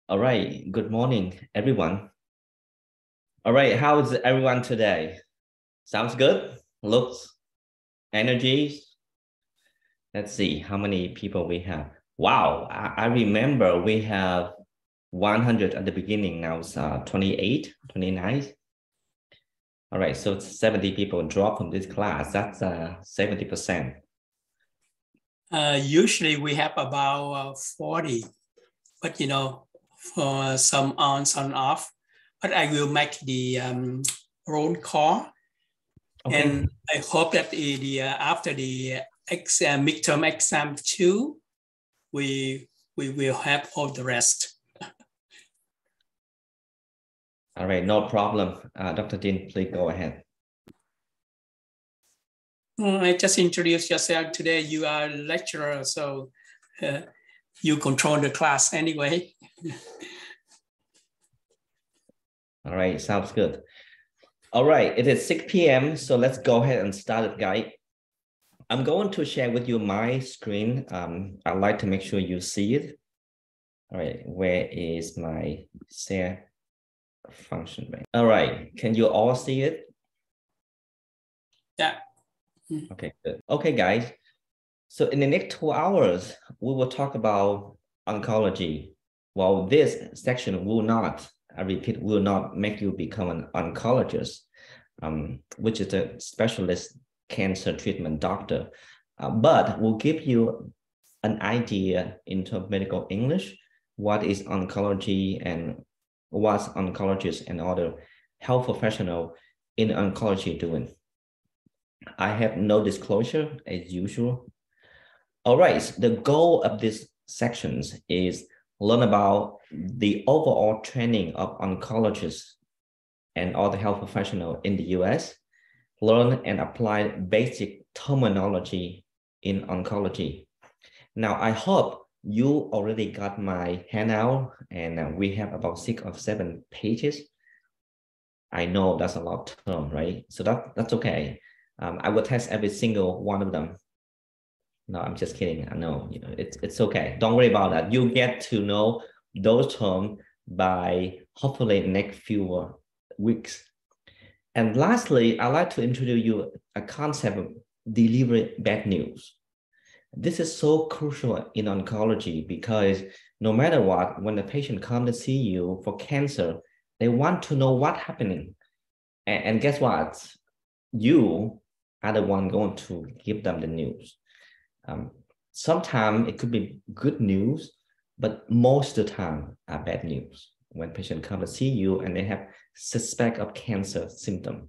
All right, good morning, everyone. All right, how is everyone today? Sounds good? Looks, energies? Let's see how many people we have. Wow, I remember we have 100 at the beginning. Now it's 28, 29. All right, so 70 people drop from this class. That's 70%. Usually we have about 40, but for some on, some off. But I will make the roll call, Okay. and I hope that after the midterm exam 2, we will have all the rest. All right, no problem. Dr. Dinh, please go ahead. I just introduced yourself today. You are a lecturer, so you control the class anyway. All right, sounds good. All right, it is 6 p.m. So let's go ahead and start it, guys. I'm going to share with you my screen. I'd like to make sure you see it. All right, where is my share function? All right, can you all see it? Yeah. Okay, good. Okay, guys. So in the next 2 hours, we will talk about oncology. Well, this section will not, I repeat, will not make you become an oncologist, which is a specialist cancer treatment doctor, but will give you an idea into medical English, what is oncology and what's oncologists and other health professional in oncology doing. I have no disclosure as usual. All right, the goal of these sections is learn about the overall training of oncologists and other health professionals in the US, learn and apply basic terminology in oncology. Now, I hope you already got my handout, and we have about 6 or 7 pages. I know that's a lot of term, right? So that's okay. I will test every single one of them. No, I'm just kidding. I know, it's okay. Don't worry about that. You get to know those terms by hopefully the next few weeks. And lastly, I'd like to introduce you a concept of deliver bad news. This is so crucial in oncology because no matter what, when the patient comes to see you for cancer, they want to know what's happening. And guess what? You are the one going to give them the news. Sometimes it could be good news, but most of the time are bad news when patients come to see you and they have suspect of cancer symptom.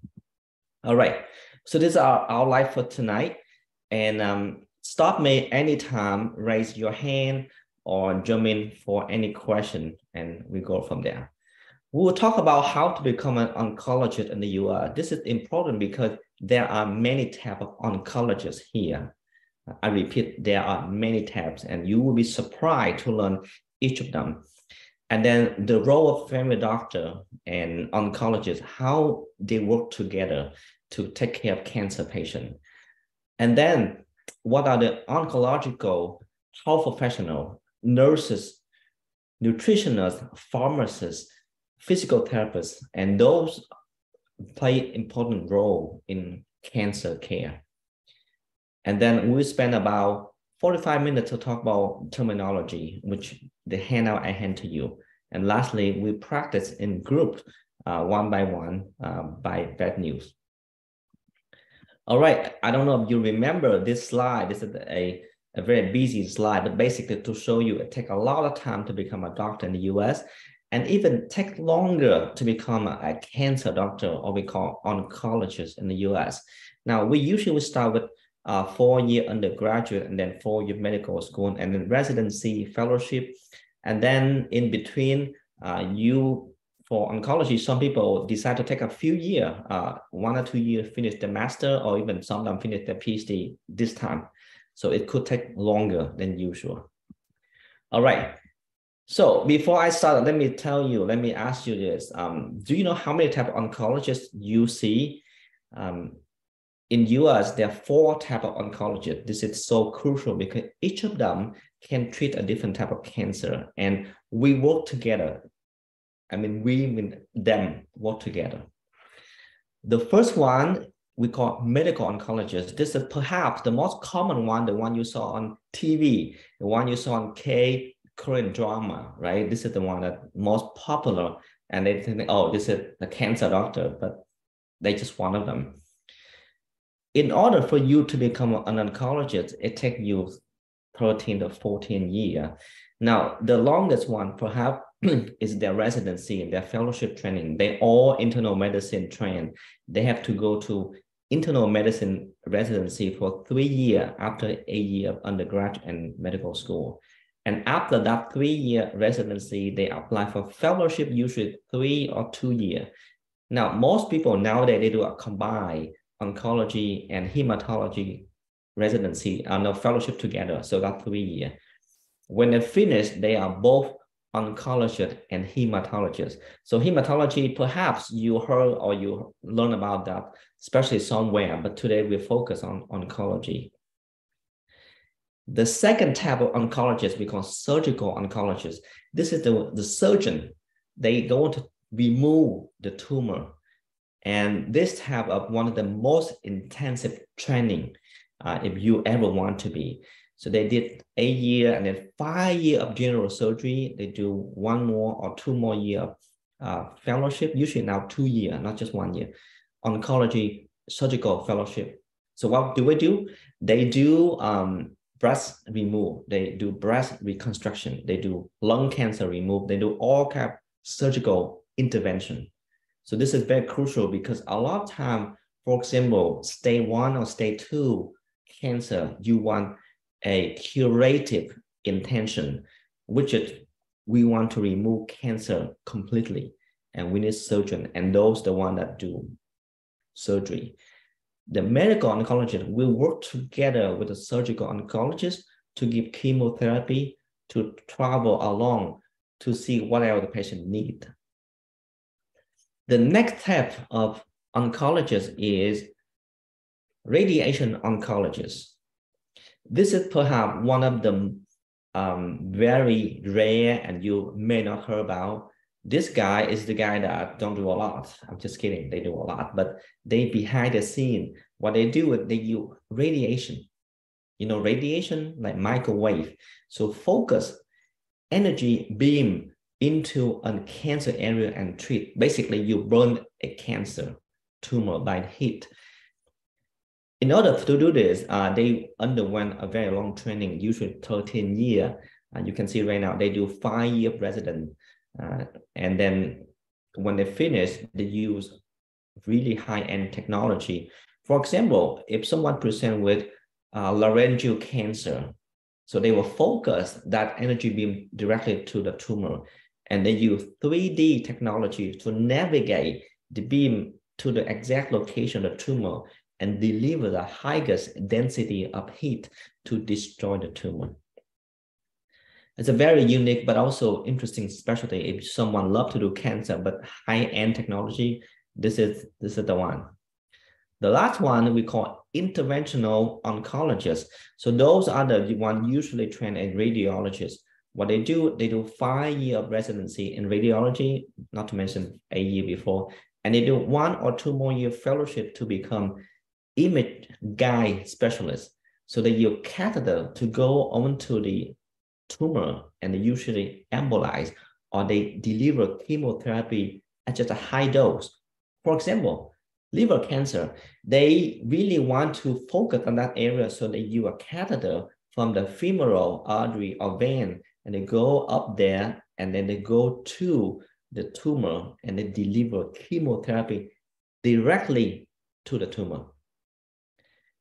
All right, so this is our life for tonight. And stop me anytime, raise your hand or jump in for any question, and we go from there. We will talk about how to become an oncologist in the US. This is important because there are many types of oncologists here. I repeat, there are many types, and you will be surprised to learn each of them. And then the role of family doctor and oncologist, how they work together to take care of cancer patients. And then what are the oncological health professionals, nurses, nutritionists, pharmacists, physical therapists, and those play important role in cancer care. And then we spend about 45 minutes to talk about terminology, which the handout I hand to you. And lastly, we practice in group one by one by bad news. All right, I don't know if you remember this slide. This is a very busy slide, but basically to show you it takes a lot of time to become a doctor in the US, and even take longer to become a cancer doctor, or we call oncologist in the US. Now, we usually start with 4-year undergraduate and then 4-year medical school and then residency, fellowship. And then in between, for oncology, some people decide to take a few years, 1 or 2 years, finish the master, or even some of them finish their PhD this time. So it could take longer than usual. All right. So before I start, let me ask you this. Do you know how many types of oncologists you see? In US, there are 4 types of oncologists. This is so crucial because each of them can treat a different type of cancer. And we work together. I mean, we mean them work together. The first one we call medical oncologists. This is perhaps the most common one, the one you saw on TV, the one you saw on Korean drama, right? This is the one that most popular, and they think, oh, this is the cancer doctor, but they're just one of them. In order for you to become an oncologist, it takes you 13 to 14 years. Now, the longest one perhaps is their residency and their fellowship training. They all internal medicine trained. They have to go to internal medicine residency for 3 years after 8 years of undergrad and medical school. And after that 3-year residency, they apply for fellowship, usually 3 or 2 years. Now, most people nowadays, they do a combined oncology and hematology residency and a fellowship together. So that's 3 years. When they finish, they are both oncologist and hematologist. So hematology, perhaps you heard or you learn about that, especially somewhere, but today we focus on oncology. The second type of oncologist we call surgical oncologist. This is the surgeon. They going to remove the tumor. And this type of one of the most intensive training if you ever want to be. So they did 8 years and then 5 years of general surgery. They do 1 more or 2 more years of fellowship, usually now 2 years, not just 1 year, oncology surgical fellowship. So what do we do? They do breast remove, they do breast reconstruction, they do lung cancer remove, they do all kind of surgical intervention. So this is very crucial because a lot of time, for example, stage 1 or stage 2 cancer, you want a curative intention, which is we want to remove cancer completely, and we need surgeon, and those the one that do surgery. The medical oncologist will work together with the surgical oncologist to give chemotherapy, to travel along to see whatever the patient needs. The next type of oncologist is radiation oncologist. This is perhaps one of the very rare and you may not heard about. This guy is the guy that don't do a lot. I'm just kidding, they do a lot, but they behind the scene. What they do is they use radiation. You know, radiation like microwave. So focus energy beam into a cancer area and treat. Basically, you burn a cancer tumor by heat. In order to do this, they underwent a very long training, usually 13 years. You can see right now, they do 5 years resident. And then when they finish, they use really high-end technology. For example, if someone presents with laryngeal cancer, so they will focus that energy beam directly to the tumor, and they use 3D technology to navigate the beam to the exact location of the tumor and deliver the highest density of heat to destroy the tumor. It's a very unique but also interesting specialty. If someone loves to do cancer but high-end technology, this is the one. The last one we call interventional oncologists. So those are the one usually trained as radiologists. What they do 5 years of residency in radiology, not to mention 8 years before, and they do 1 or 2 more year fellowship to become image guide specialists. So they use catheter to go onto the tumor and they usually embolize or they deliver chemotherapy at just a high dose. For example, liver cancer, they really want to focus on that area, so they use a catheter from the femoral artery or vein and they go up there and then they go to the tumor and they deliver chemotherapy directly to the tumor.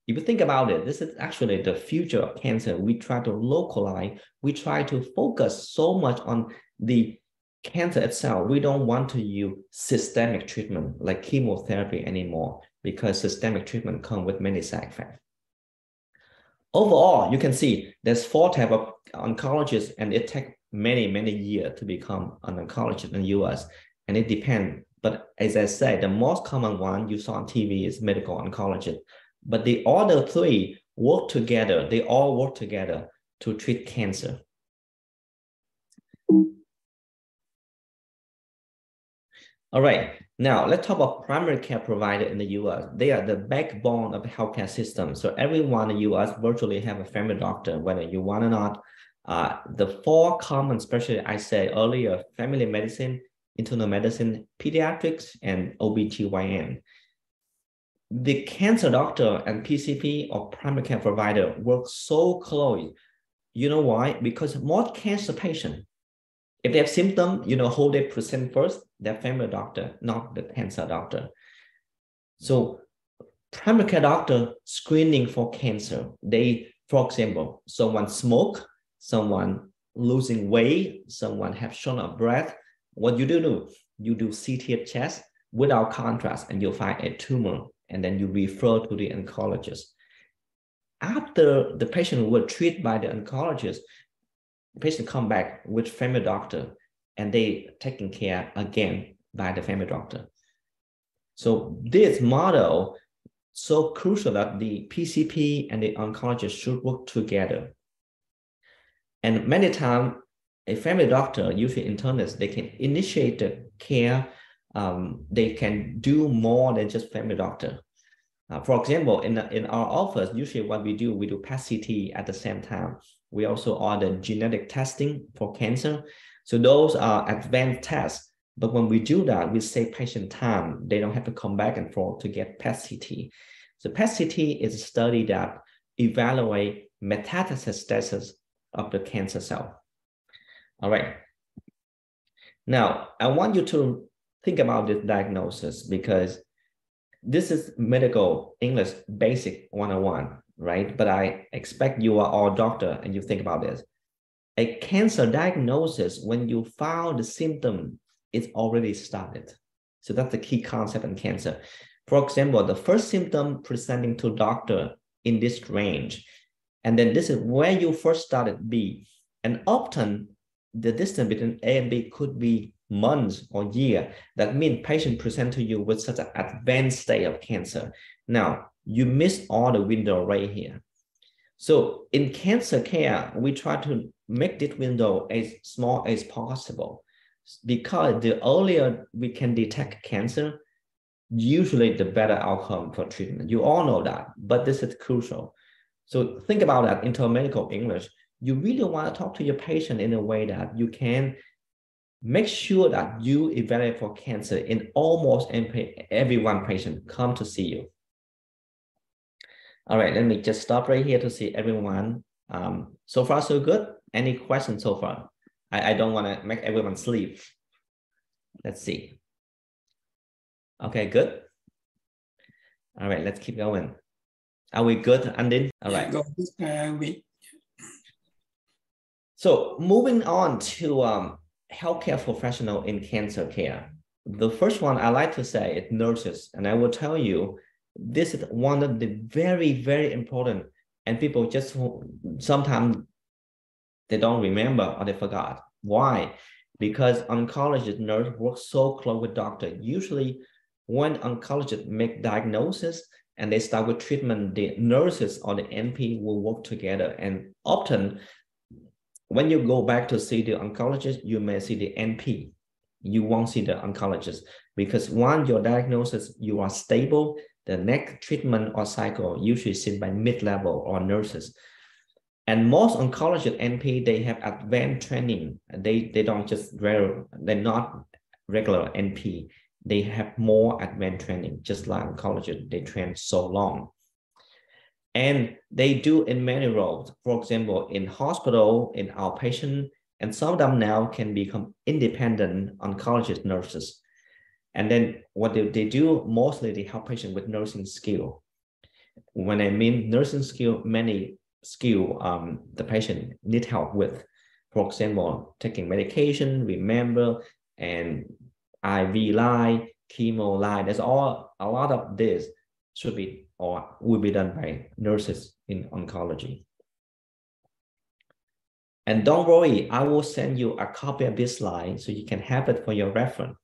If you think about it, this is actually the future of cancer. We try to localize, we try to focus so much on the cancer itself. We don't want to use systemic treatment like chemotherapy anymore because systemic treatment comes with many side effects. Overall, you can see there's 4 types of oncologists and it takes many, many years to become an oncologist in the US and it depends. But as I said, the most common one you saw on TV is medical oncologist. But the other 3 work together. They all work together to treat cancer. All right, now let's talk about primary care provider in the US. They are the backbone of the healthcare system. So everyone in the US virtually have a family doctor, whether you want or not. The four common specialties I said earlier: family medicine, internal medicine, pediatrics, and OBGYN. The cancer doctor and PCP or primary care provider work so closely. You know why? Because most cancer patients, if they have symptoms, who they present first, their family doctor, not the cancer doctor. So primary care doctor screening for cancer, for example, someone smoke, someone losing weight, someone have short of breath. What you do, you do CT of chest without contrast, and you'll find a tumor, and then you refer to the oncologist. After the patient was treated by the oncologist, the patient come back with family doctor, and they taken care again by the family doctor. So this model so crucial that the PCP and the oncologist should work together. And many times, a family doctor, usually internist, they can initiate the care. They can do more than just family doctor. For example, in our office, usually what we do PET-CT at the same time. We also order genetic testing for cancer. So those are advanced tests. But when we do that, we save patient time. They don't have to come back and forth to get PET-CT. So PET-CT is a study that evaluates metastasis status of the cancer cell. All right. Now, I want you to think about this diagnosis, because this is medical English basic 101, right? But I expect you are all doctor and you think about this. A cancer diagnosis, when you found the symptom, it's already started. So that's the key concept in cancer. For example, the first symptom presenting to doctor in this range, and then this is where you first started B. And often the distance between A and B could be months or year. That means patient present to you with such an advanced state of cancer. Now, you missed all the window right here. So in cancer care, we try to make this window as small as possible, because the earlier we can detect cancer, usually the better outcome for treatment. You all know that, but this is crucial. So think about that in medical English. You really want to talk to your patient in a way that you can make sure that you evaluate for cancer in almost every one patient come to see you. All right, let me just stop right here to see everyone. So far, so good. Any questions so far? I don't want to make everyone sleep. Let's see. Okay, good. All right, let's keep going. Are we good, Andin? All right. Go. So moving on to healthcare professional in cancer care. The first one I like to say is nurses. And I will tell you, this is one of the very, very important, and people just sometimes they don't remember or they forgot. Why? Because oncologist nurse work so close with doctor. Usually when oncologists make diagnosis and they start with treatment, the nurses or the NP will work together. And often when you go back to see the oncologist, you may see the NP. You won't see the oncologist, because once your diagnosis, you are stable, the next treatment or cycle usually seen by mid-level or nurses. And most oncologist NP, they have advanced training. They don't just they're not regular NP. They have more advanced training, just like oncologists, they train so long. And they do in many roles. For example, in hospital, in outpatient, and some of them now can become independent oncologist nurses. And then what they do, mostly they help patients with nursing skill. When I mean nursing skill, many skill the patient need help with. For example, taking medication, remember, and IV line, chemo line. There's a lot of this should be or will be done by nurses in oncology. And don't worry, I will send you a copy of this slide so you can have it for your reference.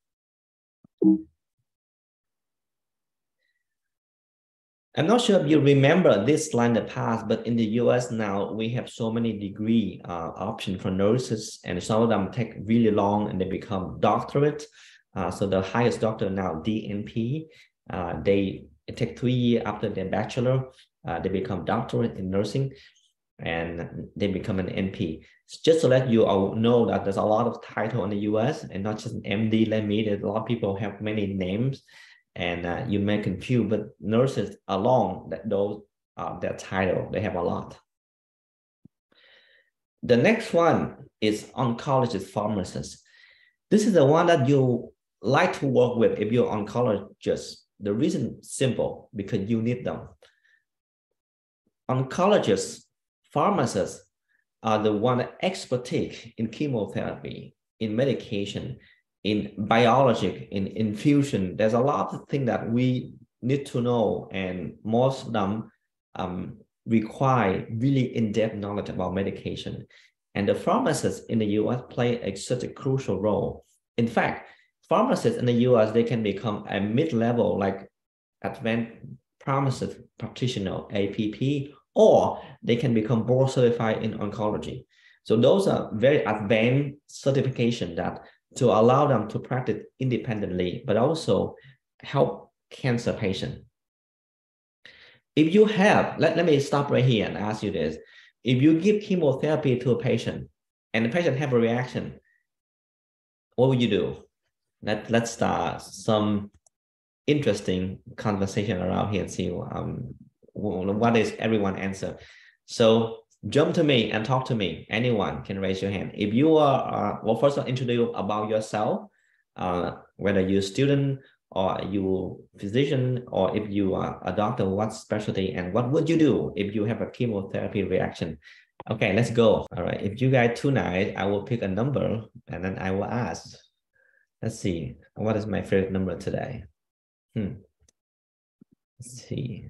I'm not sure if you remember this slide in the past, but in the US now, we have so many degree options for nurses, and some of them take really long and they become doctorate. So the highest doctor now, DNP, it takes 3 years after their bachelor, they become doctorate in nursing, and they become an NP. Just to let you all know that there's a lot of title in the US, and not just an MD like me. There's a lot of people have many names, and you may confuse, but nurses alone, their title, they have a lot. The next one is oncologist pharmacist. This is the one that you like to work with if you're an oncologist. The reason simple, because you need them. Oncologists, pharmacists are the one expertise in chemotherapy, in medication, in biology, in infusion. There's a lot of things that we need to know, and most of them require really in-depth knowledge about medication. And the pharmacists in the US play such a crucial role. In fact, pharmacists in the US, they can become a mid-level, like advanced pharmacist practitioner, APP, or they can become board certified in oncology. So those are very advanced certification that to allow them to practice independently, but also help cancer patients. If you have, let me stop right here and ask you this. If you give chemotherapy to a patient and the patient have a reaction, what would you do? Let's start some interesting conversation around here and see what is everyone answer. So jump to me and talk to me. Anyone can raise your hand. If you are, well, first of all, introduce about yourself, whether you're a student or you physician, or if you are a doctor, what specialty, and what would you do if you have a chemotherapy reaction? Okay, let's go. All right, if you guys tonight, I will pick a number and then I will ask. Let's see, what is my favorite number today? Let's see.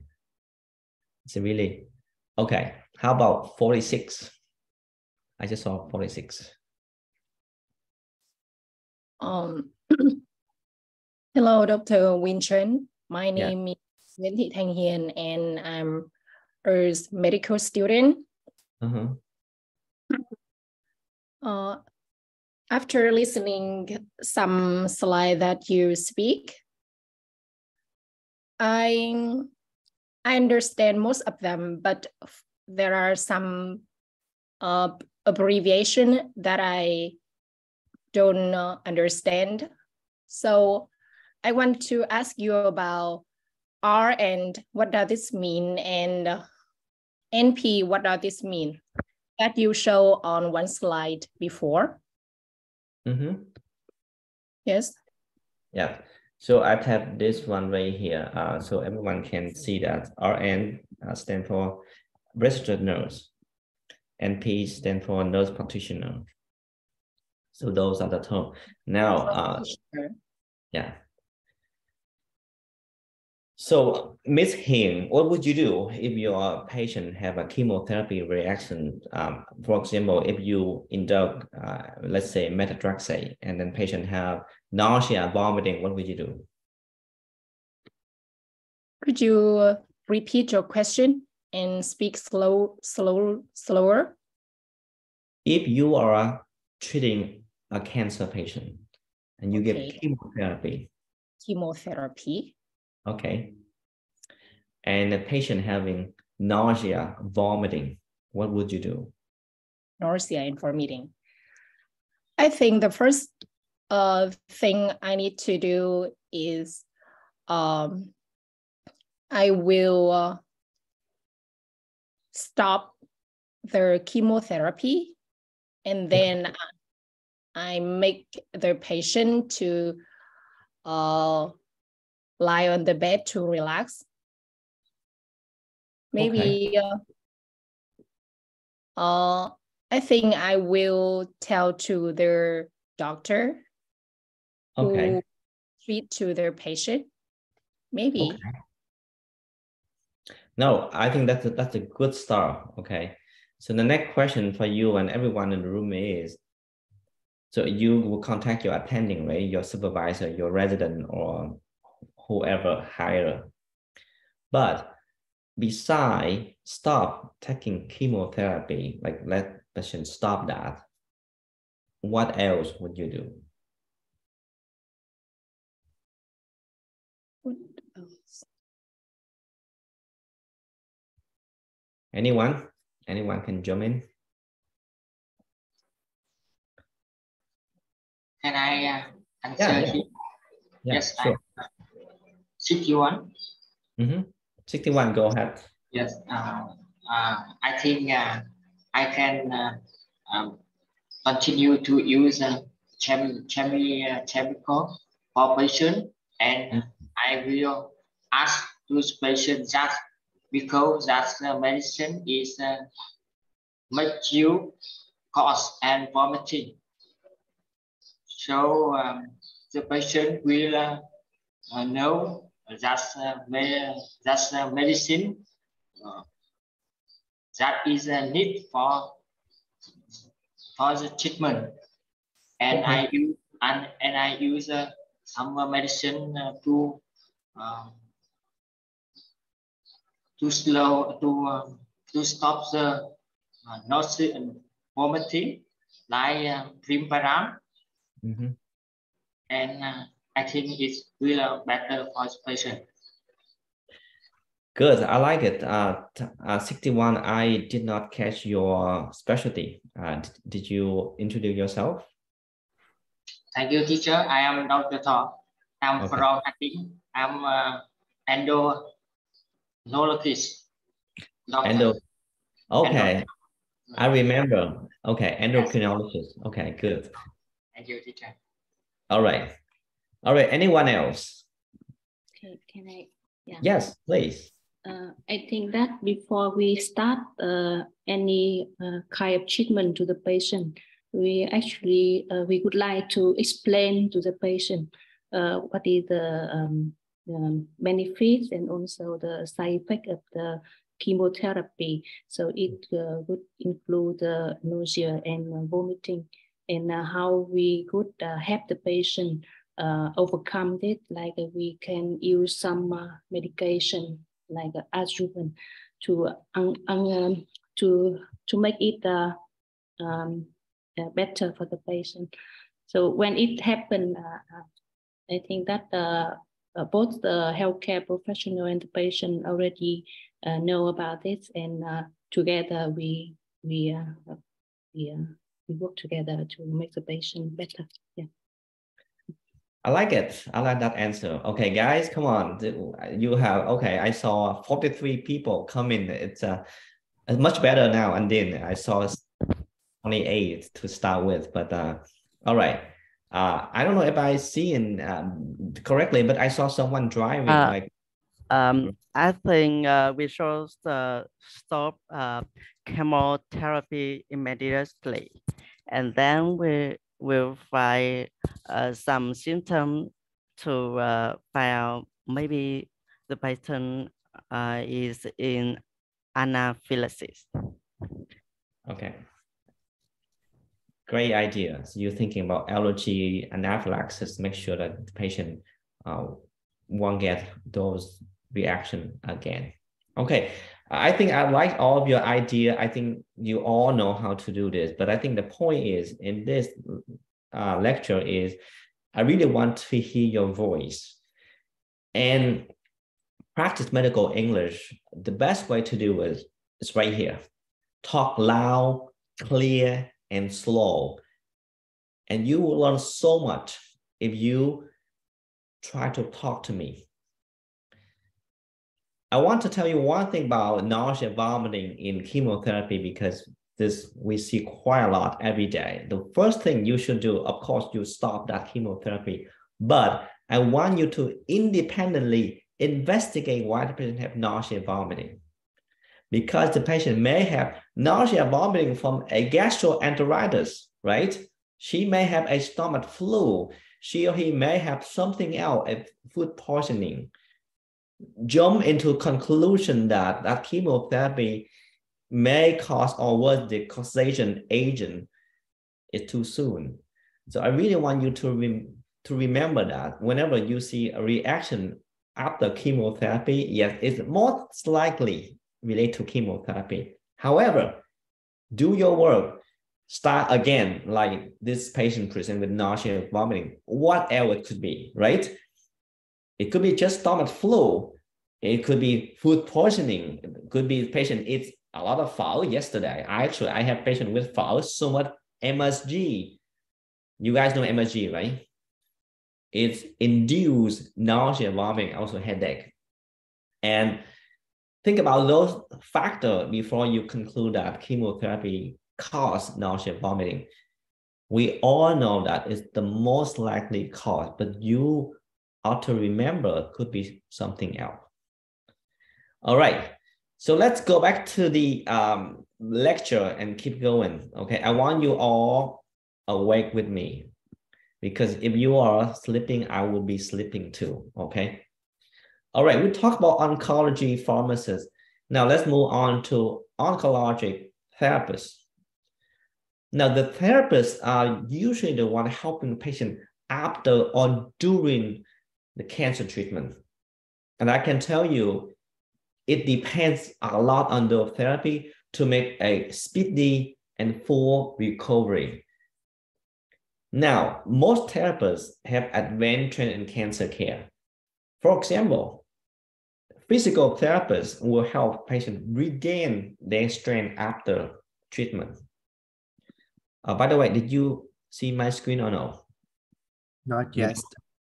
It's really, okay, how about 46? I just saw 46. Hello, Dr. Wynn. My name is Nguyễn Thị Thanh Hiền, and I'm a medical student. After listening some slide that you speak, I understand most of them, but there are some abbreviation that I don't understand. So I want to ask you about R and what does this mean, and NP, what does this mean? That you show on one slide before. Yes. Yeah. So I have this one right here, so everyone can see that. RN stand for registered nurse, NP stand for nurse practitioner. So those are the terms. Now, yeah. So Ms. Hiền, what would you do if your patient have a chemotherapy reaction? For example, if you induct, let's say methotrexate, and then patient have nausea, vomiting, what would you do? Could you repeat your question and speak slower? If you are treating a cancer patient and you give chemotherapy. Chemotherapy. Okay. And the patient having nausea, vomiting, what would you do? Nausea and vomiting. I think the first thing I need to do is I will stop the chemotherapy, and then I make the patient to lie on the bed to relax. Maybe I think I will tell to their doctor who treat to their patient. Maybe. No, I think that's a good start. Okay. So the next question for you and everyone in the room is, so you will contact your attending, right? Your supervisor, your resident, or whoever hire. But besides stop taking chemotherapy, like let patient stop that, what else would you do? What else? Anyone can jump in. Can I answer here? Yes, sure. 61. 61, go ahead. Yes, I think I can continue to use chemical for patient, and I will ask those patients just because that medicine is make you cough and vomiting. So the patient will know that's medicine that is a need for the treatment, and Okay. I use some medicine to stop the nausea and vomiting, like Primparam, and I think it's really better for the patient. Good, I like it. 61, I did not catch your specialty. Did you introduce yourself? Thank you, teacher. I am Dr. Thor. I'm from Hatting. I'm endocrinologist. Okay, I remember. Okay, endocrinologist. Okay, good. Thank you, teacher. All right. Anyone else? Okay, can I? Yeah. Yes, please. I think that before we start any kind of treatment to the patient, we actually we would like to explain to the patient what is the benefits and also the side effect of the chemotherapy. So it would include the nausea and vomiting, and how we could help the patient overcome it. Like we can use some medication like adjuvant to make it better for the patient. So when it happened, I think that both the healthcare professional and the patient already know about it, and together we work together to make the patient better. Yeah. I like it. I like that answer. Okay, guys, come on. You have, okay, I saw 43 people come in. It's much better now. And then I saw 28 to start with, but all right. I don't know if I see correctly, but I saw someone driving. I think we should stop chemotherapy immediately, and then we will find some symptoms to find maybe the patient is in anaphylaxis. Okay. Great idea. So you're thinking about allergy, anaphylaxis, make sure that the patient won't get those reactions again. Okay. I think I like all of your idea. I think you all know how to do this, but I think the point is in this lecture is I really want to hear your voice and practice medical English. The best way to do it is right here. Talk loud, clear, and slow. And you will learn so much if you try to talk to me. I want to tell you one thing about nausea and vomiting in chemotherapy, because this we see quite a lot every day. The first thing you should do, of course, you stop that chemotherapy, but I want you to independently investigate why the patient have nausea and vomiting. Because the patient may have nausea and vomiting from a gastroenteritis, right? She may have a stomach flu. She or he may have something else, a food poisoning. Jump into conclusion that chemotherapy may cause or was the causation agent is too soon. So I really want you to remember that whenever you see a reaction after chemotherapy, yes, it's most likely related to chemotherapy. However, do your work. Start again, like this patient present with nausea, vomiting, whatever it could be, right? It could be just stomach flu. It could be food poisoning. It could be patient eats a lot of pho yesterday. I have patient with pho, so much MSG. You guys know MSG, right? It's induced nausea, vomiting, also headache. And think about those factors before you conclude that chemotherapy causes nausea, vomiting. We all know that it's the most likely cause, but you ought to remember it could be something else. All right, so let's go back to the lecture and keep going. Okay, I want you all awake with me, because if you are sleeping, I will be sleeping too. Okay. All right, we talked about oncology pharmacists. Now let's move on to oncologic therapists. Now the therapists are usually the one helping the patient after or during the cancer treatment. And I can tell you, it depends a lot on the therapy to make a speedy and full recovery. Now, most therapists have advanced training in cancer care. For example, physical therapists will help patients regain their strength after treatment. By the way, did you see my screen or no? Not yet.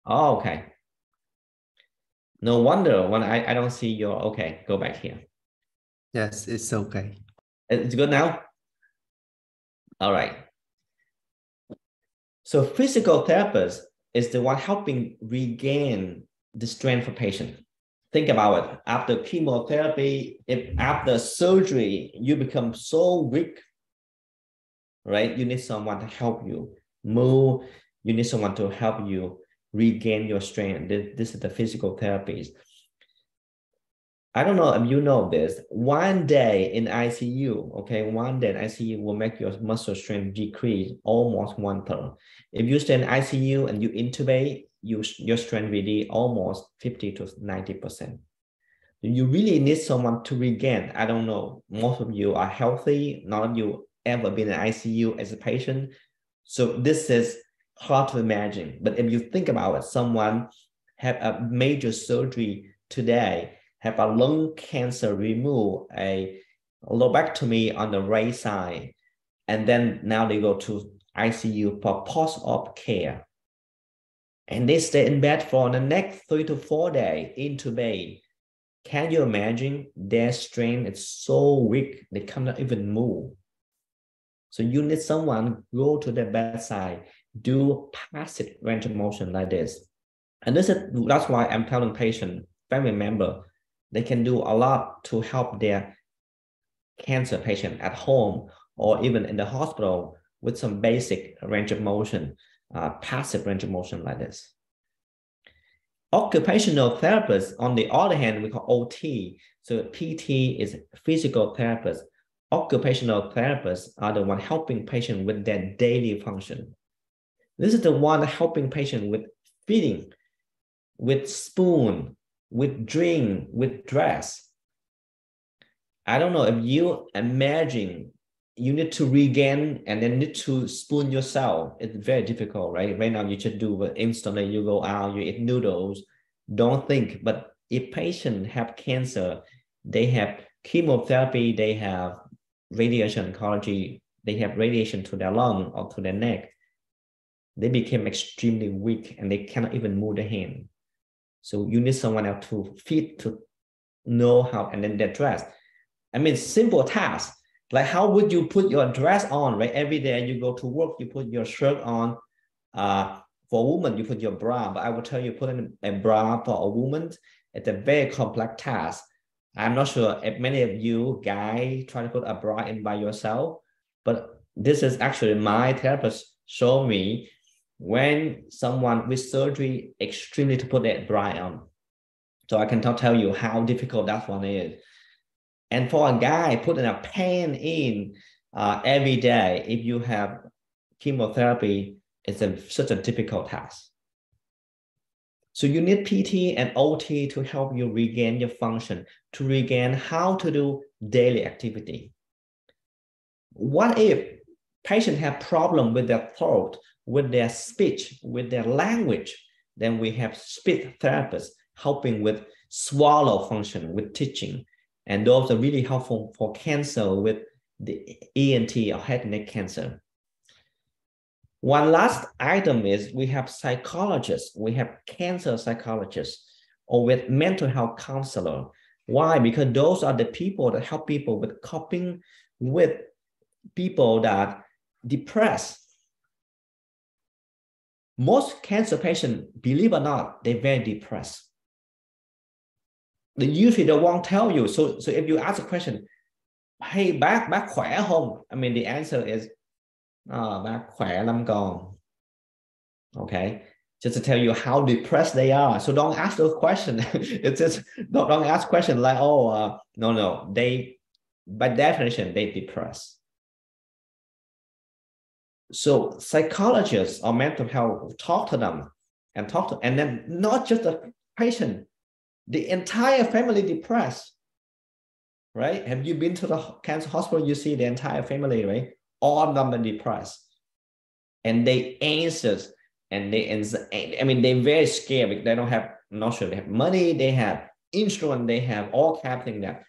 Oh, okay. No wonder when I don't see your, okay, go back here. Yes, it's okay. It's good now? All right. So physical therapist is the one helping regain the strength for patient. Think about it. After chemotherapy, if after surgery, you become so weak, right? You need someone to help you move. You need someone to help you regain your strength. This is the physical therapies. I don't know if you know this. One day in ICU, okay, one day in ICU will make your muscle strength decrease almost 1/3. If you stay in ICU and you intubate, your strength will be almost 50 to 90%. You really need someone to regain. I don't know. Most of you are healthy. None of you ever been in ICU as a patient. So this is hard to imagine. But if you think about it, someone have a major surgery today, have a lung cancer removed, a lobectomy on the right side, and then now they go to ICU for post-op care. And they stay in bed for the next 3 to 4 days, intubate. Can you imagine their strength is so weak, they cannot even move. So you need someone go to the bedside, do passive range of motion like this. And that's why I'm telling patient, family member, they can do a lot to help their cancer patient at home or even in the hospital with some basic range of motion, passive range of motion like this. Occupational therapists, on the other hand, we call OT. So PT is physical therapist. Occupational therapists are the one helping patient with their daily function. This is the one helping patient with feeding, with spoon, with drink, with dress. I don't know if you imagine you need to regain and then need to spoon yourself. It's very difficult, right? Right now you just do it instantly. You go out, you eat noodles. Don't think. But if patients have cancer, they have chemotherapy, they have radiation oncology, they have radiation to their lung or to their neck. They became extremely weak and they cannot even move their hand. So you need someone else to feed, to know how, and then their dress. I mean, simple tasks. Like how would you put your dress on, right? Every day you go to work, you put your shirt on. For a woman, you put your bra, but I will tell you, putting a bra for a woman, it's a very complex task. I'm not sure if many of you guys try to put a bra in by yourself, but this is actually my therapist showed me when someone with surgery extremely to put that bra on. So I can tell you how difficult that one is. And for a guy putting a pen in every day, if you have chemotherapy, it's such a difficult task. So you need PT and OT to help you regain your function, to regain how to do daily activity. What if patients have problem with their throat, with their speech, with their language? Then we have speech therapists helping with swallow function, with teaching. And those are really helpful for cancer with the ENT or head and neck cancer. One last item is we have psychologists, we have cancer psychologists, or with mental health counselor. Why? Because those are the people that help people with coping with people that depressed. Most cancer patients, believe it or not, they're very depressed. They usually they won't tell you. So if you ask a question, hey, bác khỏe không? I mean, the answer is, bác khỏe lắm con. Okay, just to tell you how depressed they are. So don't ask those questions. It's just don't ask questions like, oh, no. They, by definition, they depressed. So psychologists or mental health talk to them and then not just the patient, the entire family depressed, right? Have you been to the cancer hospital? You see the entire family, right? All of them are depressed, and they answers, and they're very scared because they don't have, I'm not sure they have money, they have insurance, they have all kind of things that.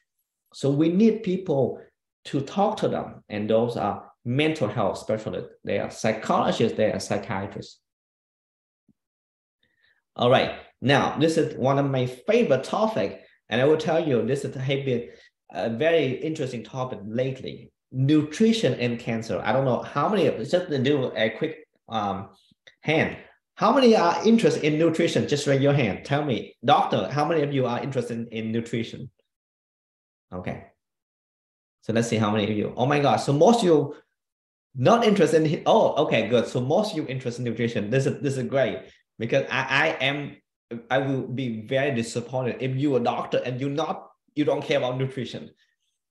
So we need people to talk to them, and those are mental health specialists. They are psychologists, they are psychiatrists. All right, now this is one of my favorite topics, and I will tell you this has been a very interesting topic lately. Nutrition and cancer. I don't know how many of you, just to do a quick hand. How many are interested in nutrition? Just raise your hand. Tell me, doctor, how many of you are interested in nutrition? Okay. So let's see how many of you. Oh my gosh. So most of you not interested in, oh, okay, good. So most of you interested in nutrition. This is great, because I will be very disappointed if you're a doctor and you don't care about nutrition,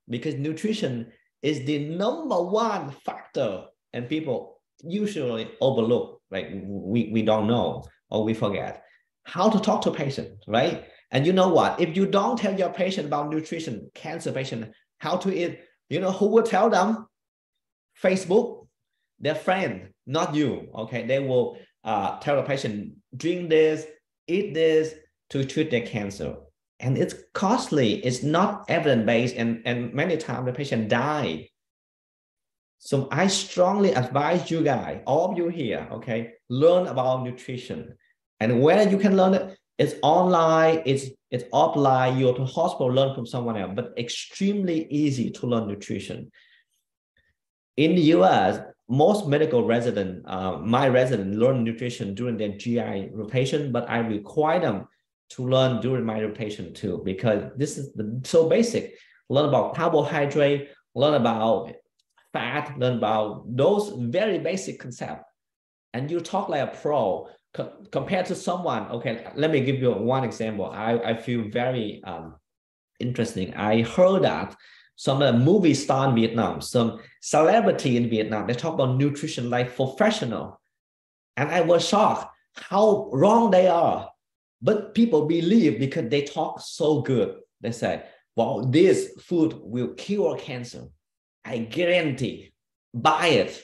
because nutrition is the number one factor and people usually overlook, right? We don't know, or we forget how to talk to patients, right? And you know what? If you don't tell your patient about nutrition, cancer patient, how to eat, you know who will tell them? Facebook, their friend, not you, okay? They will tell the patient, drink this, eat this to treat their cancer. And it's costly, it's not evidence-based, and many times the patient die. So I strongly advise you guys, all of you here, okay, learn about nutrition. And where you can learn it, it's online, it's offline, you go to the hospital, learn from someone else, but extremely easy to learn nutrition. In the US, most medical residents, my residents learn nutrition during their GI rotation, but I require them to learn during my rotation too, because this is so basic. Learn about carbohydrate, learn about fat, learn about those very basic concepts. And you talk like a pro compared to someone. Okay, let me give you one example. I feel very interesting. I heard that some movie star in Vietnam, some celebrity in Vietnam, they talk about nutrition like professional. And I was shocked how wrong they are. But people believe because they talk so good. They say, well, this food will cure cancer. I guarantee, buy it.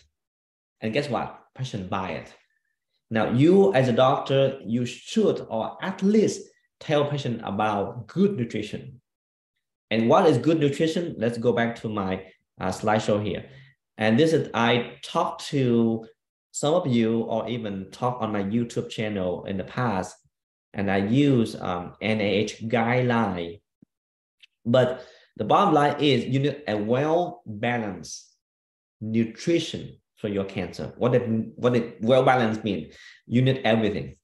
And guess what? Patient buy it. Now, you as a doctor, you should, or at least tell patient about good nutrition. And what is good nutrition? Let's go back to my slideshow here. And this is, I talked to some of you, or even talk on my YouTube channel in the past, and I use NIH guideline. But the bottom line is you need a well-balanced nutrition for your cancer. What it well-balanced means? You need everything.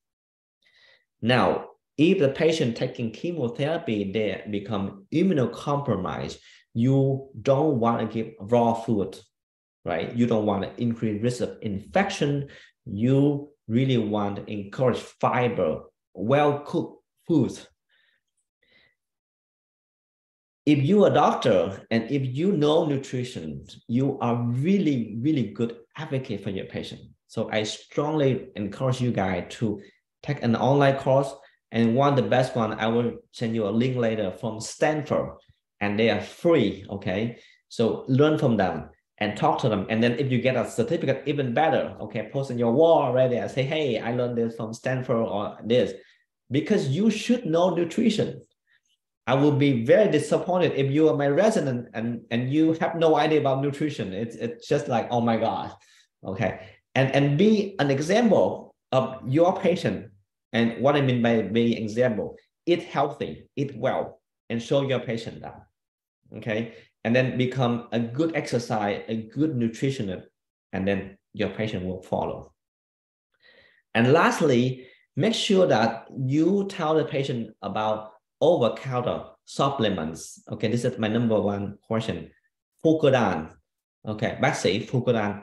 Now, if the patient taking chemotherapy, they become immunocompromised, you don't want to give raw food, right? You don't want to increase risk of infection. You really want to encourage fiber, well-cooked foods. If you're a doctor and if you know nutrition, you are really, really good advocate for your patient. So I strongly encourage you guys to take an online course And one of the best one, I will send you a link later from Stanford, and they are free, okay? So learn from them and talk to them. And then if you get a certificate, even better, okay? Post on your wall already and say, hey, I learned this from Stanford or this, because you should know nutrition. I will be very disappointed if you are my resident and you have no idea about nutrition. It's just like, oh my God, okay? And be an example of your patient. And what I mean by being example, eat healthy, eat well, and show your patient that, okay? And then become a good exercise, a good nutritionist, and then your patient will follow. And lastly, make sure that you tell the patient about over-counter supplements. Okay, this is my number one question. Fucodan. Okay, bác sĩ Fucodan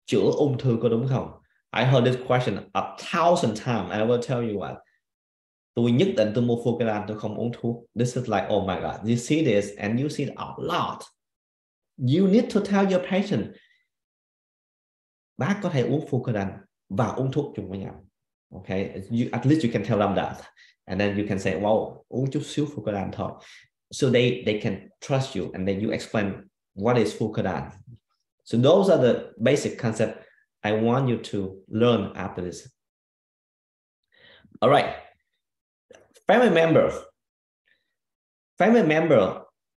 chữa ung thư có đúng không? I heard this question 1,000 times. I will tell you what. Tôi nhất định tôi mua Fucodan, tôi không uống thuốc. This is like, oh my God, you see this and you see it a lot. You need to tell your patient, bác có thể uống Fucodan và uống thuốc chung với nhau. Okay, at least you can tell them that. And then you can say, wow, uống chút xíu Fucodan thôi. So they can trust you, and then you explain what is Fucodan. So those are the basic concepts I want you to learn after this. All right. Family member,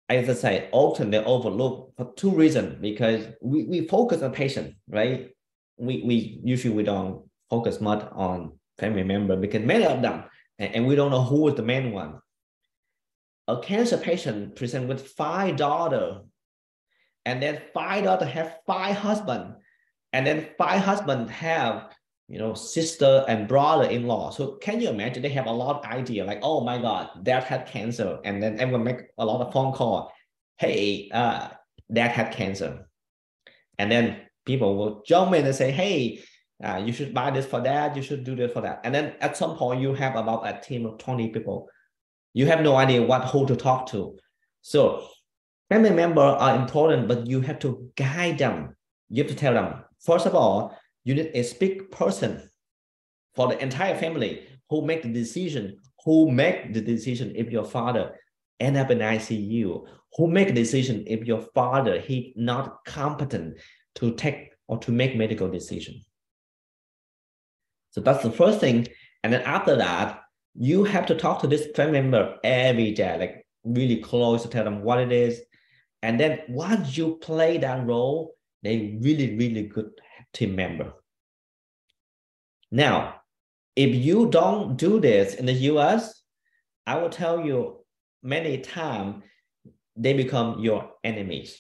as I say, often they overlook for two reasons, because we focus on patient, right? We usually don't focus much on family member because many of them, and we don't know who is the main one. A cancer patient present with 5 daughters, and then 5 daughters have 5 husbands, and then 5 husbands have, you know, sister and brother-in-law. So can you imagine? They have a lot of idea, like, oh my God, dad had cancer, and then everyone make a lot of phone call. Hey, dad had cancer, and then people will jump in and say, hey, you should buy this for that, you should do this for that. And then at some point you have about a team of 20 people. You have no idea who to talk to. So family members are important, but you have to guide them. You have to tell them, first of all, you need a speak person for the entire family who make the decision, if your father end up in ICU, who make a decision if your father, he not competent to take or to make medical decision. So that's the first thing. And then after that, you have to talk to this family member every day, like really close, to tell them what it is. And then once you play that role, they really good team member. Now, if you don't do this in the US, I will tell you many times they become your enemies.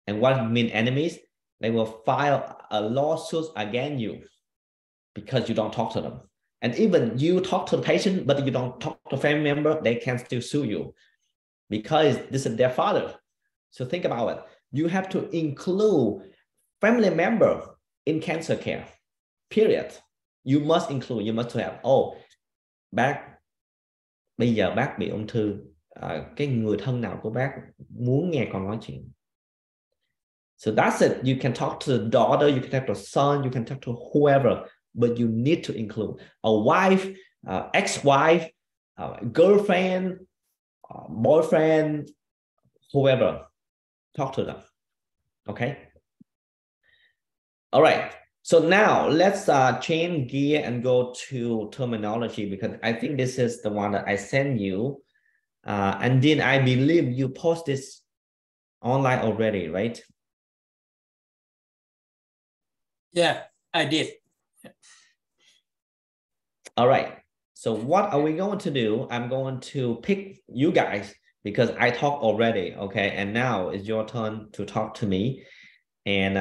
And what mean enemies? They will file a lawsuit against you because you don't talk to them. And even you talk to the patient, but you don't talk to a family member, they can still sue you because this is their father. So think about it. You have to include family member in cancer care, period. You must include, you must have, oh, bác, bây giờ bác bị ung thư, cái người thân nào của bác muốn nghe con nói chuyện. So that's it. You can talk to the daughter, you can talk to the son, you can talk to whoever, but you need to include a wife, ex-wife, girlfriend, boyfriend, whoever. Talk to them. Okay. All right. So now let's change gear and go to terminology, because I think this is the one that I sent you. And then I believe you post this online already, right? Yeah, I did. All right. So what are we going to do? I'm going to pick you guys because I talked already. Okay. And now it's your turn to talk to me. And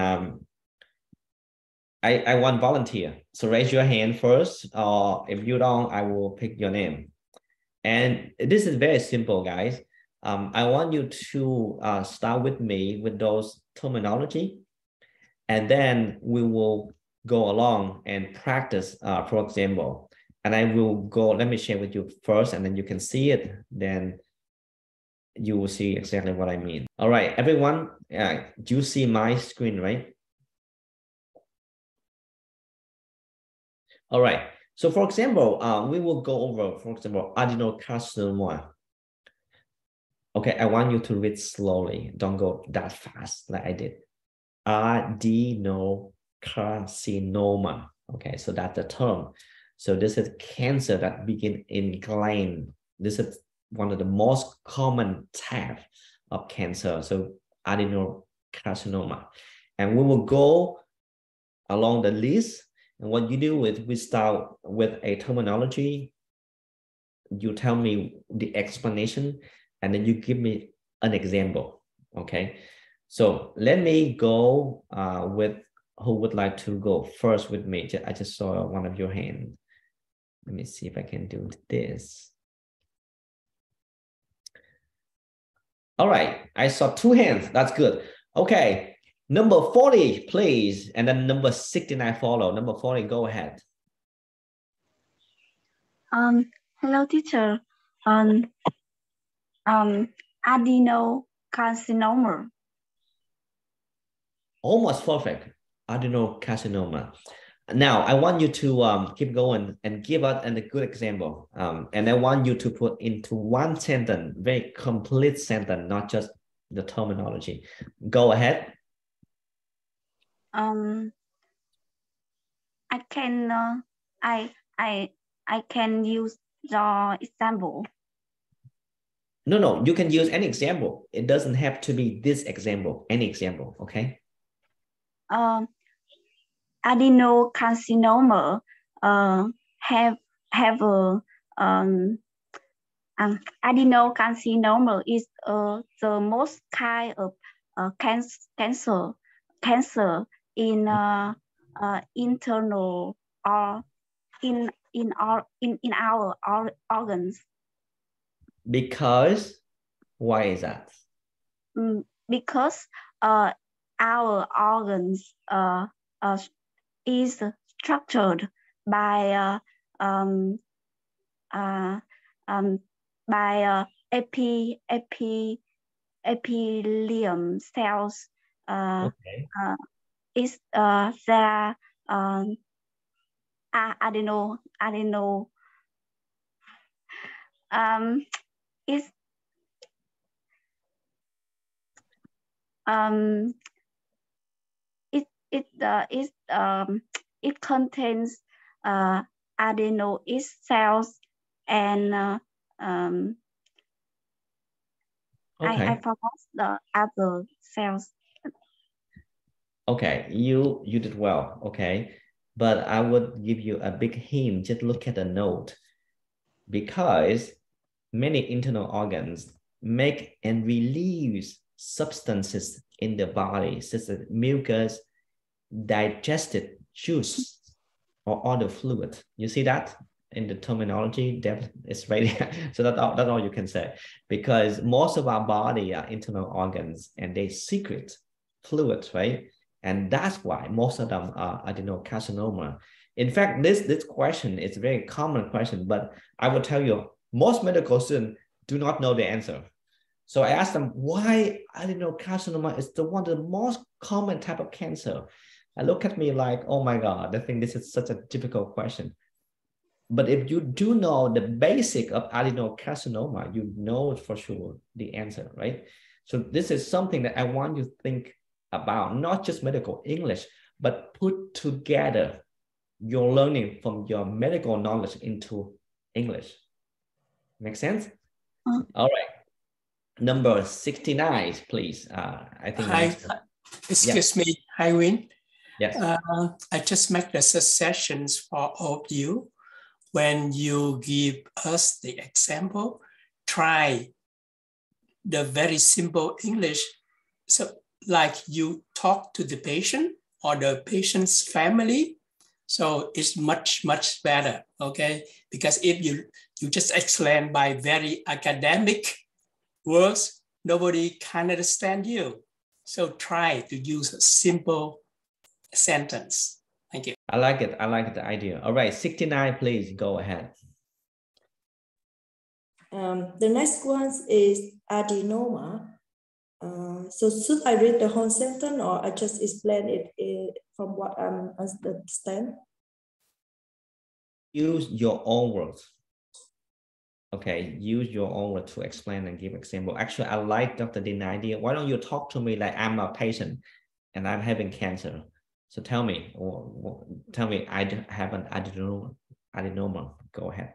I want volunteer. So raise your hand first. Or if you don't, I will pick your name. And this is very simple, guys. I want you to start with me with those terminology. And then we will go along and practice, for example. And I will go, let me share with you first, and then you can see it. Then you will see exactly what I mean. All right, everyone, do you see my screen, right? All right, So for example, we will go over, for example, adenocarcinoma. Okay, I want you to read slowly. Don't go that fast like I did. Adenocarcinoma. Okay, so that's the term. So this is cancer that begin in gland. This is one of the most common type of cancer. So adenocarcinoma. And we will go along the list. And what you do is we start with a terminology. You tell me the explanation, and then you give me an example. Okay. So let me go with who would like to go first with me. I just saw one of your hands. Let me see if I can do this. All right, I saw 2 hands. That's good. Okay, number 40, please. And then number 69 follow. Number 40, go ahead. Hello, teacher. Adenocarcinoma. Almost perfect. Adenocarcinoma. Now, I want you to keep going and give us a good example. And I want you to put into one sentence, very complete sentence, not just the terminology. Go ahead. I can use the example. No, you can use any example. It doesn't have to be this example, any example, okay? Adenocarcinoma adenocarcinoma is the most kind of cancer in internal or in our organs. Because why is that? Because our organs is structured by epithelium cells. Okay. There it contains adenoid cells and okay. I forgot the other cells. Okay, you did well, okay. But I would give you a big hint, just look at the note. Because many internal organs make and release substances in the body, such as mucus, digested juice, or other fluid. You see that in the terminology? That is right. So that's all you can say. Because most of our body are internal organs and they secrete fluids, right? And that's why most of them are adenocarcinoma. In fact, this question is a very common question, but I will tell you, most medical students do not know the answer. So I asked them, why adenocarcinoma is one of the most common type of cancer? I look at me like, oh my God, I think this is such a difficult question. But if you do know the basic of adenocarcinoma, you know for sure the answer, right? So this is something that I want you to think about, not just medical English, but put together your learning from your medical knowledge into English. Make sense? All right. Number 69, please. I think. Excuse me. Hi, Wynn. Yes. I just make the suggestions for all of you. When you give us the example, try the very simple English. So like you talk to the patient or the patient's family. So it's much better, okay? Because if you just explain by very academic words, nobody can understand you. So try to use a simple sentence. Thank you. I like it. I like the idea. All right, 69, please go ahead. The next one is adenoma. So should I read the whole sentence or I just explain it from what I understand? use your own words. Okay, use your own words to explain and give example. Actually, I like Dr. Din's idea. Why don't you talk to me like I'm a patient and I'm having cancer? So tell me, I have an adenoma. Go ahead.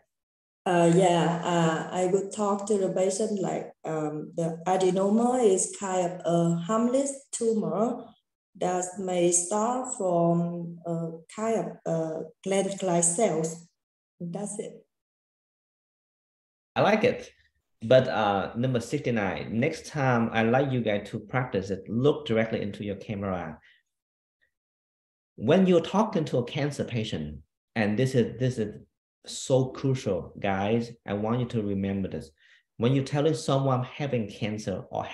I would talk to the patient like the adenoma is kind of a harmless tumor that may start from kind of gland-like cells. That's it. I like it. But number 69, next time I like you guys to practice it, look directly into your camera. When you're talking to a cancer patient, and this is so crucial, guys, I want you to remember this. When you're telling someone having cancer or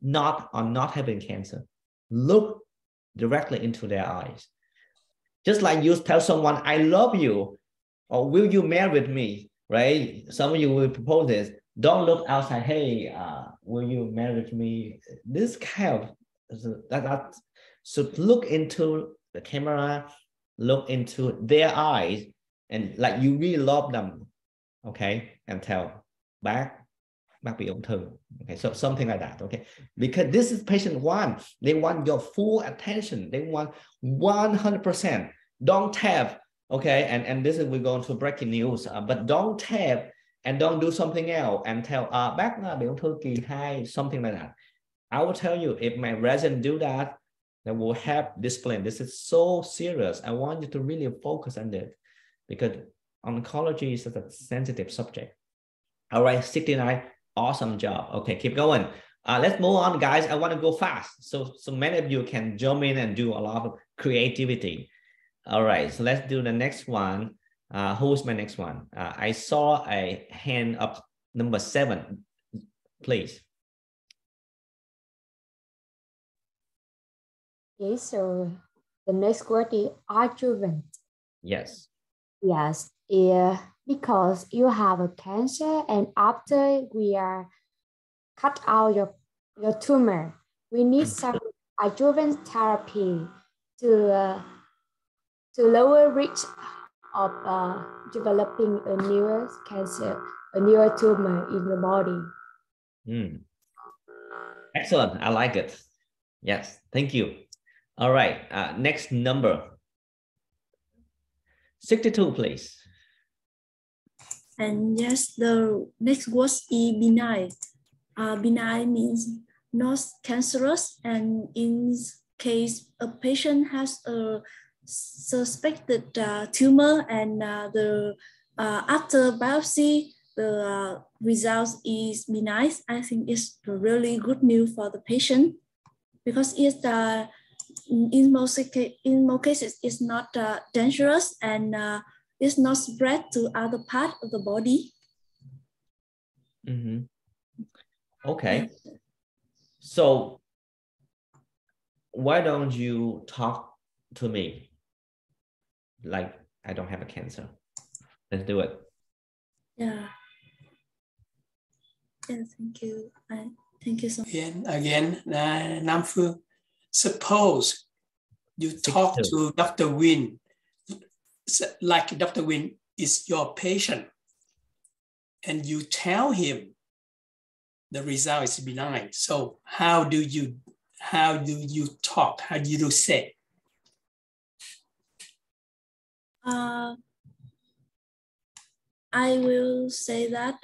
not having cancer, look directly into their eyes. Just like you tell someone, I love you, or will you marry with me, right? Some of you will propose this. Don't look outside, hey, will you marry with me? This kind of, so look into the camera, look into their eyes, and like you really love them, okay? And tell, bác bị ung thư, okay? So something like that, okay? Because this is patient one. They want your full attention. They want 100%. Don't tap, okay? And this is, we're going to breaking news, but don't tap and don't do something else and tell, bác bị ung thư kỳ 2, something like that. I will tell you, if my resident do that, they will have discipline. This is so serious. I want you to really focus on this because oncology is a sensitive subject. All right, 69, awesome job. Okay, keep going. Let's move on, guys. I want to go fast. So many of you can jump in and do a lot of creativity. All right, so let's do the next one. Who's my next one? I saw a hand up, number 7, please. Okay, so the next word is adjuvant. Yes. Yes, because you have a cancer and after we are cut out your tumor, we need some adjuvant therapy to lower risk of developing a newer cancer, a newer tumor in the body. Excellent, I like it. Yes, thank you. All right, next number. 62, please. And yes, the next word is benign. Benign means not cancerous, and in case a patient has a suspected tumor and after biopsy, the result is benign, I think it's really good news for the patient because it's in most cases, it's not dangerous and it's not spread to other parts of the body. Okay. So why don't you talk to me like I don't have a cancer? Let's do it. Yeah. Yeah, thank you. Thank you so much. Again, Nam Phương, suppose you talk to Dr. Wynn, like Dr. Wynn is your patient, and you tell him the result is benign. So how do you talk? How do you say? I will say that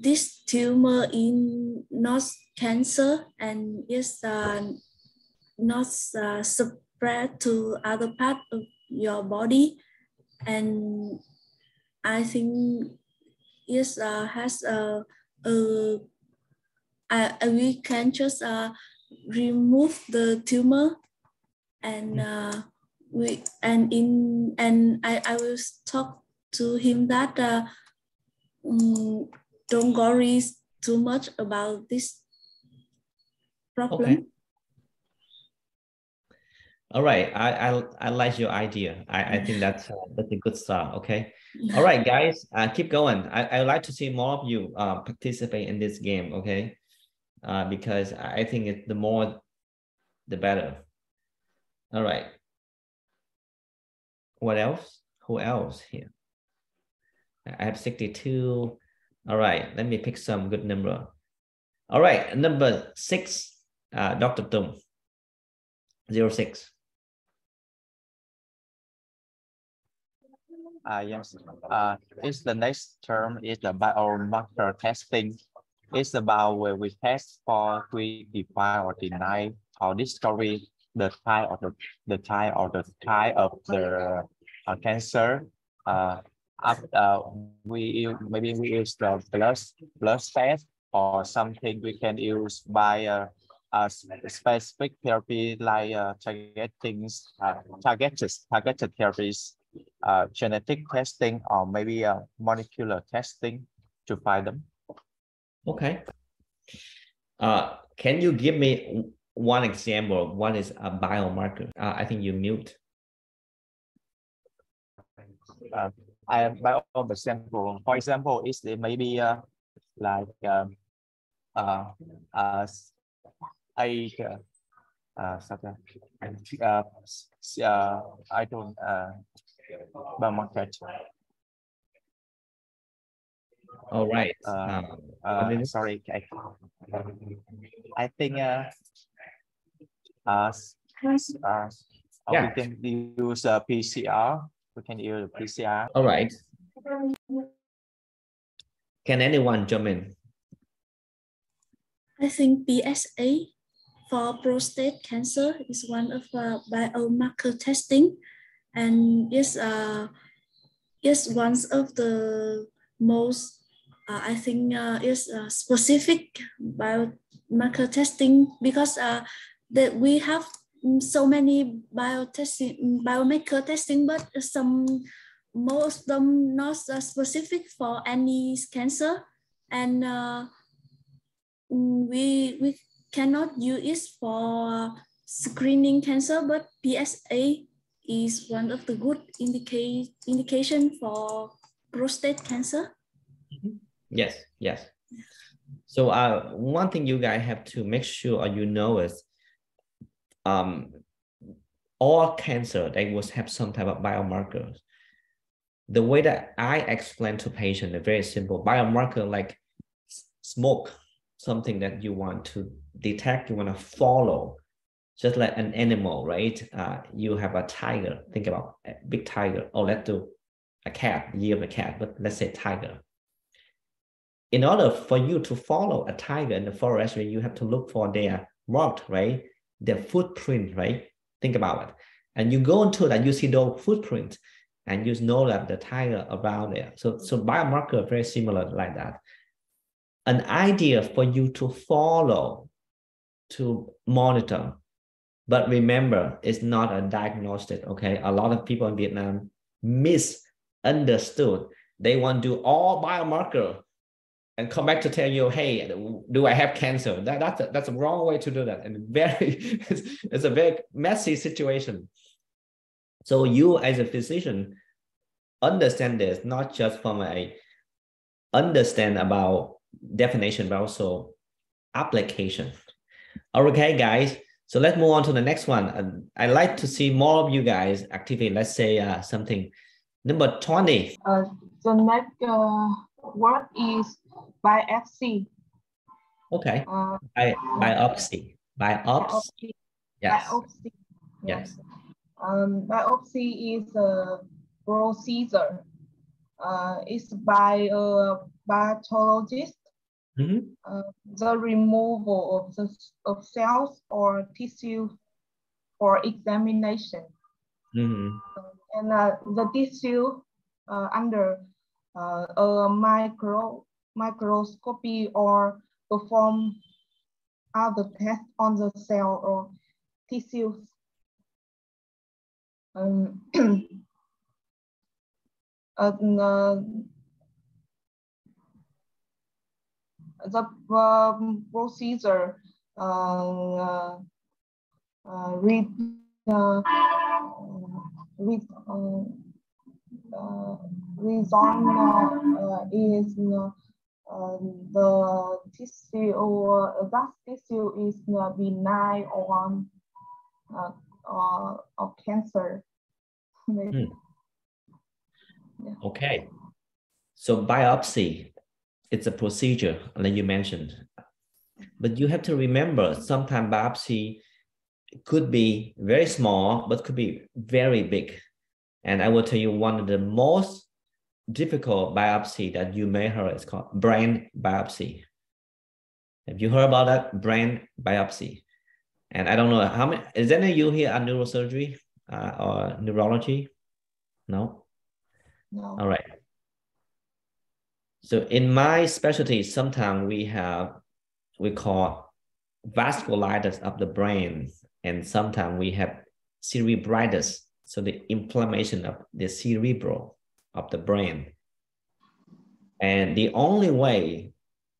this tumor is not cancer and is not spread to other parts of your body, and I think it has we can just remove the tumor, and I will talk to him that don't worry too much about this problem. Okay. All right, I like your idea. I think that's a good start. Okay. All right, guys, keep going. I would like to see more of you participate in this game. Okay, because I think the more, the better. All right. What else? Who else here? I have 62. All right, let me pick some good number. All right, number 6, Dr. Tung, 06. Yes. It's the next term is the biomarker testing. It's about where we test for define or deny or discovery the type of the type of the cancer. Maybe we use the blood test or something we can use by a specific therapy like targeted therapies, genetic testing, or maybe molecular testing to find them. Okay. Can you give me one example of what is a biomarker? I think you mute. I have my own example. For example, is it maybe like I don't biomarker. All right. Sorry, I think we can use PCR. We can use PCR. All right. Can anyone jump in? I think PSA for prostate cancer is one of biomarker testing, and is one of the most I think is specific biomarker testing, because that we have so many biomarker testing, but most of them not specific for any cancer, and we cannot use it for screening cancer, but PSA is one of the good indication for prostate cancer. Yes, yes. So one thing you guys have to make sure you know is all cancer, they will have some type of biomarkers. The way that I explain to patients is very simple. Biomarker like smoke, something that you want to detect, you want to follow, just like an animal, right? You have a tiger, think about a big tiger, or let's do a cat, year of a cat, but let's say tiger. In order for you to follow a tiger in the forest, you have to look for their mark, right? Their footprint, right? Think about it. And you go into that, you see those footprints, and you know that the tiger around there. So biomarker are very similar like that. An idea for you to follow, to monitor, but remember, it's not a diagnostic, okay? A lot of people in Vietnam misunderstood. They want to do all biomarker and come back to tell you, hey, do I have cancer? That's a wrong way to do that. And it's a very messy situation. So you as a physician understand this, not just from a understand about definition, but also application. Okay, guys. So let's move on to the next one. I'd like to see more of you guys activate. Let's say something. Number 20. The next word is biopsy. Okay. Biopsy. Biopsy. Yes. Biopsy. Yes. Biopsy is a procedure. It's by a pathologist. The removal of cells or tissue for examination. And the tissue under a microscopy or perform other tests on the cell or tissues. The procedure reason is the tissue, that tissue is benign or cancer. Yeah. Okay. So biopsy, it's a procedure like you mentioned. But you have to remember, sometimes biopsy could be very small, but could be very big. And I will tell you one of the most difficult biopsy that you may heard is called brain biopsy. Have you heard about that? Brain biopsy. And I don't know how many, is any of you here at neurosurgery or neurology? No? No. All right. So in my specialty, sometimes we call vasculitis of the brain, and sometimes we have cerebritis, so the inflammation of the cerebral of the brain. And the only way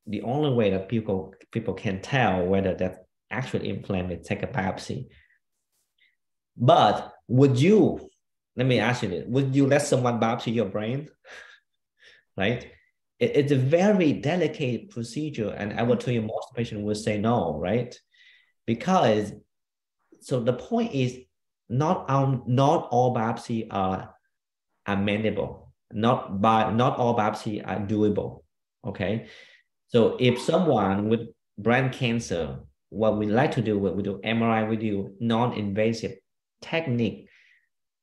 that people can tell whether that's actually inflamed is take a biopsy. But let me ask you this, would you let someone biopsy your brain? Right? It's a very delicate procedure, and I will tell you most patients will say no, right? Because, so the point is, not all biopsy are amenable. Not all biopsy are doable. Okay, so if someone with brain cancer, what we like to do, we do MRI, we do non-invasive technique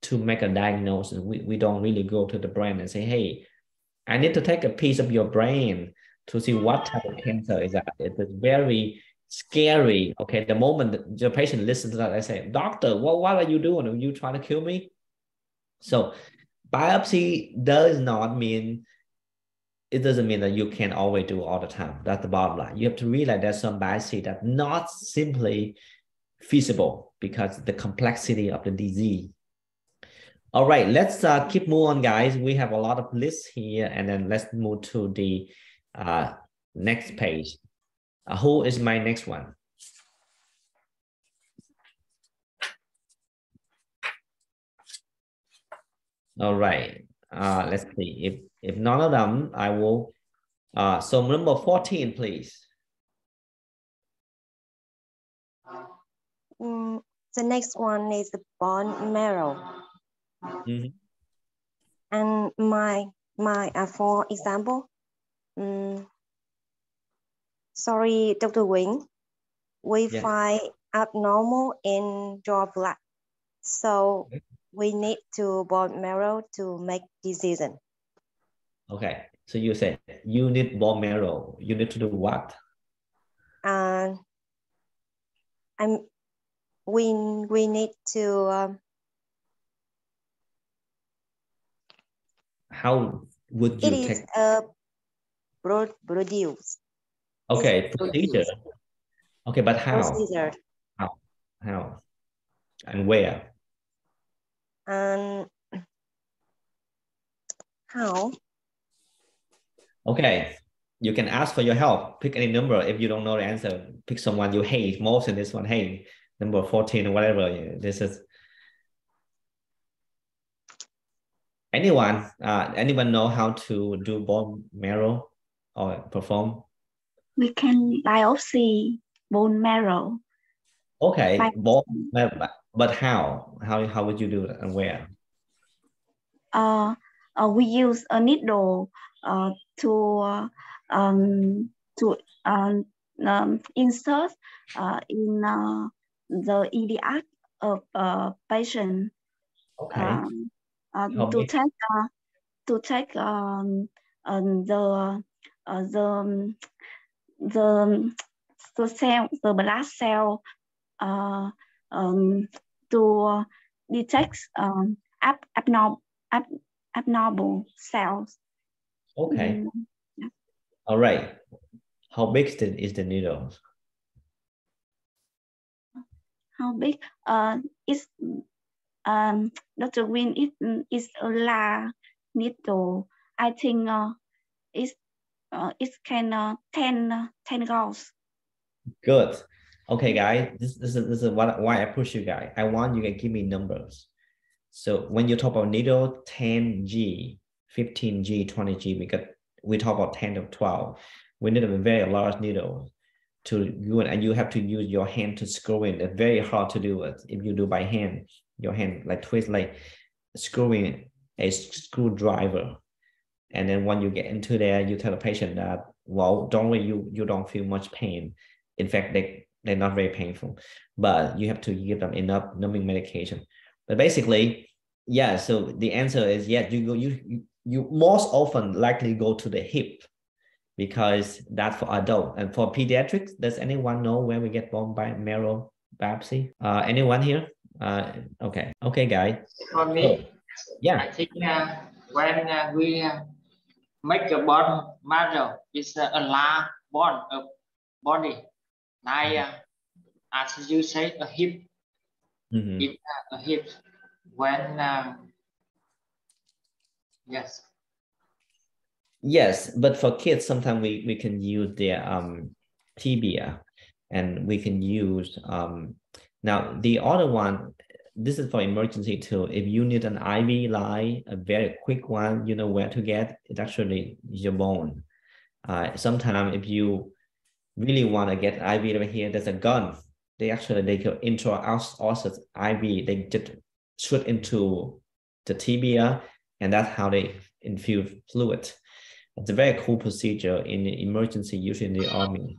to make a diagnosis. We don't really go to the brain and say, hey, I need to take a piece of your brain to see what type of cancer is that. It is very scary. Okay, the moment the patient listens to that, I say, doctor, what are you doing? Are you trying to kill me? So biopsy doesn't mean that you can always do all the time. That's the bottom line. You have to realize there's some biopsy that's not simply feasible because of the complexity of the disease. All right, let's keep moving on, guys. We have a lot of lists here, and then let's move to the next page. Who is my next one? All right, let's see. If none of them, I will. So number 14, please. The next one is the bone marrow. Mm-hmm. And for example, sorry, Dr. Wynn, we find abnormal in your blood, so we need to bone marrow to make decision. Okay, so you say you need bone marrow. You need to do what? We need to. How would you take? It is produce. Okay, procedure. Okay, but how? Procedure. How? And where? And how? Okay, you can ask for your help. Pick any number. If you don't know the answer, pick someone you hate most in this one. Hey, number 14 or whatever. This is anyone know how to do bone marrow or perform? We can biopsy bone marrow. Okay, bone marrow, but how? How would you do that and where? We use a needle to insert in the iliac of a patient. Okay. To take the cell, the blood cell, to detect abnormal cells. Okay. Yeah. All right. How big is the needle? How big? It's Dr. Wynn, it's a large needle. I think it's kind of 10 gauss. Good. Okay, guys, this is why I push you guys. I want you to give me numbers. So when you talk about needle, 10G, 15G, 20G, because we talk about 10 to 12. We need a very large needle to do it, and you have to use your hand to screw in. It's very hard to do it. If you do by hand, your hand like twist, like screwing a screwdriver. And then when you get into there, you tell the patient that, well, don't worry, you don't feel much pain. In fact, they're not very painful, but you have to give them enough numbing medication. But basically, yeah, so the answer is yes, you most often likely go to the hip because that's for adult. And for pediatrics, does anyone know where we get bone marrow biopsy? Anyone here? Okay, guys. For me, yeah, I think when we make a bone marrow, it's a large bone of body. Like, as you say, a hip. It's a hip. When yes, but for kids, sometimes we can use their tibia, and we can use now the other one. This is for emergency too. If you need an IV line, a very quick one, you know where to get. It's actually your bone. Sometimes if you really want to get IV over here, there's a gun. They go intraosseous IV. They just shoot into the tibia, and that's how they infuse fluid. It's a very cool procedure in the emergency, usually in the army.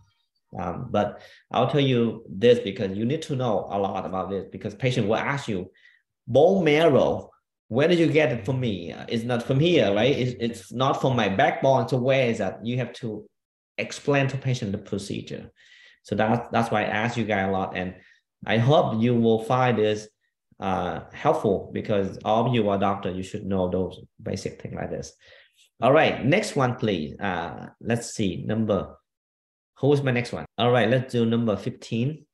But I'll tell you this because you need to know a lot about this, because patient will ask you, bone marrow, where did you get it from me? It's not from here, right? It's not from my backbone. So where is that? You have to explain to patient the procedure. So that's why I ask you guys a lot. And I hope you will find this helpful, because all of you are doctors, you should know those basic things like this. All right, next one, please. Let's see, who is my next one? All right, let's do number 15.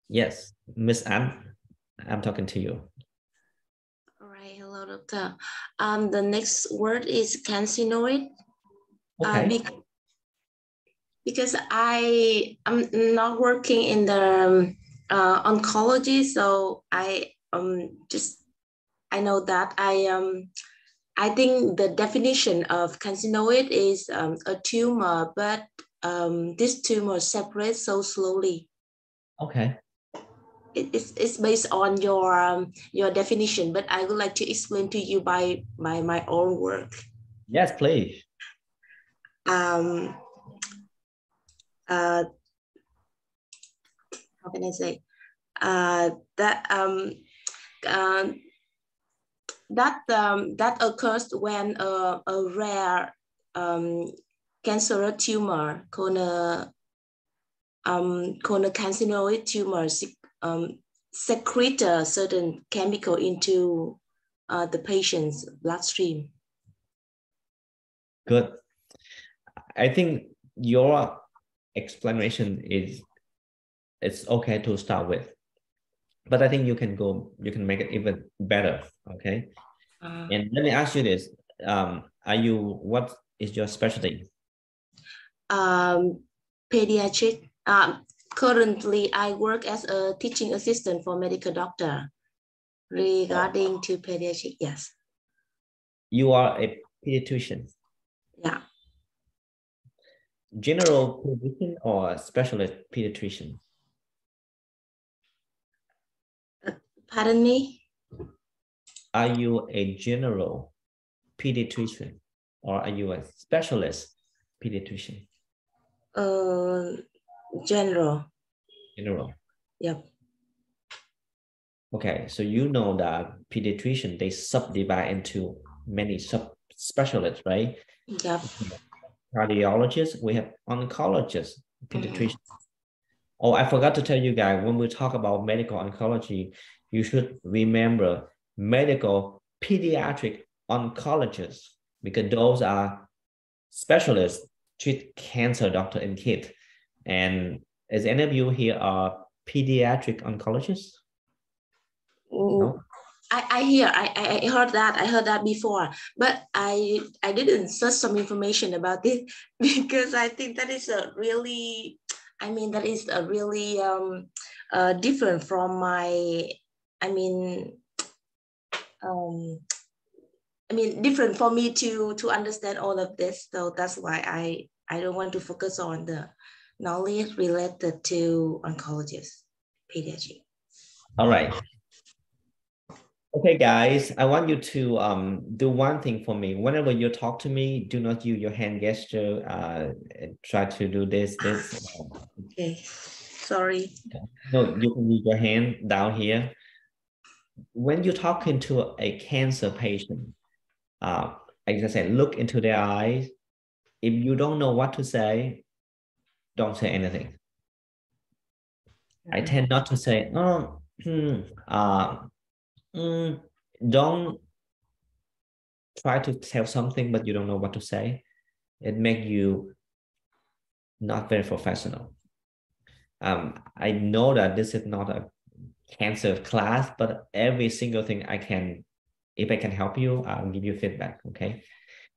Yes, Miss Anne, I'm talking to you. All right, hello, doctor. The next word is carcinoid. Okay. Because I'm not working in the oncology, so I know that I think the definition of carcinoid is a tumor, but this tumor separates so slowly. Okay. It's based on your definition, but I would like to explain to you by my own work. Yes, please. How can I say that occurs when a rare cancerous tumor called a carcinoid tumor secrete a certain chemical into the patient's bloodstream. Good. I think your explanation it's okay to start with, but I think you can make it even better. Okay. And let me ask you this: what is your specialty? Pediatric. Currently, I work as a teaching assistant for medical doctor regarding to pediatric. Yes. You are a pediatrician. Yeah. General pediatrician or specialist pediatrician? Pardon me? Are you a general pediatrician or are you a specialist pediatrician? General. General. Yep. Okay, so you know that pediatrician, they subdivide into many sub-specialists, right? Yep. Cardiologists, we have oncologists, pediatricians. Oh, I forgot to tell you guys, when we talk about medical oncology, you should remember medical pediatric oncologists, because those are specialists, treat cancer doctor in kids. And is any of you here are pediatric oncologists? No? I heard that. I heard that before, but I didn't search some information about it because I think that is a really, different from my, different for me to understand all of this. So that's why I don't want to focus on the knowledge related to oncologists, pediatric. All right. Okay, guys, I want you to do one thing for me. Whenever you talk to me, do not use your hand gesture. Try to do this. Okay, sorry. No, you can use your hand down here. When you're talking to a cancer patient, like I said, look into their eyes. If you don't know what to say, don't say anything. I tend not to say, don't try to tell something, but you don't know what to say. It makes you not very professional. I know that this is not a cancer class, but every single thing I can, if I can help you, I'll give you feedback, okay?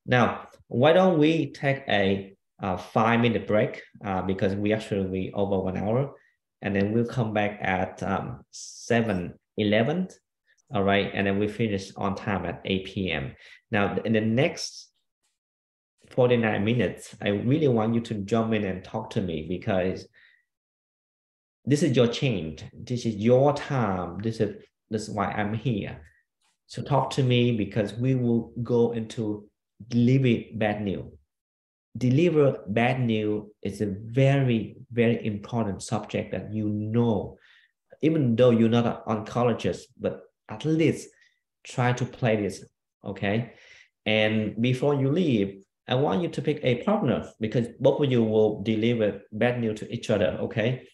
Now, why don't we take a 5-minute break because we actually over 1 hour, and then we'll come back at 7:11, all right? And then we finish on time at 8 p.m. Now, in the next 49 minutes, I really want you to jump in and talk to me because this is your change. This is your time. This is why I'm here. So talk to me because we will go into deliver bad news. Deliver bad news is a very, very important subject that you know, even though you're not an oncologist, but at least try to play this, okay? And before you leave, I want you to pick a partner because both of you will deliver bad news to each other, okay?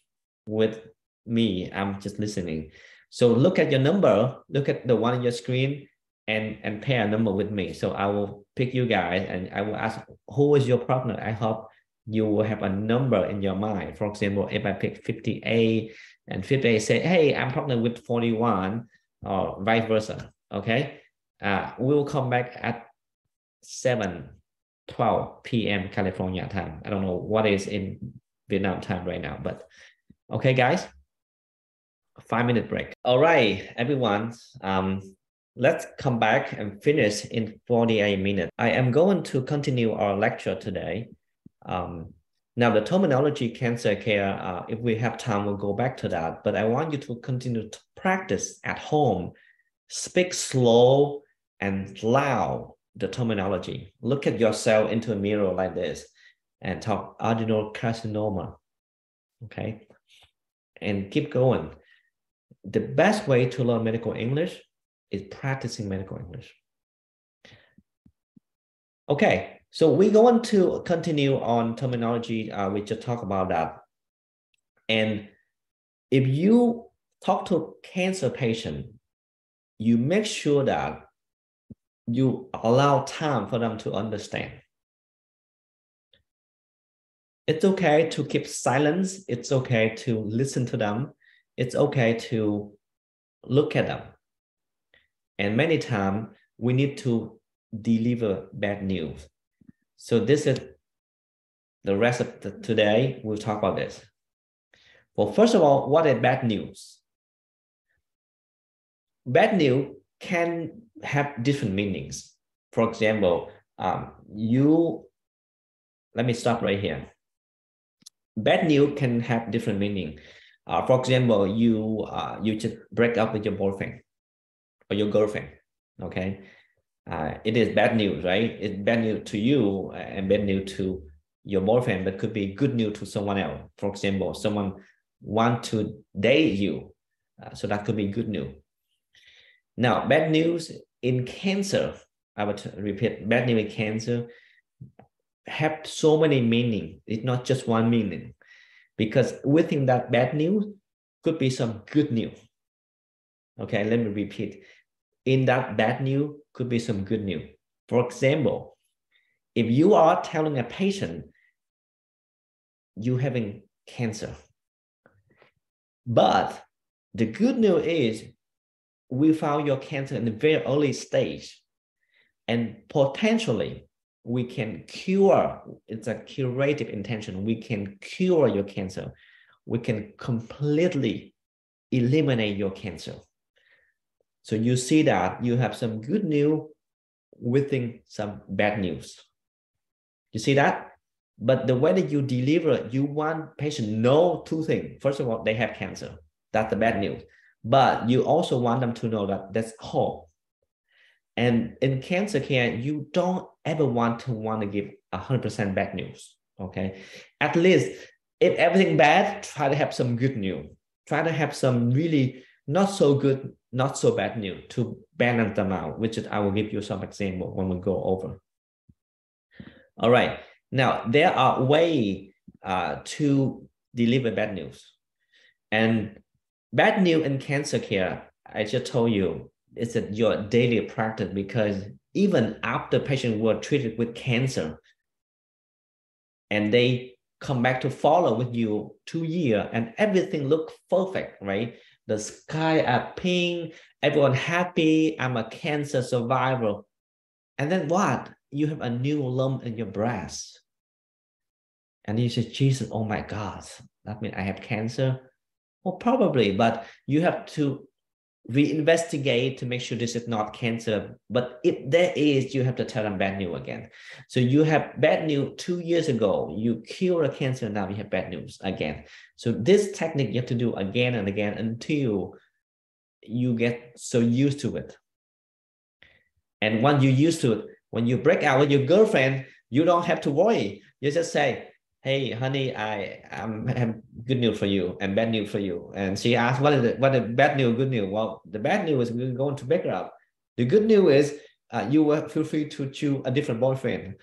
With me, I'm just listening. So look at your number, look at the one on your screen and pair a number with me. So I will pick you guys and I will ask, who is your partner? I hope you will have a number in your mind. For example, if I pick 58 and 58 say, hey, I'm partnered with 41 or vice versa, okay? We will come back at 7:12 p.m. California time. I don't know what is in Vietnam time right now, but okay, guys, 5-minute break. All right, everyone, let's come back and finish in 48 minutes. I am going to continue our lecture today. Now, the terminology cancer care, if we have time, we'll go back to that. But I want you to continue to practice at home. Speak slow and loud the terminology. Look at yourself into a mirror like this and talk adenocarcinoma, okay? And keep going. The best way to learn medical English is practicing medical English. Okay, so we're going to continue on terminology. We just talked about that. And if you talk to a cancer patient, you make sure that you allow time for them to understand. It's okay to keep silence. It's okay to listen to them. It's okay to look at them. And many times we need to deliver bad news. So this is the rest of today. We'll talk about this. Well, first of all, what is bad news? Bad news can have different meanings. For example, let me stop right here. Bad news can have different meaning. For example, you just break up with your boyfriend or your girlfriend, okay? It is bad news, right? It's bad news to you and bad news to your boyfriend, but could be good news to someone else. For example, someone want to date you, so that could be good news. Now, bad news in cancer, I would repeat, bad news in cancer have so many meanings. It's not just one meaning, because within that bad news could be some good news. Okay, let me repeat. In that bad news could be some good news. For example, if you are telling a patient you're having cancer, but the good news is we found your cancer in a very early stage and potentially we can cure, it's a curative intention, we can cure your cancer. We can completely eliminate your cancer. So you see that you have some good news within some bad news. You see that? But the way that you deliver, you want patient know two things. First of all, they have cancer. That's the bad news. but you also want them to know that there's hope. And in cancer care, you don't ever want to give 100% bad news, okay? At least if everything bad, try to have some good news. Try to have some really not so good, not so bad news to balance them out, which is, I will give you some example when we go over. All right, now there are ways to deliver bad news. And bad news in cancer care, I just told you, it's your daily practice, because even after patients were treated with cancer and they come back to follow with you 2 years and everything looked perfect, right? The sky are pink, everyone happy, I'm a cancer survivor. And then what? You have a new lump in your breast. And you say, Jesus, oh my God, that means I have cancer? Well, probably, but you have to reinvestigate to make sure this is not cancer. But if there is, you have to tell them bad news again. So you have bad news 2 years ago, you cured a cancer, now you have bad news again. So this technique you have to do again and again until you get so used to it. And once you're used to it, when you break out with your girlfriend, you don't have to worry. You just say, hey, honey, I have good news for you and bad news for you. And she asked, what is bad news, good news? Well, the bad news is we're going to break up. The good news is you will feel free to choose a different boyfriend.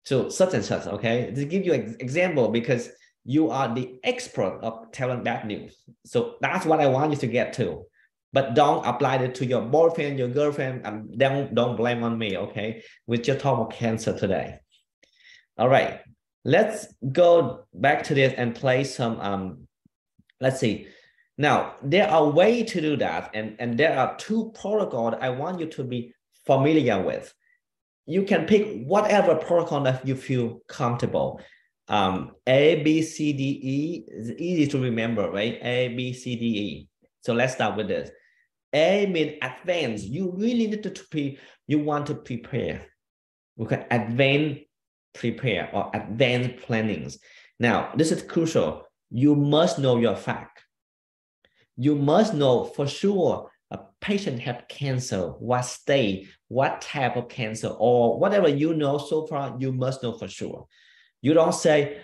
So such and such, okay? To give you an example, because you are the expert of telling bad news. So that's what I want you to get to. But don't apply it to your boyfriend, your girlfriend, and don't blame on me, okay? We just talk about cancer today. All right, let's go back to this and play some, let's see. Now, there are ways to do that, and there are 2 protocols I want you to be familiar with. You can pick whatever protocol that you feel comfortable. A, B, C, D, E is easy to remember, right? A, B, C, D, E. So let's start with this. A means advance. You really need to you want to prepare. Okay, advance prepare or advanced plannings. Now, this is crucial. You must know your fact. You must know for sure a patient have cancer, what stage, what type of cancer, or whatever you know so far, you must know for sure. You don't say,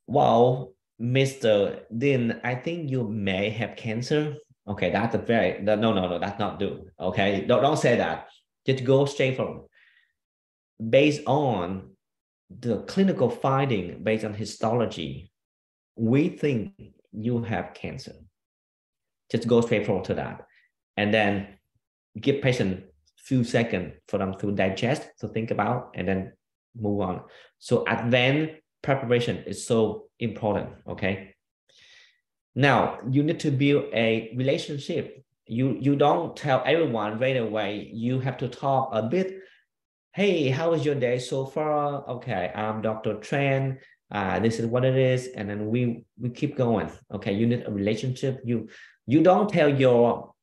well, Mr. Din, I think you may have cancer. Okay, that's no, that's not do. Okay, don't say that. Just go straight from. Based on the clinical finding, based on histology, we think you have cancer. Just go straight forward to that. And then give patient few seconds for them to digest, to think about, and then move on. So advanced preparation is so important, okay? Now, you need to build a relationship. You don't tell everyone right away. You have to talk a bit. Hey, how was your day so far? Okay, I'm Dr. Tran. This is what it is. And then we keep going. Okay, you need a relationship. You don't tell your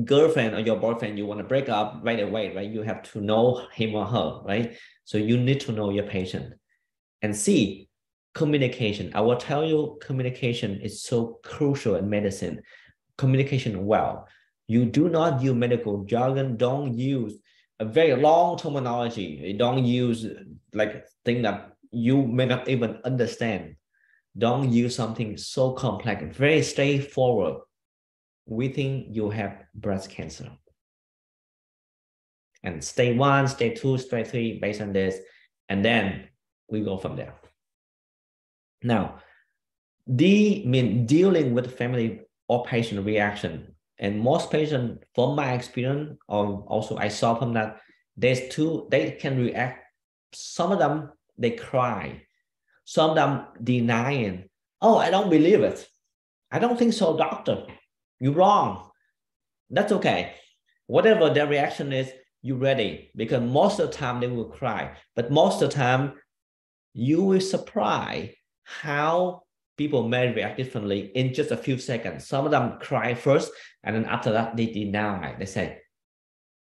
girlfriend or your boyfriend you want to break up right away, right? You have to know him or her, right? So you need to know your patient. And C, communication. I will tell you, communication is so crucial in medicine. Communication well. You do not use medical jargon. Don't use a very long terminology. Don't use like thing that you may not even understand. Don't use something so complex. Very straightforward. We think you have breast cancer. And stage 1, stage 2, stage 3, based on this. And then we go from there. Now, D means dealing with family or patient reaction. And most patients, from my experience, or also I saw from that, they can react. Some of them, they cry. Some of them denying. Oh, I don't believe it. I don't think so, doctor. You're wrong. That's okay. Whatever their reaction is, you're ready. Because most of the time they will cry. But most of the time, you will surprise how people may react differently in just a few seconds. Some of them cry first, and then after that, they deny. They say,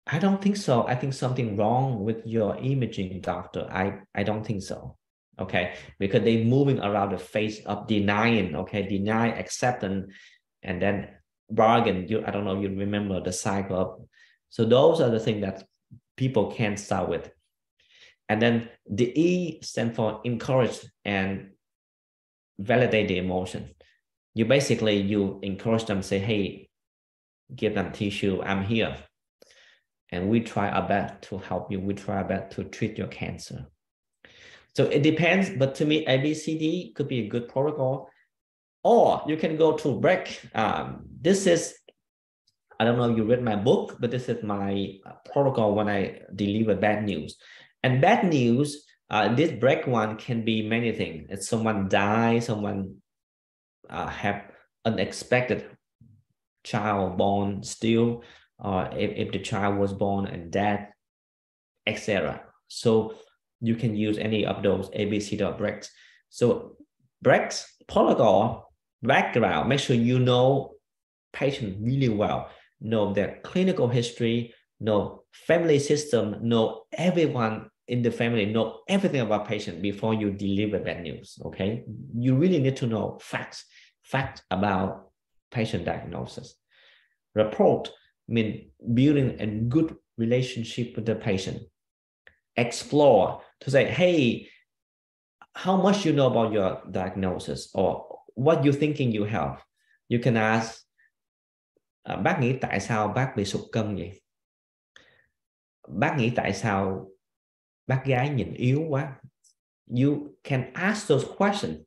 I don't think so. I think something wrong with your imaging, doctor. I don't think so. Okay, because they're moving around the phase of denying, okay, deny, acceptance, and then bargain. I don't know if you remember the cycle of, so those are the things that people can start with. And then the E stands for encourage and validate the emotion. You encourage them, say, hey, give them tissue, I'm here. And we try our best to help you. We try our best to treat your cancer. So it depends, but to me, ABCD could be a good protocol. Or you can go to break. This is, I don't know if you read my book, but this is my protocol when I deliver bad news. And bad news, this break one can be many things. If someone dies, someone have unexpected child born still, or if the child was born and dead, etc. So you can use any of those ABCD breaks. So breaks, protocol, background, make sure you know patient really well, know their clinical history, know family system, know everyone in the family, know everything about patient before you deliver bad news, okay? You really need to know facts about patient diagnosis. Report means building a good relationship with the patient. Explore, to say, hey, how much you know about your diagnosis or what you thinking you have. You can ask, bác nghĩ tại sao bác bị sụt cân vậy? Bác nghĩ tại sao bác gái nhìn yếu quá? You can ask those questions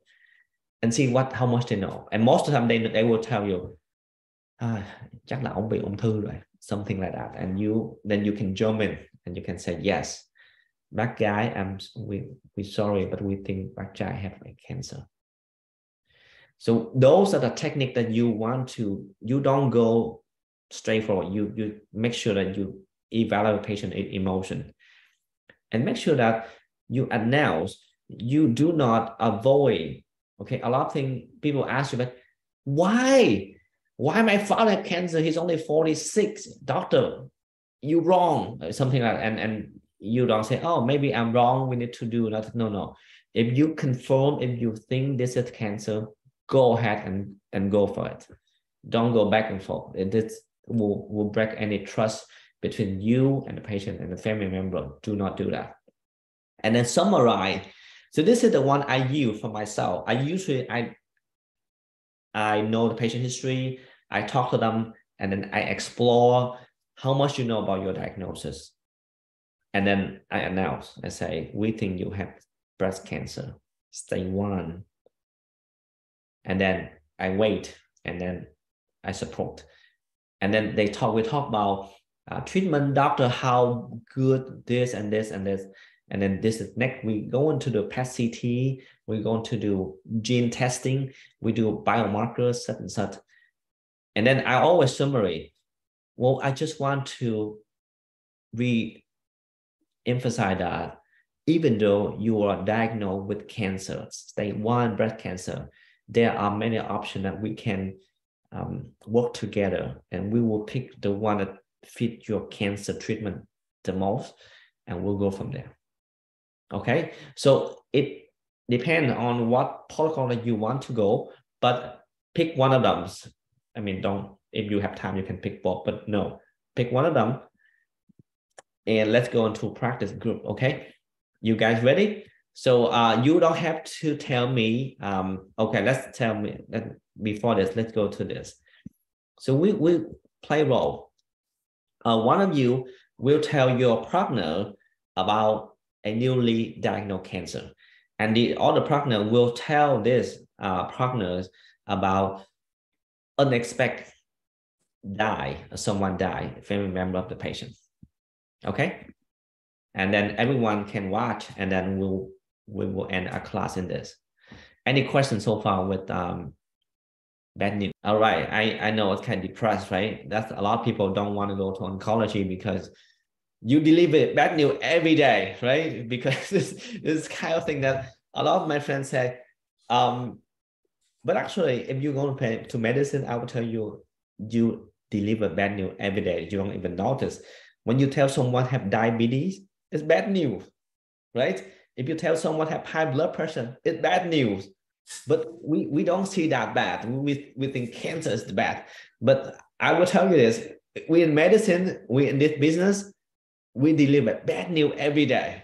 and see how much they know. And most of the time they will tell you, chắc là ông bị ung thư rồi, something like that. And then you can jump in and you can say, yes, bác gái, we're sorry, but we think bác trai have cancer. So those are the techniques that you want to, you don't go straight forward. You make sure that you evaluate patient emotion and make sure that you announce, you do not avoid. Okay, a lot of things people ask you, but why my father had cancer? He's only 46. Doctor, you wrong, something like that. And you don't say, oh, maybe I'm wrong, we need to do that. No. If you confirm, if you think this is cancer, go ahead and go for it. Don't go back and forth. This will break any trust between you and the patient and the family member. Do not do that. And then summarize. So this is the one I use for myself. I know the patient history, I talk to them, and then I explore how much you know about your diagnosis. And then I announce, I say, we think you have breast cancer, stage 1. And then I wait, and then I support. And then we talk about treatment, doctor, how good this and this and this. And then this is next, we go into the PET-CT, we're going to do gene testing, we do biomarkers, such and such. And then I always summary, well, I just want to re-emphasize that even though you are diagnosed with cancer, stage 1 breast cancer, there are many options that we can work together, and we will pick the one that fit your cancer treatment the most, and we'll go from there. Okay, so it depends on what protocol that you want to go, but pick one of them. I mean, if you have time, you can pick both, but no, pick one of them, and let's go into practice group. Okay, you guys ready? So you don't have to tell me. Okay, let's tell me that before this. Let's go to this. So we play role. One of you will tell your partner about a newly diagnosed cancer, and the other partner will tell this partners about unexpected someone died, family member of the patient. Okay, and then everyone can watch, and then we will end our class in this. Any questions so far with bad news? All right, I know it's kind of depressed, right? That's a lot of people don't want to go to oncology because you deliver bad news every day, right? Because this kind of thing that a lot of my friends say. But actually, if you go to medicine, I will tell you, you deliver bad news every day. You don't even notice. When you tell someone have diabetes, it's bad news, right? If you tell someone have high blood pressure, it's bad news. But we don't see that bad. We think cancer is bad. But I will tell you this, we in medicine, we in this business, we deliver bad news every day.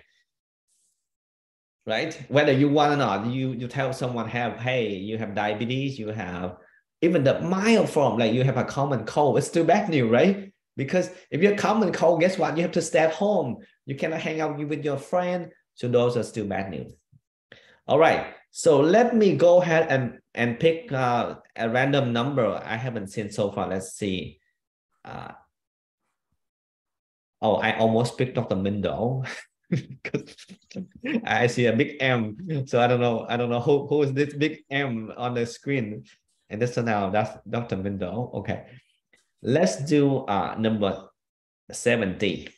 Right? Whether you want or not, you tell someone hey, you have diabetes, you have even the mild form, like you have a common cold, it's still bad news, right? Because if you're common cold, guess what? You have to stay at home. You cannot hang out with your friend. So those are still bad news. All right. So let me go ahead and pick a random number I haven't seen so far. Let's see. Oh, I almost picked Dr. Mindel. I see a big M, so I don't know who is this big M on the screen. And that's now that's Dr. Mindel. Okay, let's do number 70.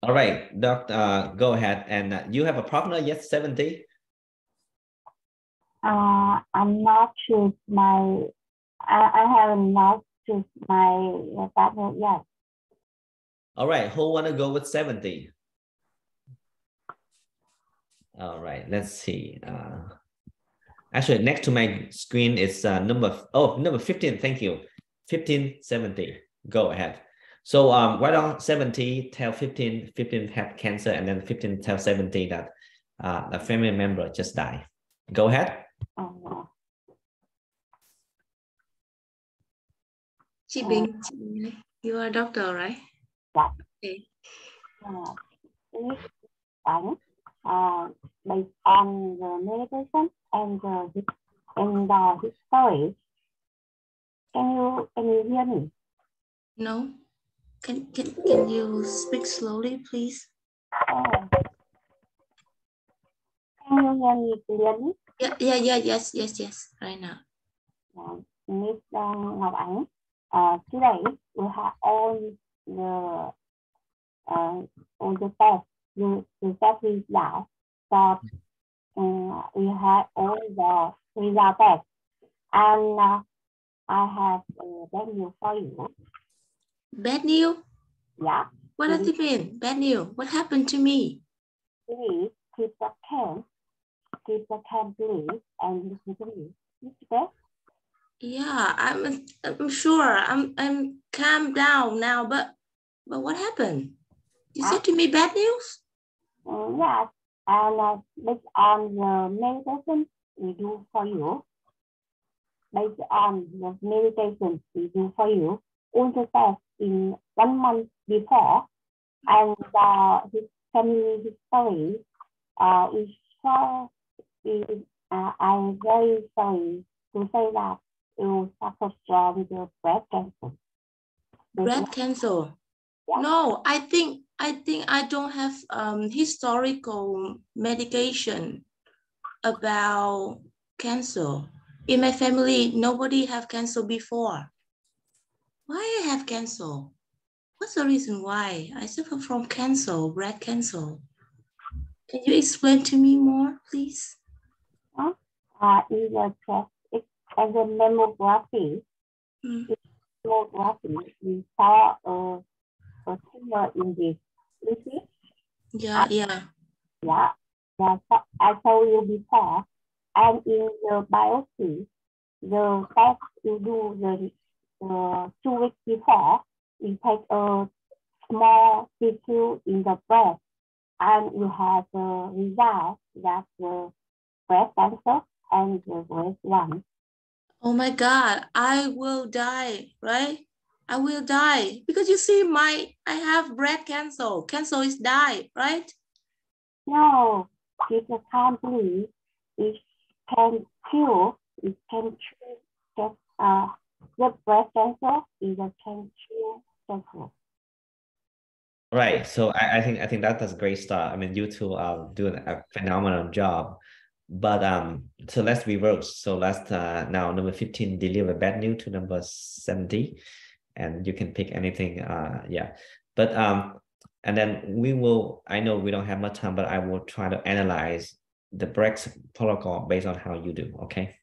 All right, Doctor, go ahead. And you have a partner yet? 70. I'm not choose I have not choose my partner yet. All right, who want to go with 70? All right, let's see. Actually, next to my screen is number 15. Thank you. 15, 70. Go ahead. So why don't 70 tell 15 have cancer, and then 15 tell 70 that a family member just died. Go ahead. Chị Bình, you are a doctor, right? Yeah. Okay. Based on the medication and the history. Can you hear me? No. Can you speak slowly, please? Can you hear me clearly? Yes. Right now. Miss Ngọc Ánh, today we have all the test. The test result. So we have all the result test, and I have bad news for you. Bad news? Yeah. What does it mean? Bad news? What happened to me? Please keep the can, please, and listen to me. Okay? Yeah, I'm sure. I'm calm down now, but what happened? You said to me bad news? Yes, and based on the medication we do for you, based on the medication we do for you, all the tests in 1 month before, and his family history is so. I'm very sorry to say that you suffer from the breast cancer. Breast cancer? Yeah. No, I think I don't have historical medication about cancer. In my family, nobody have cancer before. Why I have cancer? What's the reason why I suffer from cancer, breast cancer? Can you explain to me more, please? In the chest, as a mammography, we saw a tumor in this. You see? Yeah. Yeah. I told you before. And in the biopsy, the test you do the 2 weeks before, we take a small tissue in the breast, and you have the result that the breast cancer and the breast one. Oh my God, I will die, right? I will die because you see I have breast cancer. Cancer is die, right? No, it's a company. It can cure. It can treat the breast cancer. It can cure cancer. Right. So I think that's a great start. I mean, you two are doing a phenomenal job. But so let's reverse. So let's now number 15 deliver bad news to number 70, and you can pick anything. Yeah. But and then we will. I know we don't have much time, but I will try to analyze the breast protocol based on how you do. Okay.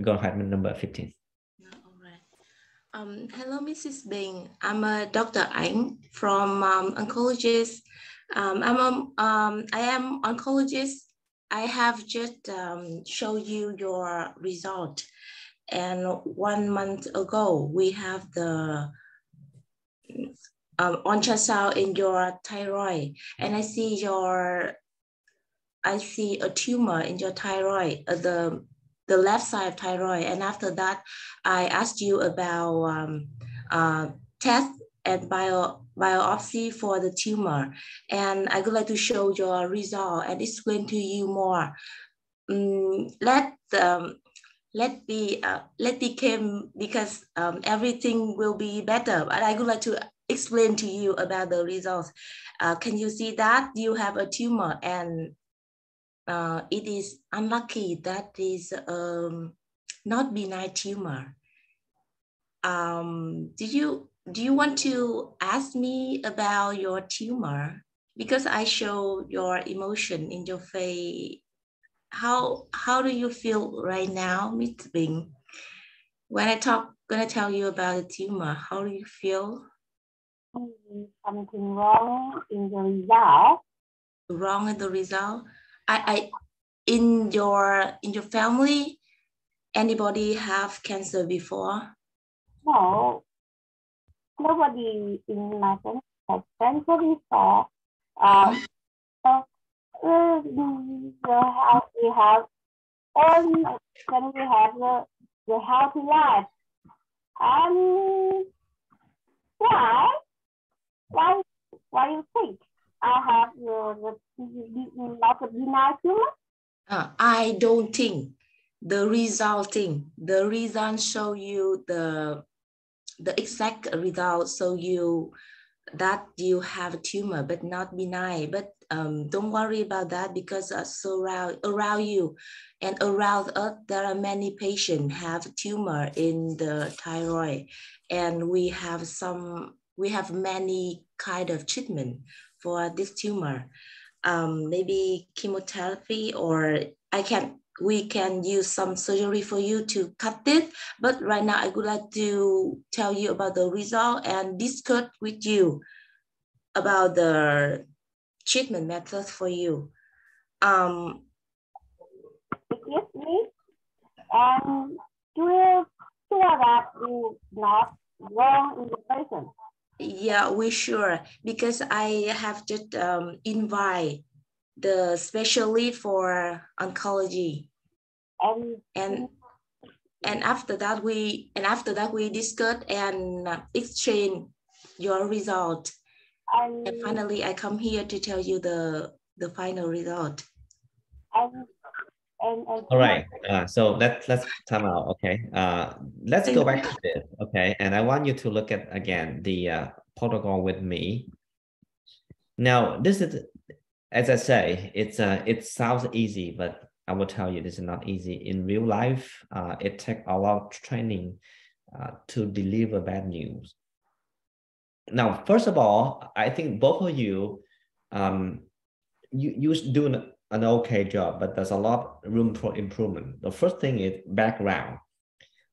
Go ahead with number 15. Hello, Mrs. Bing. I'm a Dr. Ánh from oncologist. I am oncologist I have just show you your result. And 1 month ago, we have the ultrasound in your thyroid, and I see a tumor in your thyroid, the left side of thyroid. And after that, I asked you about test and biopsy for the tumor, and I would like to show your result and explain to you more. Let be came, because everything will be better. But I would like to explain to you about the results. Can you see that you have a tumor, and it is unlucky that is not benign tumor. Do you want to ask me about your tumor? Because I show your emotion in your face. How do you feel right now, Ms. Bing? When gonna tell you about the tumor, how do you feel? Something wrong in the result. Wrong in the result? In your family, anybody have cancer before? No, nobody in my family has cancer before. We have when we have the healthy life. Why you think I have not a benign tumor? I don't think the result show you the exact result, so that you have a tumor but not benign. But don't worry about that, because around you and around us there are many patients have tumor in the thyroid, and we have many kind of treatment for this tumor. Maybe chemotherapy, or we can use some surgery for you to cut it. But right now I would like to tell you about the result and discuss with you about the treatment methods for you. Excuse me, do you sure that you not wrong in the patient? Yeah, we sure, because I have just invite the specialist for oncology, and after that we discuss and exchange your result, and finally I come here to tell you the final result. All right, so let's time out. Okay, let's go back to this. Okay, and I want you to look at again the protocol with me. Now, this is, as I say, it sounds easy, but I will tell you this is not easy in real life. It takes a lot of training to deliver bad news. Now, first of all, I think both of you, you do an okay job, but there's a lot of room for improvement. The first thing is background.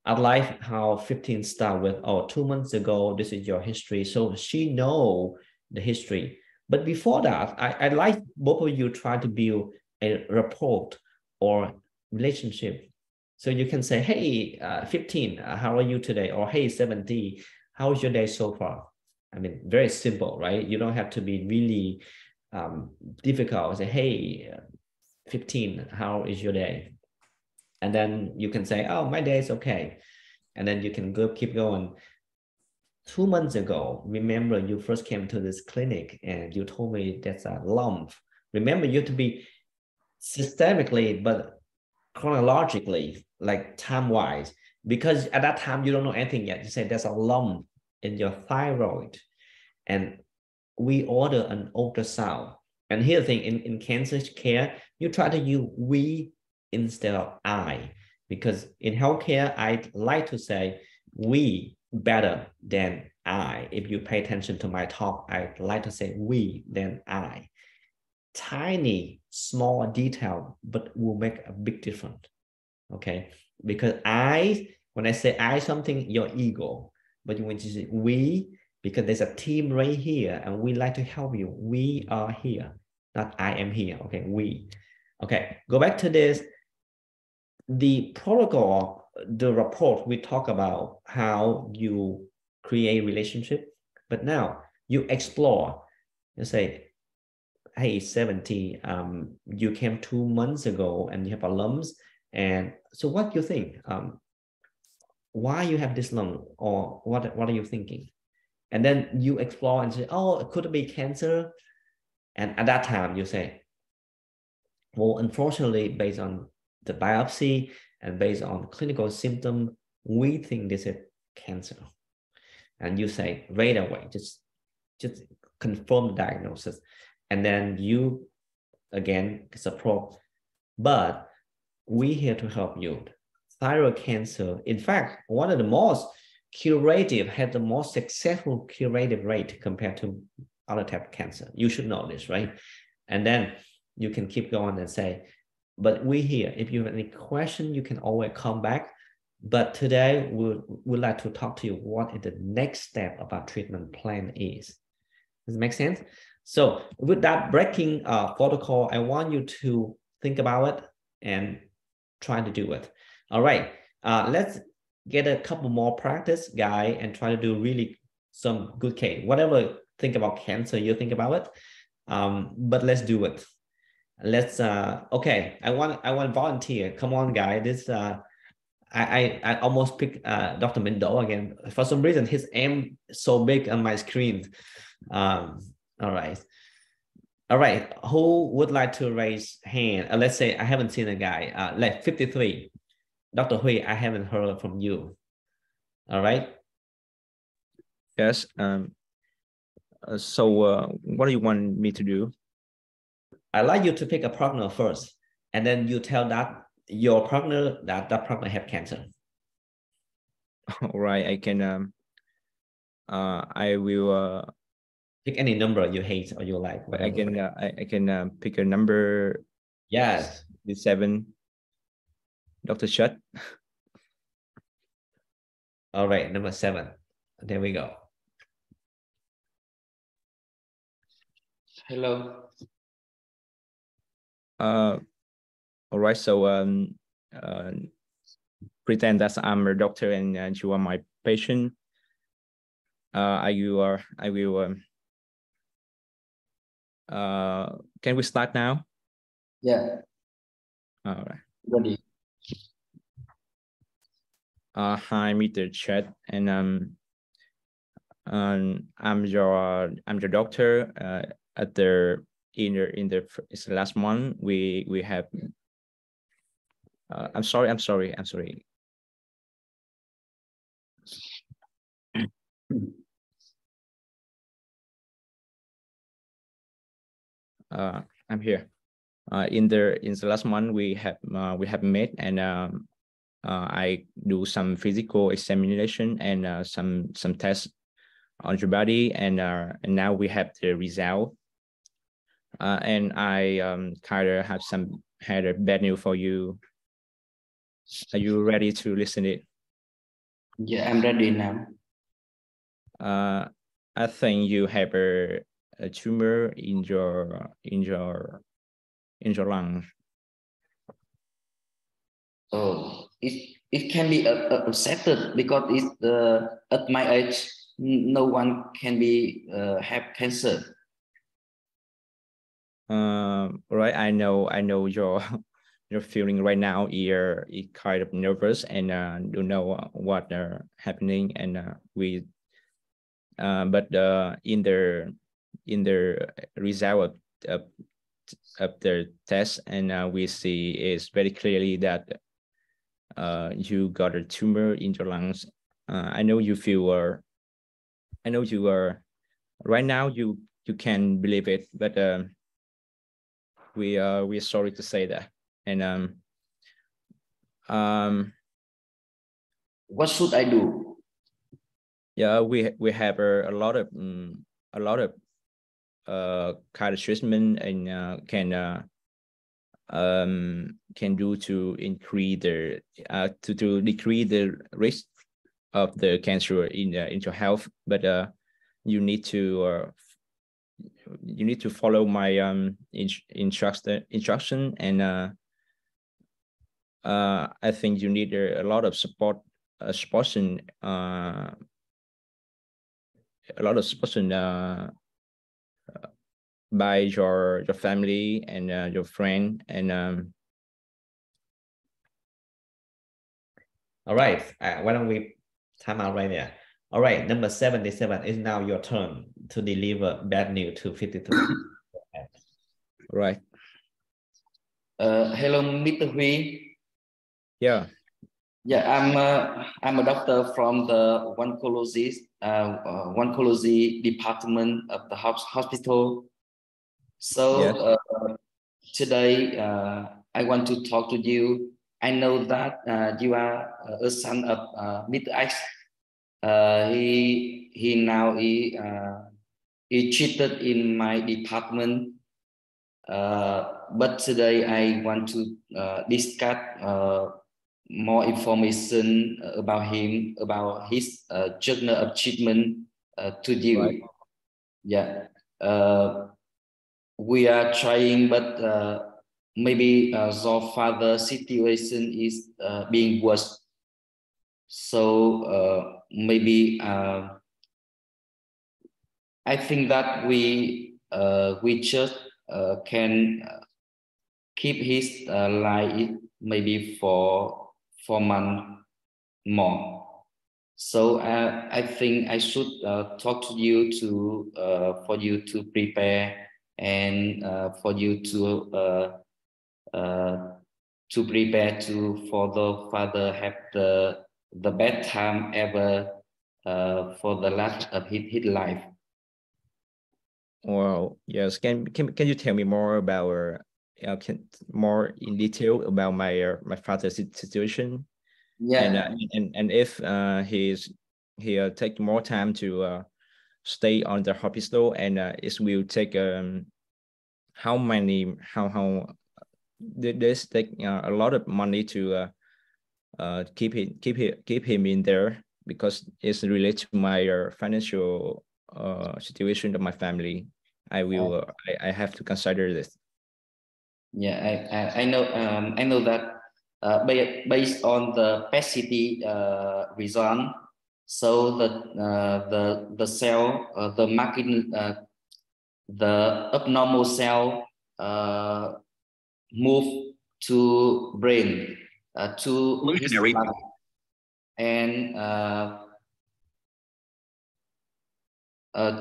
I like how 15 start with, 2 months ago, this is your history. So she know the history. But before that, I like both of you try to build a rapport or relationship. So you can say, hey, 15, how are you today? Or hey, 70, how is your day so far? I mean, very simple, right? You don't have to be really difficult. Say, hey, 15, how is your day? And then you can say, oh, my day is okay. And then you can keep going. 2 months ago, remember you first came to this clinic and you told me that's a lump. Remember, you have to be systemically, but chronologically, like time-wise, because at that time, you don't know anything yet. You say there's a lump in your thyroid. And we order an ultrasound. And here's the thing, in cancer care, you try to use we instead of I, because in healthcare, I like to say we better than I. If you pay attention to my talk, I like to say we than I. Tiny, small detail, but will make a big difference. Okay, because when I say I something, your ego, but when you say we, because there's a team right here and we like to help you. We are here, not I am here. Okay, we. Okay, go back to this. The protocol, the report, we talk about how you create relationship, but now you explore. You say, hey, 70, you came 2 months ago and you have a lumps. And so what do you think? Why you have this lump, or what are you thinking? And then you explore and say, oh, it could be cancer. And at that time you say, well, unfortunately, based on the biopsy and based on clinical symptom, we think this is cancer. And you say right away, just confirm the diagnosis. And then you, again, support. But we're here to help you. Thyroid cancer, in fact, one of the most curative, had the most successful curative rate compared to other type of cancer. You should know this, right? And then you can keep going and say, but we're here. If you have any question, you can always come back. But today we'd like to talk to you what is the next step of our treatment plan is. Does it make sense? So with that breaking protocol, I want you to think about it and try to do it. All right, let's get a couple more practice, guy, and try to do really some good case. Whatever think about cancer, you think about it, but let's do it. Let's okay. I want volunteer. Come on, guy. This I almost picked Dr. Mendo again. For some reason, his M so big on my screen. All right. All right. Who would like to raise hand? Let's say I haven't seen a guy. Like 53. Dr. Hui, I haven't heard from you. All right. Yes. So what do you want me to do? I'd like you to pick a partner first, and then you tell that your partner that partner have cancer. All right. I can. I will. Pick any number you hate or you like. I can. I can pick a number. Yes. 7. Dr. Shut. All right, number 7. There we go. Hello. All right. So pretend that I'm a doctor and you are my patient. I will. Can we start now? Yeah. All right. Ready. Hi, Mr. Chet, and I'm your doctor. At the in the last month we have. I'm sorry. I'm here. In the last month we have met, and I do some physical examination and some tests on your body, and now we have the result. And I kind of had a bad news for you. Are you ready to listen it? Yeah, I'm ready now. I think you have a tumor in your lungs. Oh, it can be accepted because it's at my age, no one can be have cancer. Right, I know your feeling right now. You're kind of nervous and don't know what happening, and but in the result of the test, and we see is very clearly that you got a tumor in your lungs. I know you feel I know you are right now you can't believe it, but we're sorry to say that. And what should I do? Yeah, we have a lot of kind of treatment, and can do to increase the to decrease the risk of the cancer in your health, but you need to you need to follow my instruction, and I think you need a lot of support, a lot of support by your family and your friend, and all right, why don't we time out right there? All right, number 77 is now your turn to deliver bad news to 53. Right. Hello, Mr. Huy. Yeah. Yeah, I'm a doctor from the oncology department of the hospital. So yes. Today I want to talk to you. I know that you are a son of Mr. X. He now cheated in my department. But today I want to discuss more information about him, about his journey of treatment to you. Right. Yeah, we are trying, but maybe your father's situation is being worse. So maybe I think that we just can keep his life maybe for 4 months more. So I think I should talk to you for you to prepare, and for you to prepare for the father have the best time ever for the last of his life. Well, yes. Can you tell me more about more in detail about my father's situation? Yeah. And if he take more time to stay on the hospital, and it will take how this take a lot of money to keep him in there, because it's related to my financial situation of my family. I have to consider this. Yeah, I know that based on the PET-CT result, so the cell, the abnormal cell move to brain, to his blood, and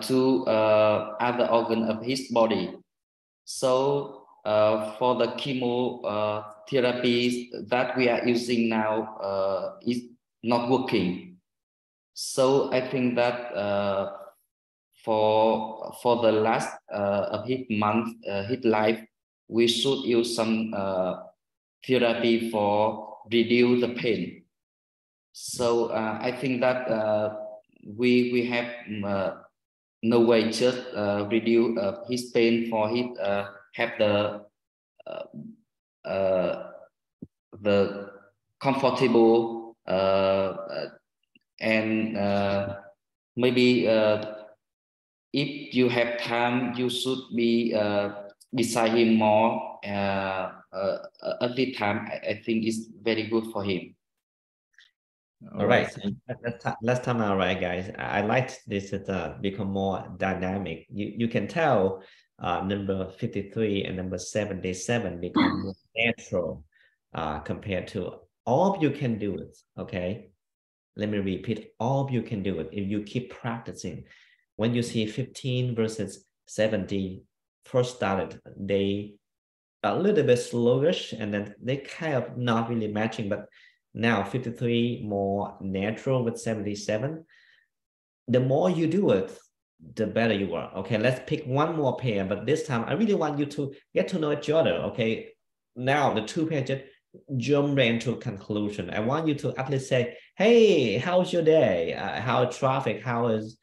to other organ of his body. So for the chemotherapy that we are using now is not working. So I think that for the last of his month, his life, we should use some therapy for reduce the pain. So I think that we have no way just reduce his pain for his have the comfortable and maybe if you have time, you should be beside him more every time. I think it's very good for him. All right, let's time out, right, guys. I like this become more dynamic. You can tell number 53 and number 77 become more natural compared to all of you can do it. Okay, let me repeat, all of you can do it if you keep practicing. When you see 15 versus 70 first started, they a little bit sluggish, and then they kind of not really matching, but now 53 more natural with 77. The more you do it, the better you are. Okay, let's pick one more pair, but this time I really want you to get to know each other. Okay, now the two pairs just jump right into a conclusion. I want you to at least say, hey, how's your day? How traffic? How is,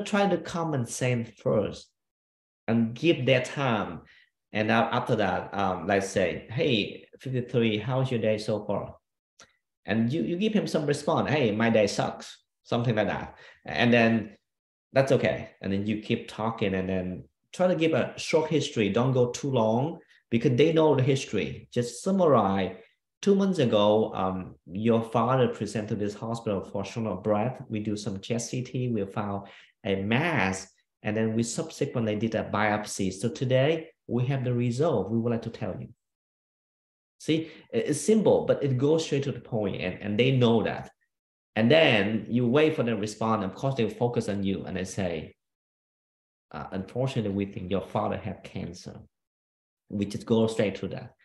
try to common sense first and give that time. And now after that, let's say, hey, 53, how's your day so far? And you give him some response, hey, my day sucks, something like that. And then That's okay. And then you keep talking and then try to give a short history. Don't go too long because they know the history. Just summarize. 2 months ago, your father presented to this hospital for shortness of breath. We do some chest CT. We found a mass, and then we subsequently did a biopsy. So today we have the result. We would like to tell you. See, it's simple, but it goes straight to the point, and they know that. And then you wait for them to respond. Of course, they focus on you and they say, unfortunately, we think your father had cancer. We just go straight to that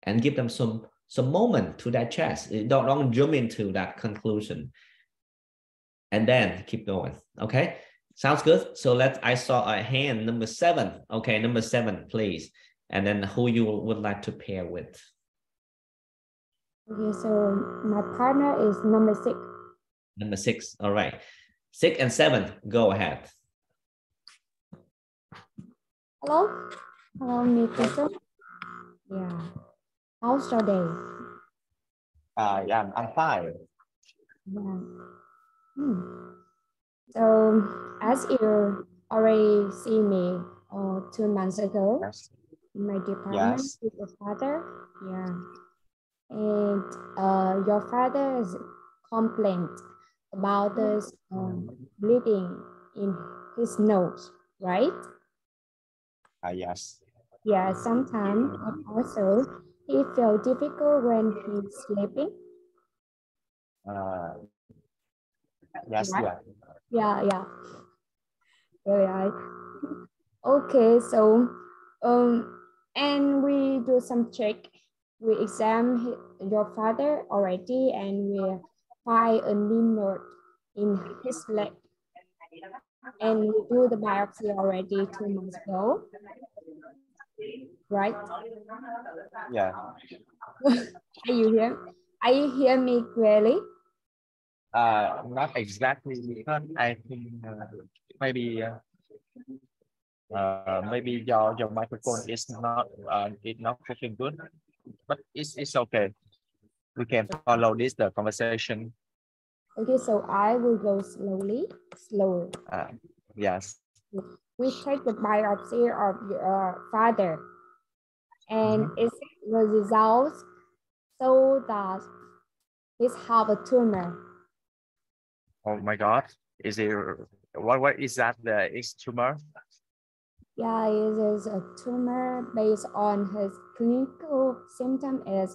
and give them some moment to digest. Don't jump into that conclusion. And then keep going. Okay, sounds good. So I saw a hand, number 7. Okay, number 7, please. And then who you would like to pair with? Okay, so my partner is number 6. Number 6. All right. 6 and 7, go ahead. Hello, Mr. Yeah. How's your day? Yeah, I'm fine. Yeah. So, as you already see me 2 months ago, Yes. in my department Yes. with your father, yeah. And your father's complaint about this bleeding in his nose, right? Yes. Yeah, sometimes and also he felt difficult when he's sleeping. Yes, Right? yeah. Yeah. Right. Okay, so and we do some check. We examine your father already, and we find a lymph node in his leg. And we do the biopsy already 2 months ago. Right? Yeah. Are you hear me clearly? Not exactly, because I think maybe maybe your microphone is not working good, but it's okay. We can follow the conversation. Okay, so I will go slower. Yes. We take the biopsy of your father, and it's the results so that he have a tumor. Oh my God! Is it what is that? The tumor? Yeah, it is a tumor based on his clinical symptom is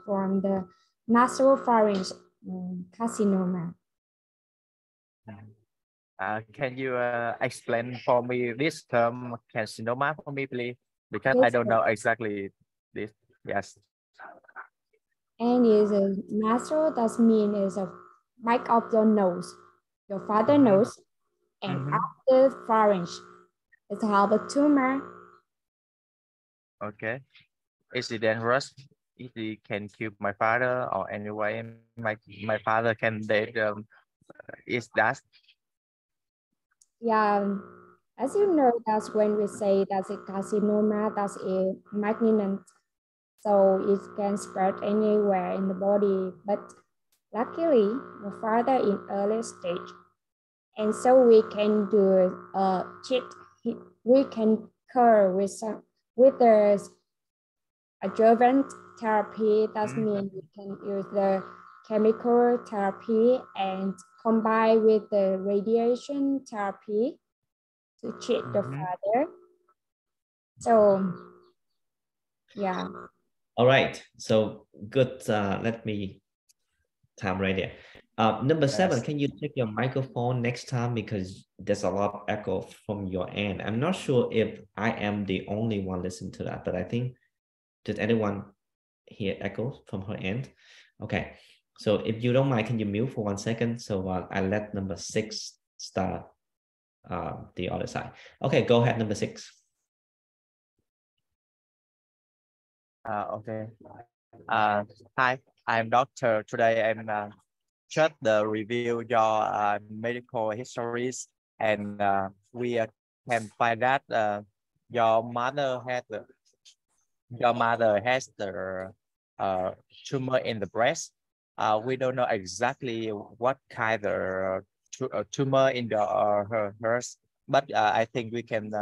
from the nasopharynx carcinoma. Can you explain for me this term carcinoma for me, please? Because I Yes, don't know exactly this. Yes. and is a nasal, that means is a back of your nose, your father nose, and after pharynx. It's have a tumor. Okay. Is it dangerous? If it can kill my father or anyway, my father can dead. Is that? Yeah, as you know, that's when we say that's a carcinoma, that's a malignant. So it can spread anywhere in the body. But luckily, my father in early stage. And so we can do cheat. We can cure with the adjuvant therapy. That means we can use the chemical therapy and combine with the radiation therapy to treat the father. So, yeah. All right. So good. Let me time right there. Number 7, can you take your microphone next time because there's a lot of echo from your end. I'm not sure if I am the only one listening to that, but I think, did anyone hear echoes from her end? Okay. So if you don't mind, can you mute for 1 second? So I let number 6 start the other side. Okay, go ahead, number 6. Okay. Hi, I'm doctor. Today I'm just the review your medical histories, and we can find that your mother has the tumor in the breast. We don't know exactly what kind of tumor in the hers, but I think we can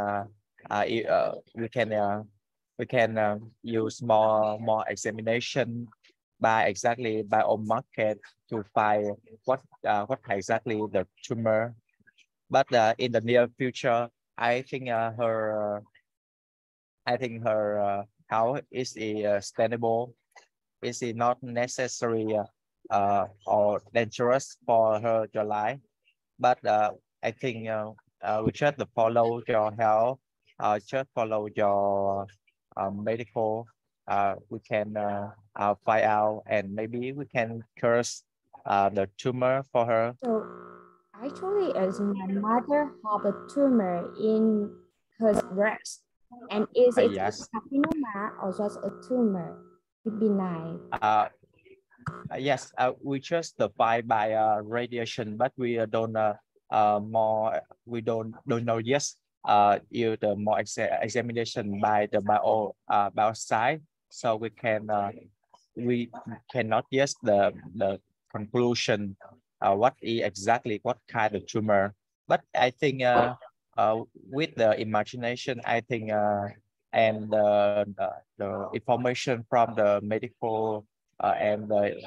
use more examination by biomarker to find what exactly the tumor. But in the near future, I think her health is stable. Is not necessary or dangerous for her your life. But I think we just follow your health, just follow your medical. We can find out, and maybe we can curse the tumor for her. So actually, as my mother have a tumor in her breast, and is it Yes. a carcinoma or just a tumor? It'd be nice. Yes, we just define by radiation, but we don't we don't know yet. You the more examination by the bioside, so we cannot guess the conclusion what is exactly what kind of tumor. But I think with the imagination, I think and the information from the medical and the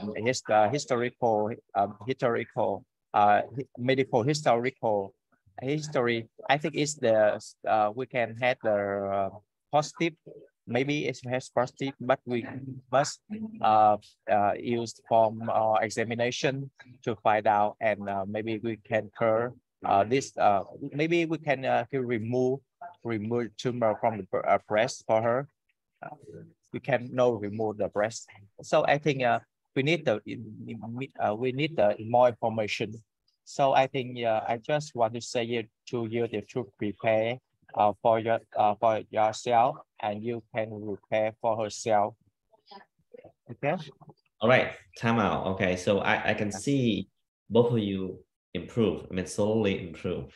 medical historical history, I think is the we can have the positive. Maybe it has positive, but we must use form examination to find out, and maybe we can cure this. Maybe we can remove tumor from the breast for her. We can remove the breast. So I think we need more information. So I think I just want to say it to you that to prepare for yourself, and you can prepare for herself. Okay. All right, time out. Okay, so I can see both of you improve. I mean, slowly improve.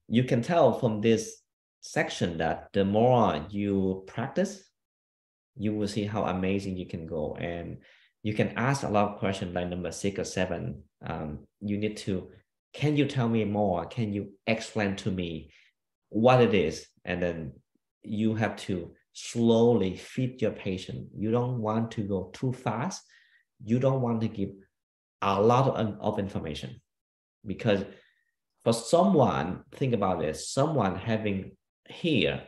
You can tell from this section that the more you practice, you will see how amazing you can go. And you can ask a lot of questions like number 6 or 7. You need to, can you tell me more? Can you explain to me what it is? And then you have to slowly feed your patient. You don't want to go too fast. You don't want to give a lot of information, because for someone, think about this, someone having here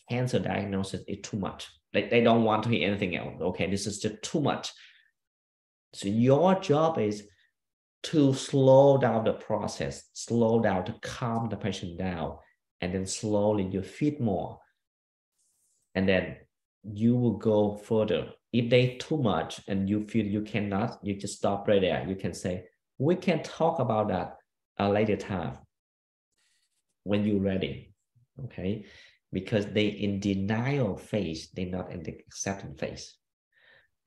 cancer diagnosis is too much. Like they don't want to hear anything else. Okay, this is just too much. So your job is to slow down the process, slow down to calm the patient down, and then slowly you feed more. And then you will go further. If they too much and you feel you cannot, you just stop right there. You can say, we can talk about that a later time when you're ready, okay? Because they in denial phase, they're not in the acceptance phase.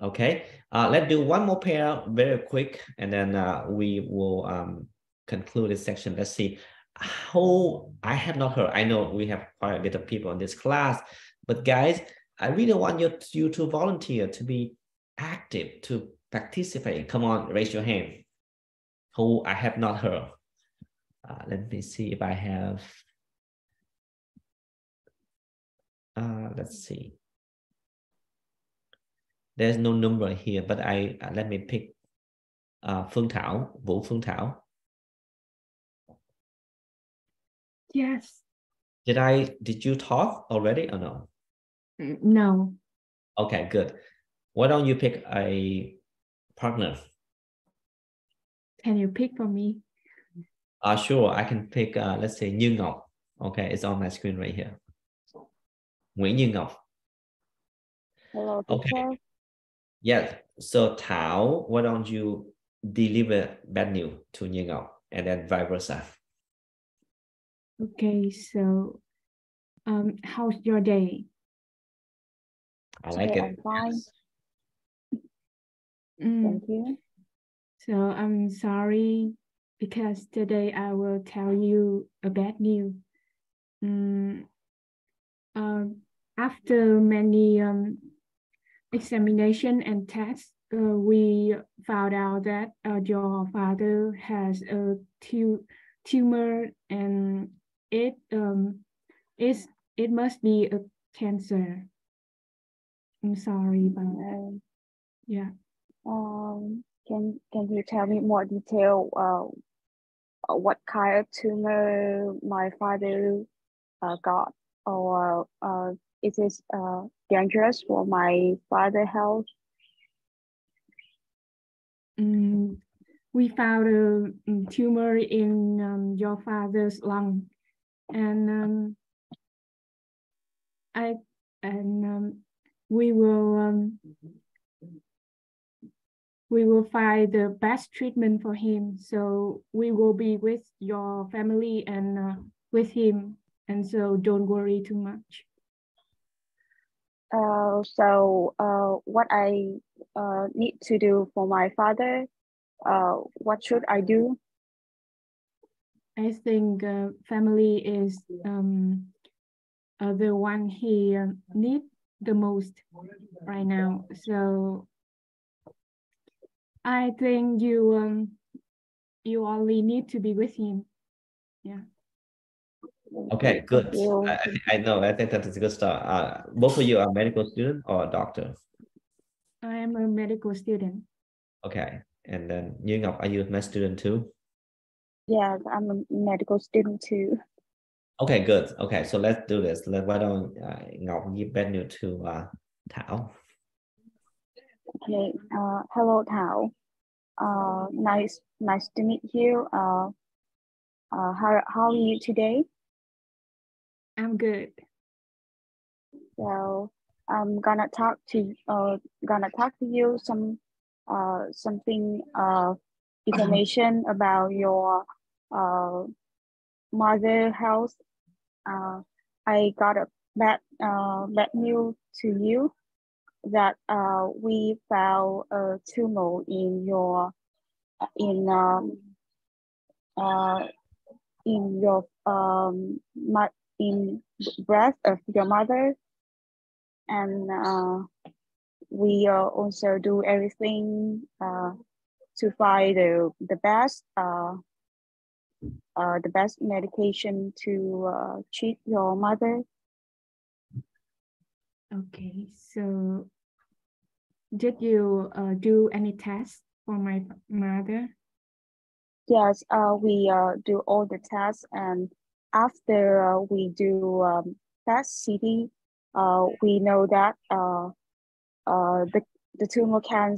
Okay, let's do one more pair very quick, and then we will conclude this section. Let's see how I have not heard. I know we have quite a bit of people in this class, but guys, I really want you to volunteer, to be active, to participate. Come on, raise your hand. Who I have not heard. Let me see if I have. Let's see. There's no number here, but let me pick Phương Thảo, Vũ Phương Thảo. Yes. Did you talk already or no? No. Okay, good. Why don't you pick a partner? Can you pick for me? Sure, I can pick, let's say Như Ngọc. Okay, it's on my screen right here. Nguyễn Như Ngọc. Hello, okay. teacher. Yes, so Thảo, why don't you deliver bad news to Như Ngọc, and then vice versa. Okay, so how's your day? I like it. I'm fine. Mm. Thank you. So I'm sorry, because today I will tell you a bad news. After many examination and tests we found out that your father has a tumor, and it must be a cancer. I'm sorry, but yeah. Can you tell me more detail? What kind of tumor my father got, or is it dangerous for my father's health? We found a tumor in your father's lung, and we will find the best treatment for him. So we will be with your family and with him, and so don't worry too much. So what I need to do for my father, what should I do? I think family is the one he needs the most right now. So I think you only need to be with him. Yeah. Okay, good. I know. I think that is a good start. Both of you are medical student or doctor? I am a medical student. Okay, and then Như Ngọc, are you a med student too? Yes, I'm a medical student too. Okay, good. Okay, so let's do this. Why don't Ngọc give bad news to Thảo? Okay. Hello, Thảo. Nice to meet you. How are you today? I'm good. So I'm gonna talk to you something information about your mother health. I got a bad news to you that we found a tumor in breast of your mother, and we also do everything to find the best medication to treat your mother. Okay, so did you do any tests for my mother? Yes, we do all the tests, and after we do test CT, we know that the tumor can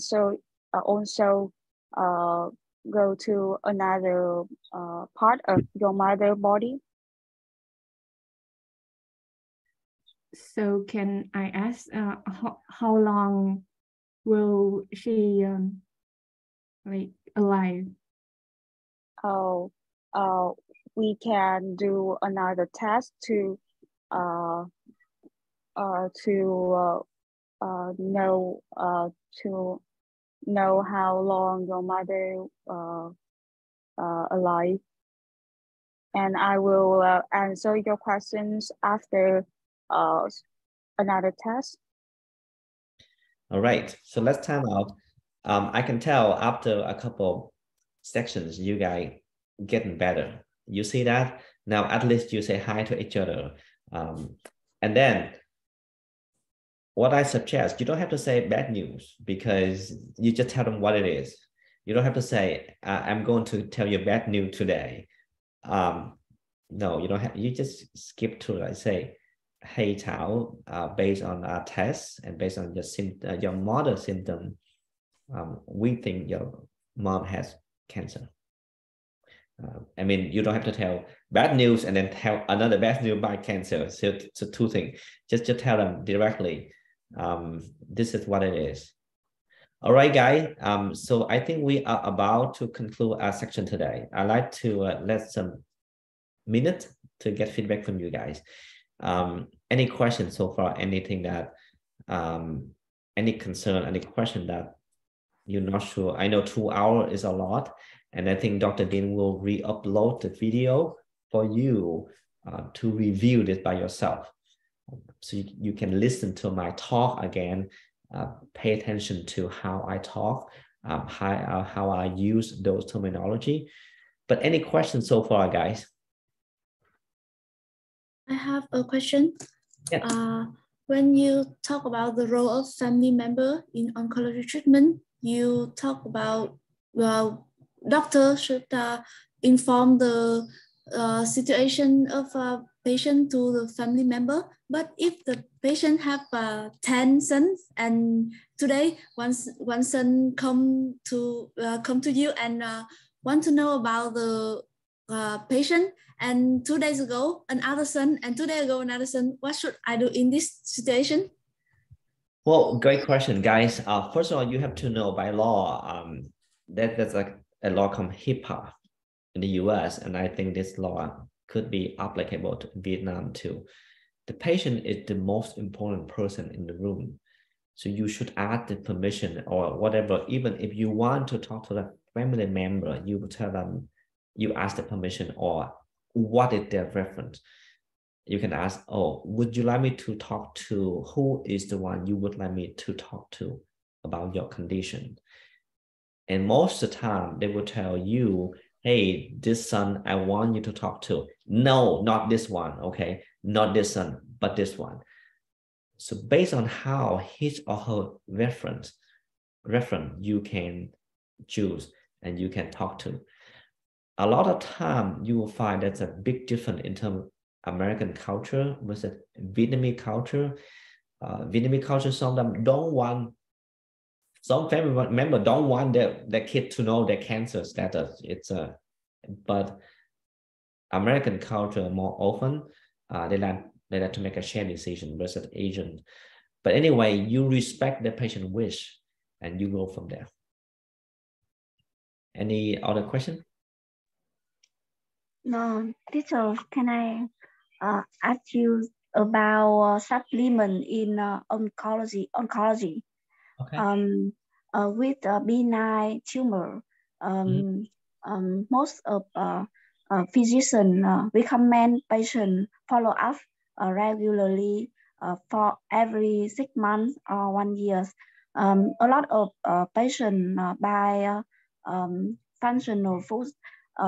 also go to another part of your mother body. So can I ask how long will she alive? We can do another test to know how long your mother alive, and I will answer your questions after another test. All right, so let's time out. I can tell after a couple sections, you guys getting better. You see that? Now at least you say hi to each other. And then what I suggest, you don't have to say bad news, because you just tell them what it is. You don't have to say, I'm going to tell you bad news today. No, you don't have, you just skip to it. I say, hey Thảo, based on our tests and based on your mother's symptom, we think your mom has cancer. I mean, you don't have to tell bad news and then tell another bad news about cancer. So two things. Just tell them directly. This is what it is. All right, guys. So I think we are about to conclude our section today. I'd like to let some minutes to get feedback from you guys. Any questions so far? Anything that, any concern, any question that you're not sure? I know 2 hours is a lot, and I think Dr. Dinh will re-upload the video for you to review this by yourself. So you can listen to my talk again pay attention to how I talk, how I use those terminology. But any questions so far, guys? I have a question. Yeah. When you talk about the role of family member in oncology treatment, you talk about doctor should inform the situation of a patient to the family member. But if the patient have 10 sons and today one son come to you and want to know about the patient, and 2 days ago another son, and 2 days ago another son, what should I do in this situation? Well, great question, guys. First of all, you have to know by law that there's like a law called HIPAA in the US, and I think this law could be applicable to Vietnam too. The patient is the most important person in the room. So you should ask the permission or whatever. Even if you want to talk to the family member, you will tell them, you ask the permission or what is their reference. You can ask, oh, would you like me to talk to, who is the one you would like me to talk to about your condition? And most of the time they will tell you, hey, this son I want you to talk to. No, not this one, okay? Not this son, but this one. So based on how his or her reference you can choose and you can talk to. A lot of time you will find that's a big difference in terms of American culture versus Vietnamese culture. Vietnamese culture, some family members don't want their kid to know their cancer status. But American culture more often they like to make a shared decision versus Asian. But anyway, you respect the patient wish and you go from there. Any other question? No, teacher, can I ask you about supplement in oncology? Okay. With benign tumor, most of physicians recommend patient follow up regularly for every 6 months or 1 year. A lot of patients buy functional foods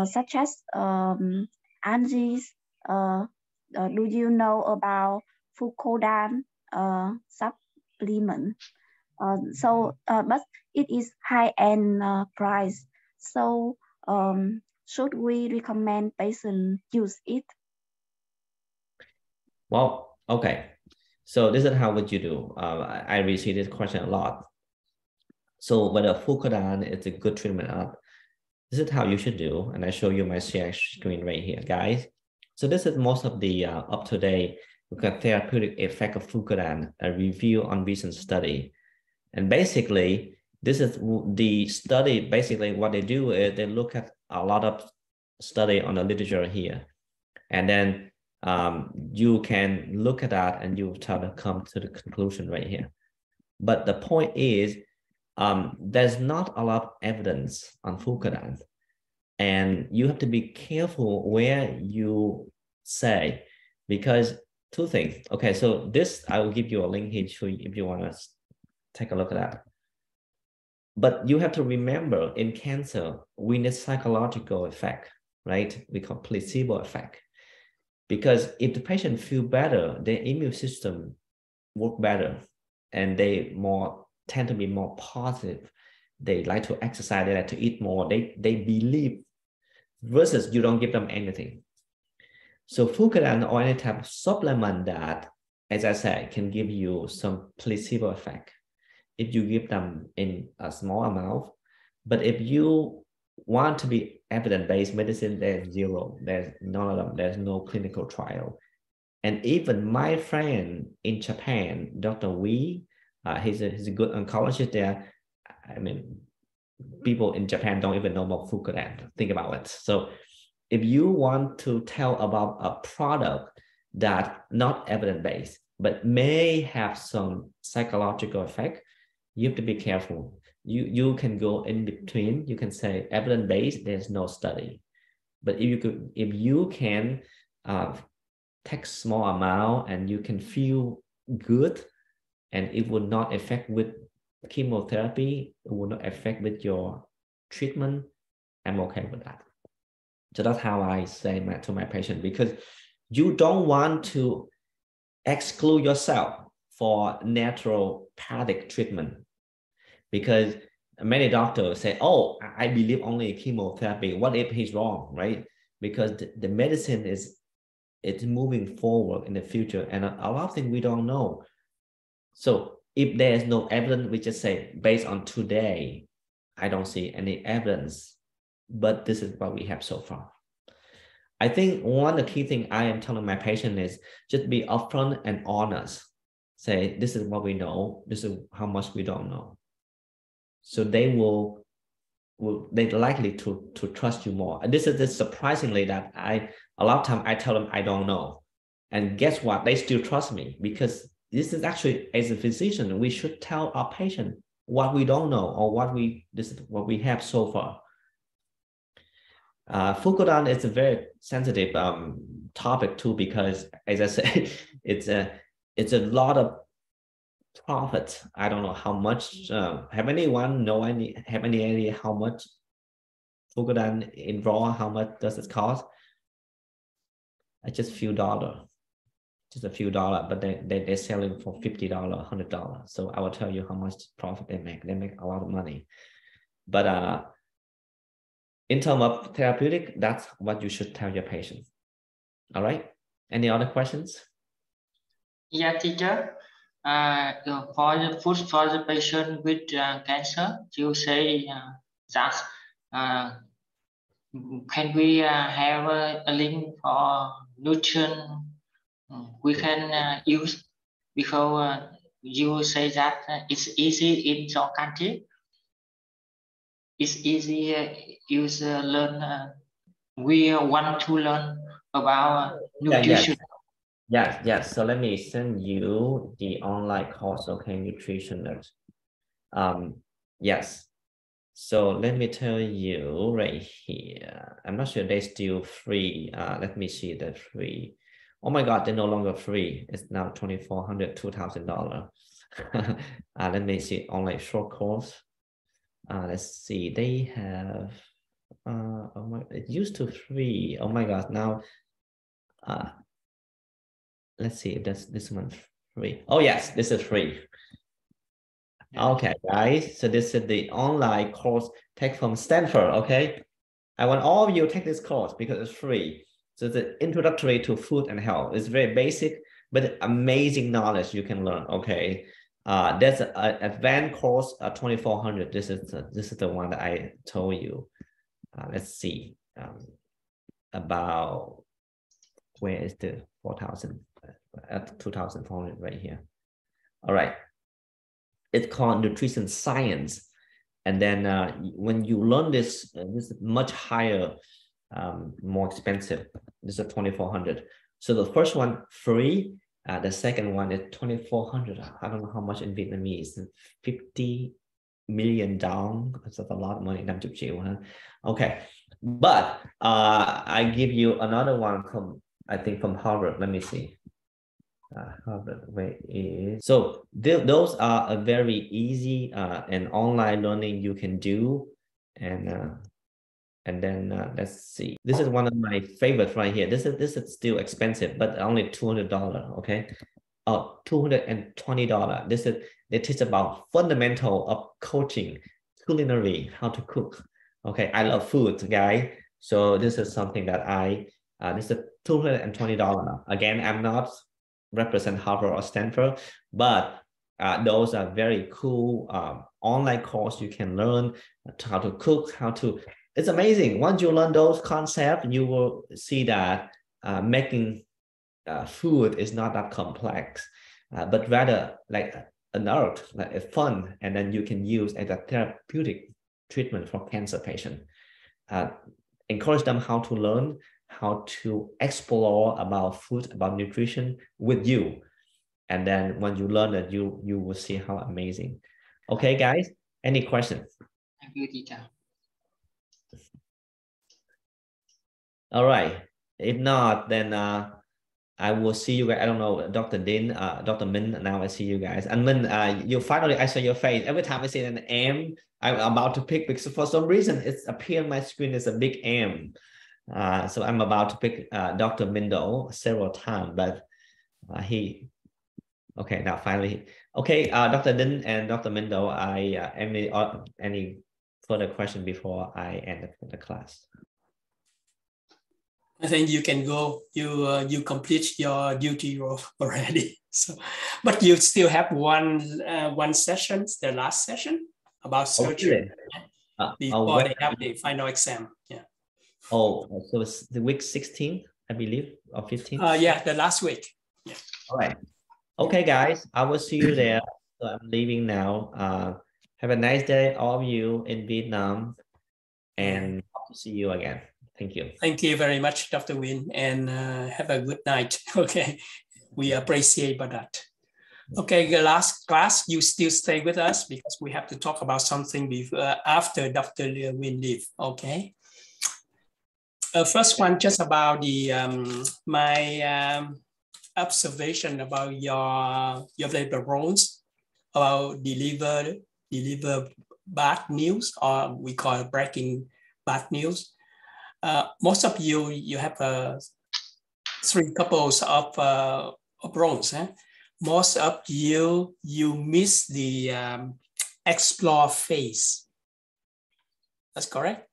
such as angies. Do you know about Fucodan supplement? But it is high-end price. So should we recommend patients use it? Well, okay. So this is how would you do. I receive this question a lot. So whether Fucodan is a good treatment up, this is how you should do. And I show you my share screen right here, guys. So this is most of the up-to-date therapeutic effect of Fucodan, a review on recent study. And basically, this is the study. Basically, what they do is they look at a lot of study on the literature here. And then you can look at that and you try to come to the conclusion right here. But the point is, there's not a lot of evidence on Fucodan. And you have to be careful where you say, because two things. Okay, so this, I will give you a link here if you want to take a look at that. But you have to remember, in cancer, we need psychological effect, right? We call placebo effect. Because if the patient feel better, their immune system work better, and they tend to be more positive. They like to exercise, they like to eat more, they believe, versus you don't give them anything. So Fucodan or any type of supplement that, as I said, can give you some placebo effect if you give them in a small amount. But if you want to be evidence-based medicine, there's zero. There's none of them. There's no clinical trial. And even my friend in Japan, Dr. Wee, he's a good oncologist there. I mean, people in Japan don't even know about Fucodan. Think about it. So if you want to tell about a product that not evidence-based, but may have some psychological effect, you have to be careful. You can go in between. You can say evidence-based, there's no study. But if you can take small amount and you can feel good, and it would not affect with chemotherapy, it will not affect with your treatment, I'm okay with that. So that's how I say to my patient, because you don't want to exclude yourself for naturopathic treatment, because many doctors say, oh, I believe only chemotherapy. What if he's wrong, right? Because the medicine it's moving forward in the future, and a lot of things we don't know. So if there is no evidence, we just say, based on today, I don't see any evidence, but this is what we have so far. I think one of the key things I am telling my patient is just be upfront and honest. Say, this is what we know, this is how much we don't know. So they're likely to trust you more. And this is surprisingly that a lot of time I tell them I don't know. And guess what? They still trust me, because this is actually, as a physician, we should tell our patient what we don't know, or this is what we have so far. Fukudan is a very sensitive topic too, because as I said, it's a lot of profit. I don't know how much. Have anyone have any idea how much Fukudan in raw? How much does it cost? Just a few dollars. Just a few dollars, but they're selling for $50, $100. So I will tell you how much profit they make. They make a lot of money. But in terms of therapeutic, that's what you should tell your patients. All right. Any other questions? Yeah, teacher. For the food for the patient with cancer, you say that can we have a link for nutrition we can use, because you say that it's easy in your country. It's easy learn. We want to learn about nutrition. Yes. So let me send you the online course, okay, nutritionist. Yes. So let me tell you right here. I'm not sure they're still free. Let me see the free. Oh my God, they're no longer free. It's now $2,400, $2,000. Let me see online short course. Let's see. They have. Oh my, it used to free. Oh my God, now. Let's see if that's this one free. Oh yes, this is free. Okay, guys. So this is the online course take from Stanford. Okay, I want all of you to take this course because it's free. So the introductory to food and health. It's very basic, but amazing knowledge you can learn. Okay, there's an advanced course 2,400. This is the one that I told you. Let's see about where is the 4,000 at 2,400 right here. All right, it's called nutrition science, and then when you learn this, this is much higher, more expensive. This is 2,400. So the first one free, the second one is 2,400. I don't know how much in Vietnamese. 50 million dong. That's a lot of money. 50 triệu, huh? Okay, but I give you another one from, I think, from Harvard. Let me see. Harvard, where is so those are a very easy and online learning you can do, and then let's see. This is one of my favorites right here. This is still expensive, but only $200. Okay, $220. They teach about fundamental of coaching, culinary, how to cook. Okay, I love food, guys. So this is something that this is $220. Again, I'm not represent Harvard or Stanford, but those are very cool online course you can learn how to cook, it's amazing. Once you learn those concepts, you will see that making food is not that complex, but rather like an art, like a fun, and then you can use as a therapeutic treatment for cancer patient. Encourage them how to learn, how to explore about food, about nutrition with you. And then when you learn it, you will see how amazing. Okay, guys, any questions? Thank you, teacher. All right. If not, then I will see you guys. I don't know, Dr. Din, Dr. Min. Now I see you guys. And Min, you finally, I saw your face. Every time I see an M, I'm about to pick because for some reason it's appeared on my screen as a big M. So I'm about to pick Dr. Mindo several times, but okay, now finally. Okay, Dr. Din and Dr. Mindo, any further question before I end the class? I think you can go. You complete your duty already. So, but you still have one session, the last session about surgery before they have the final exam. Yeah. Oh, so it's the week 16, I believe, or 15. Yeah, the last week. Yeah. All right. Okay, guys, I will see you there. So I'm leaving now. Have a nice day, all of you in Vietnam, and hope to see you again. Thank you. Thank you very much, Dr. Wynn, and have a good night. Okay, we appreciate about that. Okay, the last class, you still stay with us because we have to talk about something before, after Dr. Wynn leave. Okay. First one, just about the my observation about your labor roles about deliver bad news, or we call breaking bad news. Most of you have 3 couples of roles. Most of you miss the explore phase. That's correct.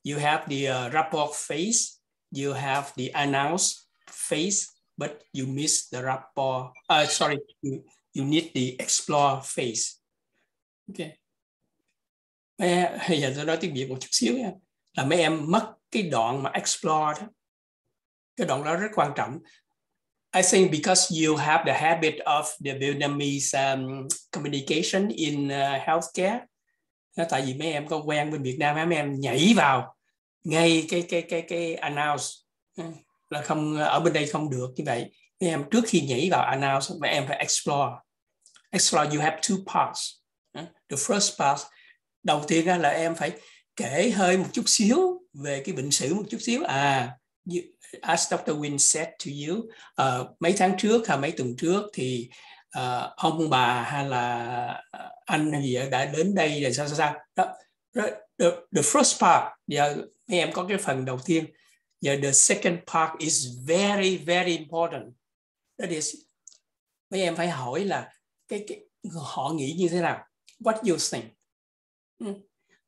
You have the rapport phase. You have the announce phase, but you miss the rapport. Sorry, you need the explore phase. Okay. Giờ tôi nói tiếng Việt một chút xíu nha. Là mấy em mất cái đoạn mà explore đó. Cái đoạn đó rất quan trọng. I think because you have the habit of the Vietnamese communication in healthcare. Tại vì mấy em có quen bên Việt Nam, mấy em nhảy vào ngay cái announce là không, ở bên đây không được như vậy. Mấy em trước khi nhảy vào announce, mấy em phải explore. Explore, you have 2 parts. The first part, đầu tiên là em phải kể hơi một chút xíu về cái bệnh sử một chút xíu. As Dr. Wynn said to you, mấy tháng trước hay mấy tuần trước thì ông bà hay là anh hay gì đã đến đây rồi sao. Đó. The first part, giờ mấy em có cái phần đầu tiên. Giờ the second part is very, very important. That is, mấy em phải hỏi là họ nghĩ như thế nào. What you think?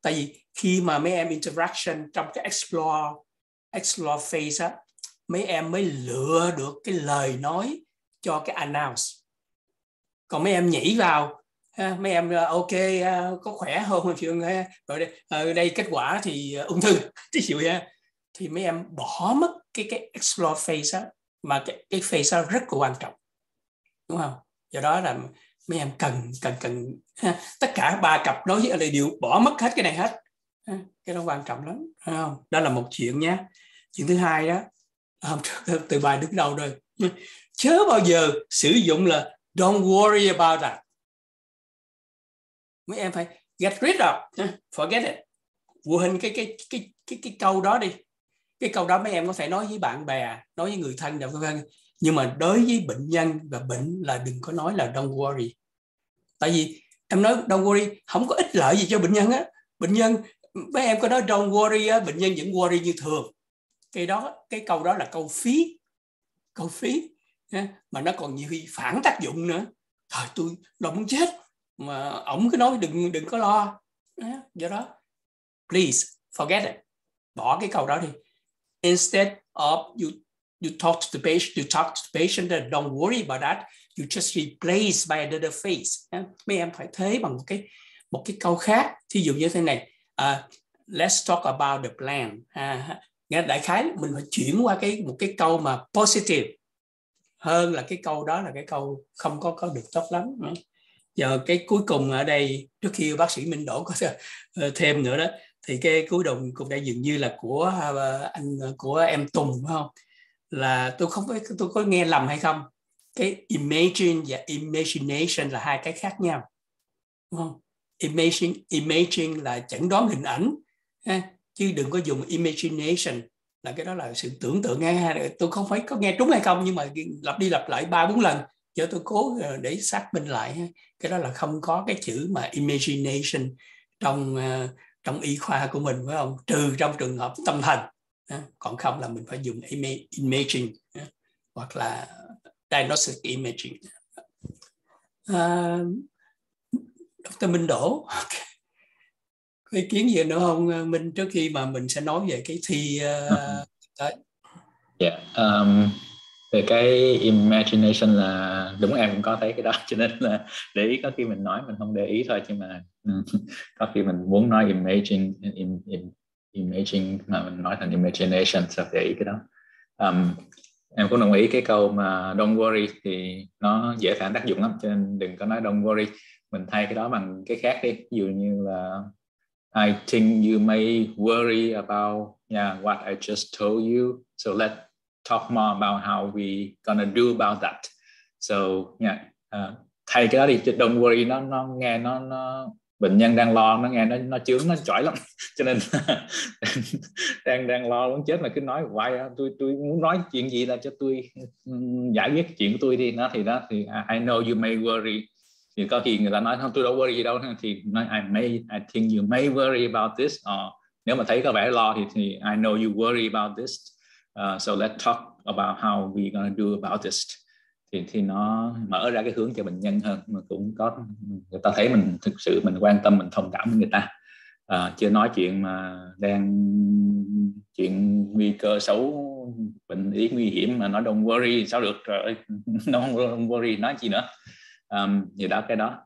Tại vì khi mà mấy em interaction trong cái explore phase á, mấy em mới lựa được cái lời nói cho cái announce. Còn mấy em nhảy vào, mấy em ok, có khỏe không rồi đây kết quả thì ung thư, ví dụ vậy, thì mấy em bỏ mất cái explore phase á, mà cái phase đó rất là quan trọng, đúng không? Do đó là mấy em cần tất cả 3 cặp đối với lại đều bỏ mất hết cái này hết. Cái đó quan trọng lắm, không? Đó là một chuyện nhé. Chuyện thứ hai đó, từ bài đứng đầu rồi, chớ bao giờ sử dụng là don't worry about that. Mấy em phải get rid of, forget it. Vô hình cái câu đó đi. Cái câu đó mấy em có thể nói với bạn bè, nói với người thân, nhưng mà đối với bệnh nhân và bệnh là đừng có nói là don't worry. Tại vì em nói don't worry không có ích lợi gì cho bệnh nhân á. Bệnh nhân, mấy em có nói don't worry á, bệnh nhân vẫn worry như thường. Cái câu đó là câu phí, mà nó còn nhiều khi phản tác dụng nữa. Thời tôi lo muốn chết mà ổng cứ nói đừng có lo. Do đó please forget it, bỏ cái câu đó đi. Instead of you talk to the patient that don't worry about that, you just replace by another phrase. Mấy em phải thế bằng một cái câu khác. Thí dụ như thế này, let's talk about the plan. Nghe đại khái mình phải chuyển qua một cái câu mà positive hơn là cái câu đó là cái câu không có được tốt lắm. Giờ cái cuối cùng ở đây, trước khi bác sĩ Minh Đỗ có thêm nữa đó, thì cái cuối cùng đây dường như là của em Tùng, phải không? Là tôi có nghe lầm hay không? Cái imagine và imagination là 2 cái khác nhau, đúng không? Imagine là chẩn đoán hình ảnh, chứ đừng có dùng imagination. là cái đó là sự tưởng tượng nghe. Tôi không phải có nghe trúng hay không, nhưng mà lặp đi lặp lại 3-4 lần cho tôi cố để xác minh lại. Cái đó là không có cái chữ mà imagination trong y khoa của mình, phải không? Trừ trong trường hợp tâm thần, còn không là mình phải dùng imaging hoặc là diagnostic imaging. Dr. Minh Đỗ, có ý kiến gì nữa không Minh, trước khi mà mình sẽ nói về cái thi tới? Về cái imagination là đúng, em cũng có thấy cái đó, cho nên là để ý, có khi mình nói mình không để ý thôi, nhưng mà có khi mình muốn nói imaging mà mình nói thành imagination, sao để ý cái đó. Em cũng đồng ý cái câu mà don't worry thì nó dễ phản tác dụng lắm, cho nên đừng có nói don't worry, mình thay cái đó bằng cái khác đi. Ví dụ như là I think you may worry about what I just told you, so let's talk more about how we gonna do about that. So thay cái đó đi, don't worry nó nghe nó bệnh nhân đang lo, nó nghe nó chướng, nó chỏi lắm, cho nên đang lo muốn chết mà cứ nói hoài, tôi muốn nói chuyện gì là cho tôi giải quyết chuyện của tôi đi. Thì I know you may worry, thì có khi người ta nói không, tôi đâu worry gì đâu, thì nói I think you may worry about this, nếu mà thấy có vẻ lo thì I know you worry about this, so let's talk about how we gonna do about this. Thì nó mở ra cái hướng cho bệnh nhân hơn, mà cũng có người ta thấy mình thực sự mình quan tâm, mình thông cảm với người ta, chưa nói chuyện mà đang chuyện nguy cơ xấu, bệnh lý nguy hiểm mà nói don't worry sao được, trời, don't worry nói gì nữa. Thì đó, cái đó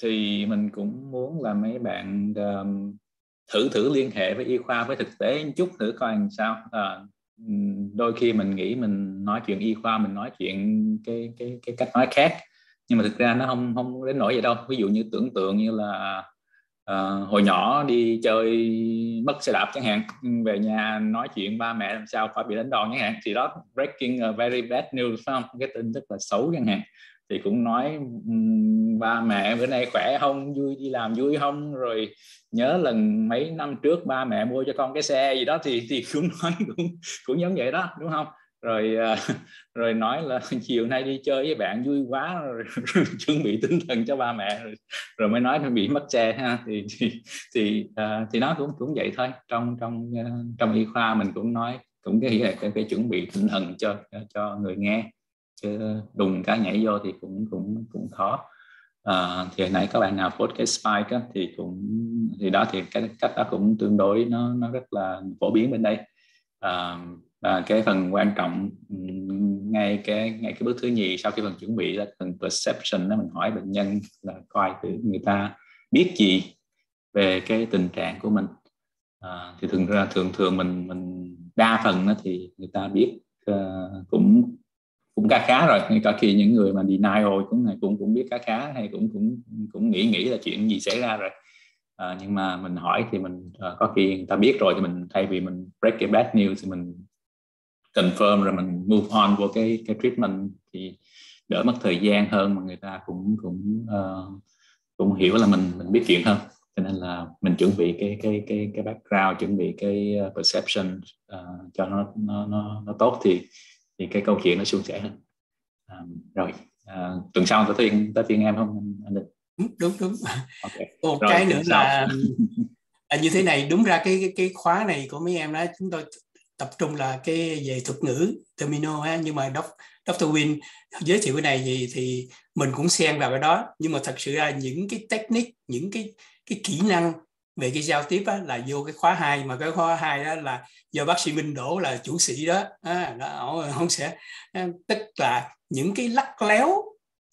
thì mình cũng muốn là mấy bạn thử liên hệ với y khoa, với thực tế một chút, thử coi làm sao. Đôi khi mình nghĩ mình nói chuyện y khoa, mình nói chuyện cái cách nói khác, nhưng mà thực ra nó không đến nỗi vậy đâu. Ví dụ như tưởng tượng như là hồi nhỏ đi chơi mất xe đạp chẳng hạn, về nhà nói chuyện ba mẹ làm sao khỏi bị đánh đòn chẳng hạn, thì đó breaking very bad news, phải không? Cái tin rất là xấu chẳng hạn, thì cũng nói ba mẹ bữa nay khỏe không, vui đi làm vui không, rồi nhớ lần mấy năm trước ba mẹ mua cho con cái xe gì đó, thì cũng nói cũng giống vậy đó, đúng không? Rồi nói là chiều nay đi chơi với bạn vui quá, rồi chuẩn bị tinh thần cho ba mẹ, rồi mới nói nó bị mất xe ha. Thì nó cũng vậy thôi. Trong y khoa mình cũng nói, cũng cái chuẩn bị tinh thần cho người nghe, chứ đùng cái nhảy vô thì cũng khó. Thì hồi nãy các bạn nào post cái spike á, thì đó, thì cái cách đó cũng tương đối nó rất là phổ biến bên đây. Và cái phần quan trọng ngay cái bước thứ nhì sau khi phần chuẩn bị là phần perception đó, mình hỏi bệnh nhân là coi thử người ta biết gì về cái tình trạng của mình. Thì thường mình đa phần đó thì người ta biết cũng khá rồi. Ngay cả khi những người mà denial cũng biết khá, hay cũng nghĩ là chuyện gì xảy ra rồi. Nhưng mà mình hỏi thì mình có khi người ta biết rồi, thì mình thay vì mình break cái bad news thì mình confirm rồi mình move on vô cái treatment, thì đỡ mất thời gian hơn, mà người ta cũng hiểu là mình biết chuyện hơn. Cho nên là mình chuẩn bị cái background, chuẩn bị cái perception cho nó tốt, thì cái câu chuyện nó suôn sẻ hơn. Rồi tuần sau tới phiên em không anh Định? Đúng. Okay. Một cái nữa là như thế này, đúng ra cái khóa này của mấy em đó chúng tôi tập trung là cái về thuật ngữ terminal ha, nhưng mà Dr. Wynn giới thiệu cái này thì mình cũng xen vào cái đó, nhưng mà thật sự ra những cái technique, những cái kỹ năng về cái giao tiếp á, là vô cái khóa 2, mà cái khóa 2 đó là do bác sĩ Minh Đỗ là chủ sĩ đó, ông sẽ tức là những cái lắt léo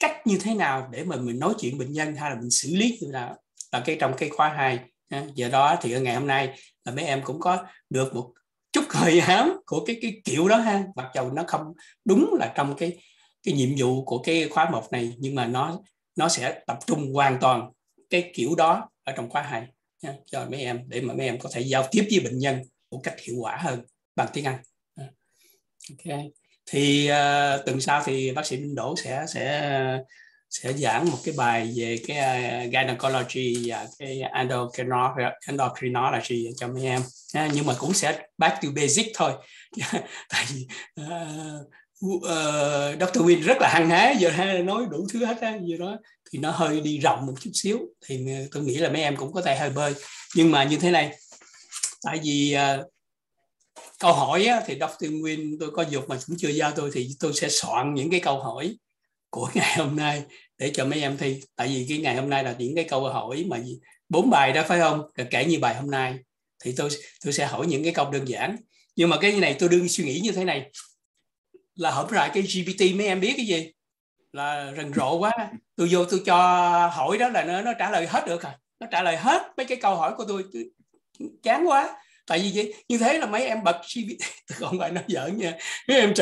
cách như thế nào để mà mình nói chuyện bệnh nhân, hay là mình xử lý như nào, là trong cái khóa 2. Giờ đó thì ở ngày hôm nay là mấy em cũng có được một chút hơi ám của cái kiểu đó ha, mặc dù nó không đúng là trong cái nhiệm vụ của cái khóa 1 này, nhưng mà nó sẽ tập trung hoàn toàn cái kiểu đó ở trong khóa 2 cho mấy em, để mà mấy em có thể giao tiếp với bệnh nhân một cách hiệu quả hơn bằng tiếng Anh. Ok, thì tuần sau thì bác sĩ Minh Đỗ sẽ giảng một cái bài về cái gynecology và cái endocrinology cho mấy em. Nhưng mà cũng sẽ back to basic thôi. Tại vì Dr. Wynn rất là hăng hái, giờ nói đủ thứ hết á, giờ đó thì nó hơi đi rộng một chút xíu, thì tôi nghĩ là mấy em cũng có thể hơi bơi. Nhưng mà như thế này, tại vì câu hỏi á, thì Dr. Wynn tôi có dục mà cũng chưa giao tôi, thì tôi sẽ soạn những cái câu hỏi của ngày hôm nay để cho mấy em thi. Tại vì cái ngày hôm nay là những cái câu hỏi mà 4 bài đó phải không, kể như bài hôm nay thì tôi sẽ hỏi những cái câu đơn giản. Nhưng mà cái này tôi đương suy nghĩ như thế này, là hôm nay cái GPT mấy em biết cái gì là rần rộ quá, tôi vô tôi cho hỏi đó là nó trả lời hết được à, nó trả lời hết mấy cái câu hỏi của tôi chán quá. Tại vì gì? Như thế là mấy em bật GPT, không phải nói giỡn nha, mấy em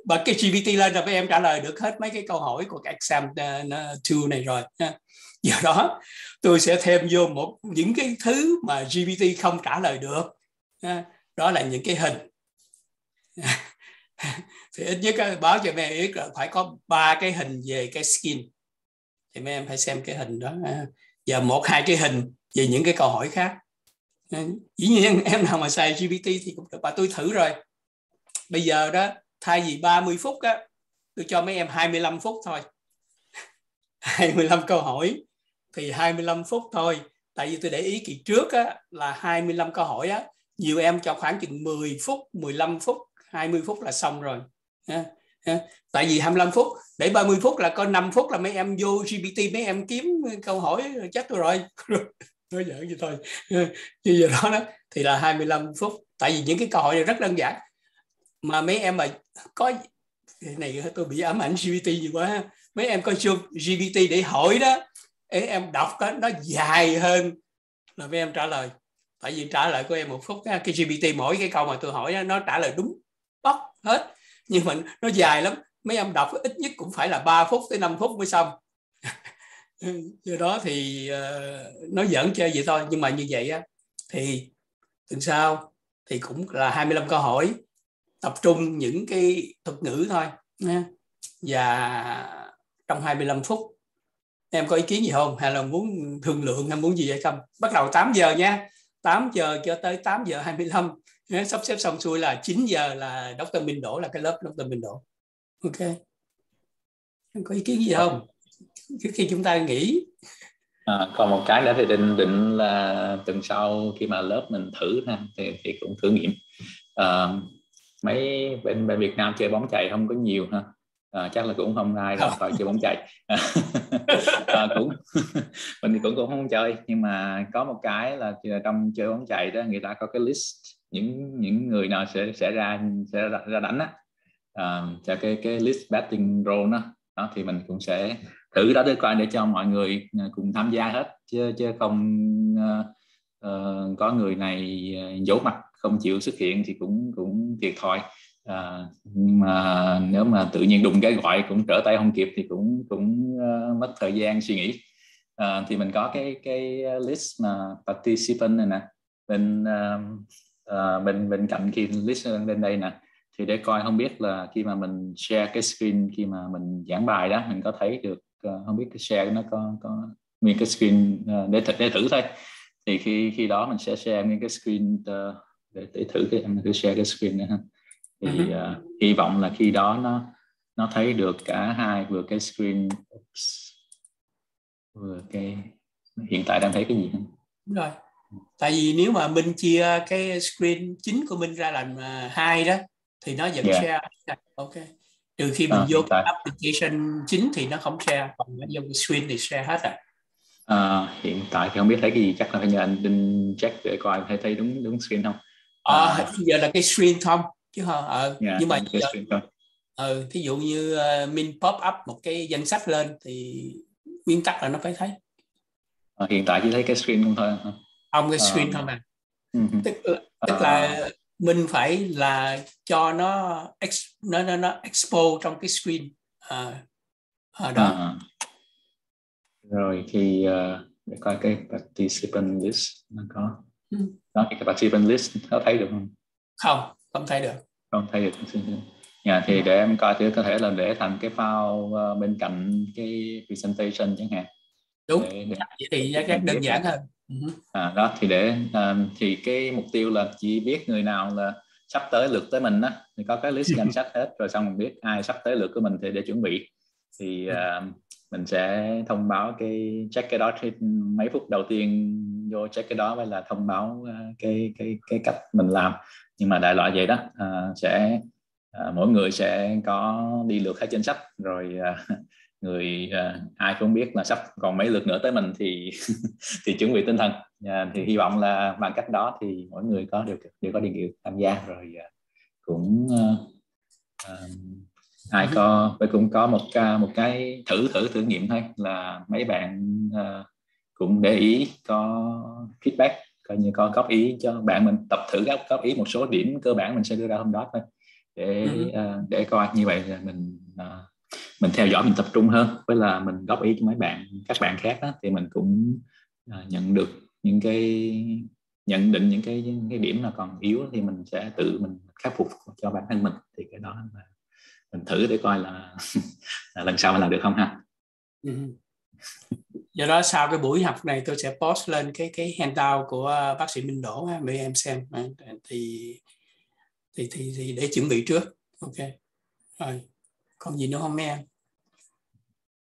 bật cái GPT lên là mấy em trả lời được hết mấy cái câu hỏi của cái exam tool này rồi. Do đó tôi sẽ thêm vô những cái thứ mà GPT không trả lời được, đó là những cái hình. Thì ít nhất báo cho mấy em biết là phải có 3 cái hình về cái skin, thì mấy em phải xem cái hình đó, và 1-2 cái hình về những cái câu hỏi khác. Dĩ nhiên em nào mà xài GPT thì cũng được, và tôi thử rồi. Bây giờ đó, thay vì 30 phút á, tôi cho mấy em 25 phút thôi. 25 câu hỏi thì 25 phút thôi. Tại vì tôi để ý kỳ trước á, là 25 câu hỏi á, nhiều em cho khoảng chừng 10 phút, 15 phút, 20 phút là xong rồi. Tại vì 25 phút, để 30 phút là có 5 phút là mấy em vô GPT, mấy em kiếm câu hỏi chết tôi rồi. Nói giỡn vậy thôi. Như giờ đó thì là 25 phút. Tại vì những cái câu hỏi này rất đơn giản. Mà mấy em mà có, cái này tôi bị ám ảnh GPT nhiều quá. Mấy em có cho GPT để hỏi đó, em đọc đó, nó dài hơn là mấy em trả lời. Tại vì trả lời của em 1 phút, cái GPT mỗi cái câu mà tôi hỏi nó trả lời đúng bóc hết. Nhưng mà nó dài lắm, mấy em đọc ít nhất cũng phải là 3 phút tới 5 phút mới xong. Do đó thì nói giỡn chơi vậy thôi. Nhưng mà như vậy á, thì tuần sau thì cũng là 25 câu hỏi, tập trung những cái thuật ngữ thôi. Và trong 25 phút em có ý kiến gì không, hay là muốn thương lượng hay muốn gì hay không? Bắt đầu 8 giờ nha, 8 giờ cho tới 8 giờ 25, sắp xếp xong xuôi là 9 giờ là Dr. Minh đổ, là cái lớp Dr. Minh đổ. Ok, em có ý kiến gì không trước khi chúng ta nghỉ? Còn một cái nữa thì định là tuần sau khi mà lớp mình thử thì cũng thử nghiệm. Mấy bên Việt Nam chơi bóng chày không có nhiều ha, chắc là cũng không ai ra khỏi chơi bóng chày. Cũng mình thì cũng không chơi, nhưng mà có một cái là trong chơi bóng chày đó, người ta có cái list những người nào sẽ ra đánh á, cho cái list batting role đó thì mình cũng sẽ thử đó để coi, để cho mọi người cùng tham gia hết, chứ không có người này giấu mặt không chịu xuất hiện thì cũng thiệt thòi. Nhưng mà nếu mà tự nhiên đụng cái gọi cũng trở tay không kịp thì cũng mất thời gian suy nghĩ. Thì mình có cái list mà participant này nè, bên cạnh khi list lên đây nè, thì để coi không biết là khi mà mình share cái screen khi mà mình giảng bài đó, mình có thấy được không biết cái share nó có nguyên cái screen để thử thôi. Thì khi đó mình sẽ share nguyên cái screen để thử mình thử share cái screen nữa ha. Thì hy vọng là khi đó nó thấy được cả hai, vừa cái screen vừa cái hiện tại đang thấy cái gì. Đúng rồi. Tại vì nếu mà mình chia cái screen chính của mình ra làm 2 đó thì nó vẫn share. Ok. Trừ khi mình vô cái application chính thì nó không share, còn vô cái screen thì share hết rồi. Hiện tại thì không biết thấy cái gì, chắc là phải nhờ anh Đinh check để coi thấy đúng screen không. Giờ là cái screen không chứ nhưng mà cái screen thôi. Thí dụ như mình pop up một cái danh sách lên thì nguyên tắc là nó phải thấy. Hiện tại chỉ thấy cái screen không thôi. Không, cái screen thôi mà. Tức là mình phải là cho nó expose trong cái screen đó. Rồi thì để coi cái participant list nó có đó, cái participant list có thấy được không? Không thấy được. Không thấy được. Thì để em coi thử có thể là để thành cái file bên cạnh cái presentation chẳng hạn. Đúng, vậy thì rất đơn giản hơn. Đó thì thì cái mục tiêu là chỉ biết người nào là sắp tới lượt tới mình đó, thì có cái list danh sách hết rồi, xong mình biết ai sắp tới lượt của mình thì để chuẩn bị thì mình sẽ thông báo check cái đó thì mấy phút đầu tiên vô check cái đó mới là thông báo cái cách mình làm. Nhưng mà đại loại vậy đó, sẽ mỗi người sẽ có đi lượt hết danh sách rồi, người ai cũng biết là sắp còn mấy lượt nữa tới mình thì thì chuẩn bị tinh thần. Thì hy vọng là bằng cách đó thì mỗi người đều có điều kiện tham gia rồi, cũng ai cũng có một cái thử nghiệm thôi, là mấy bạn cũng để ý có feedback, coi như có góp ý cho bạn mình, tập thử góp ý một số điểm cơ bản mình sẽ đưa ra hôm đó thôi, để coi như vậy là mình theo dõi, mình tập trung hơn, với là mình góp ý cho các bạn khác đó, thì mình cũng nhận được những nhận định những cái điểm nào còn yếu thì mình sẽ tự mình khắc phục cho bản thân mình. Thì cái đó là mình thử để coi là lần sau mình làm được không ha. Do đó sau cái buổi học này tôi sẽ post lên cái handout của bác sĩ Minh Đỗ để em xem, thì để chuẩn bị trước. Ok rồi, còn gì nữa không mấy em?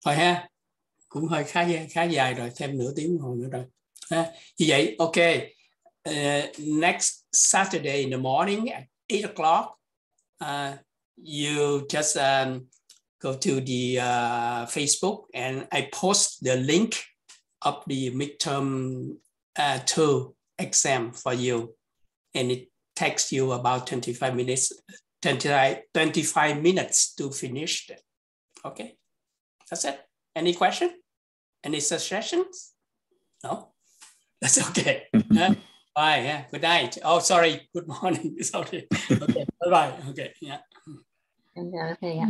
Thôi ha, cũng hơi khá dài rồi, thêm nửa tiếng đồng hồ nữa rồi. Như vậy ok, next Saturday in the morning at 8 o'clock, you just go to the Facebook and I post the link of the midterm 2 exam for you, and it takes you about 25 minutes to finish it. Okay, that's it. Any question? Any suggestions? No? That's okay. Bye. Yeah. Good night. Oh, sorry. Good morning. Sorry. Okay. Bye-bye. Okay. Yeah. Okay.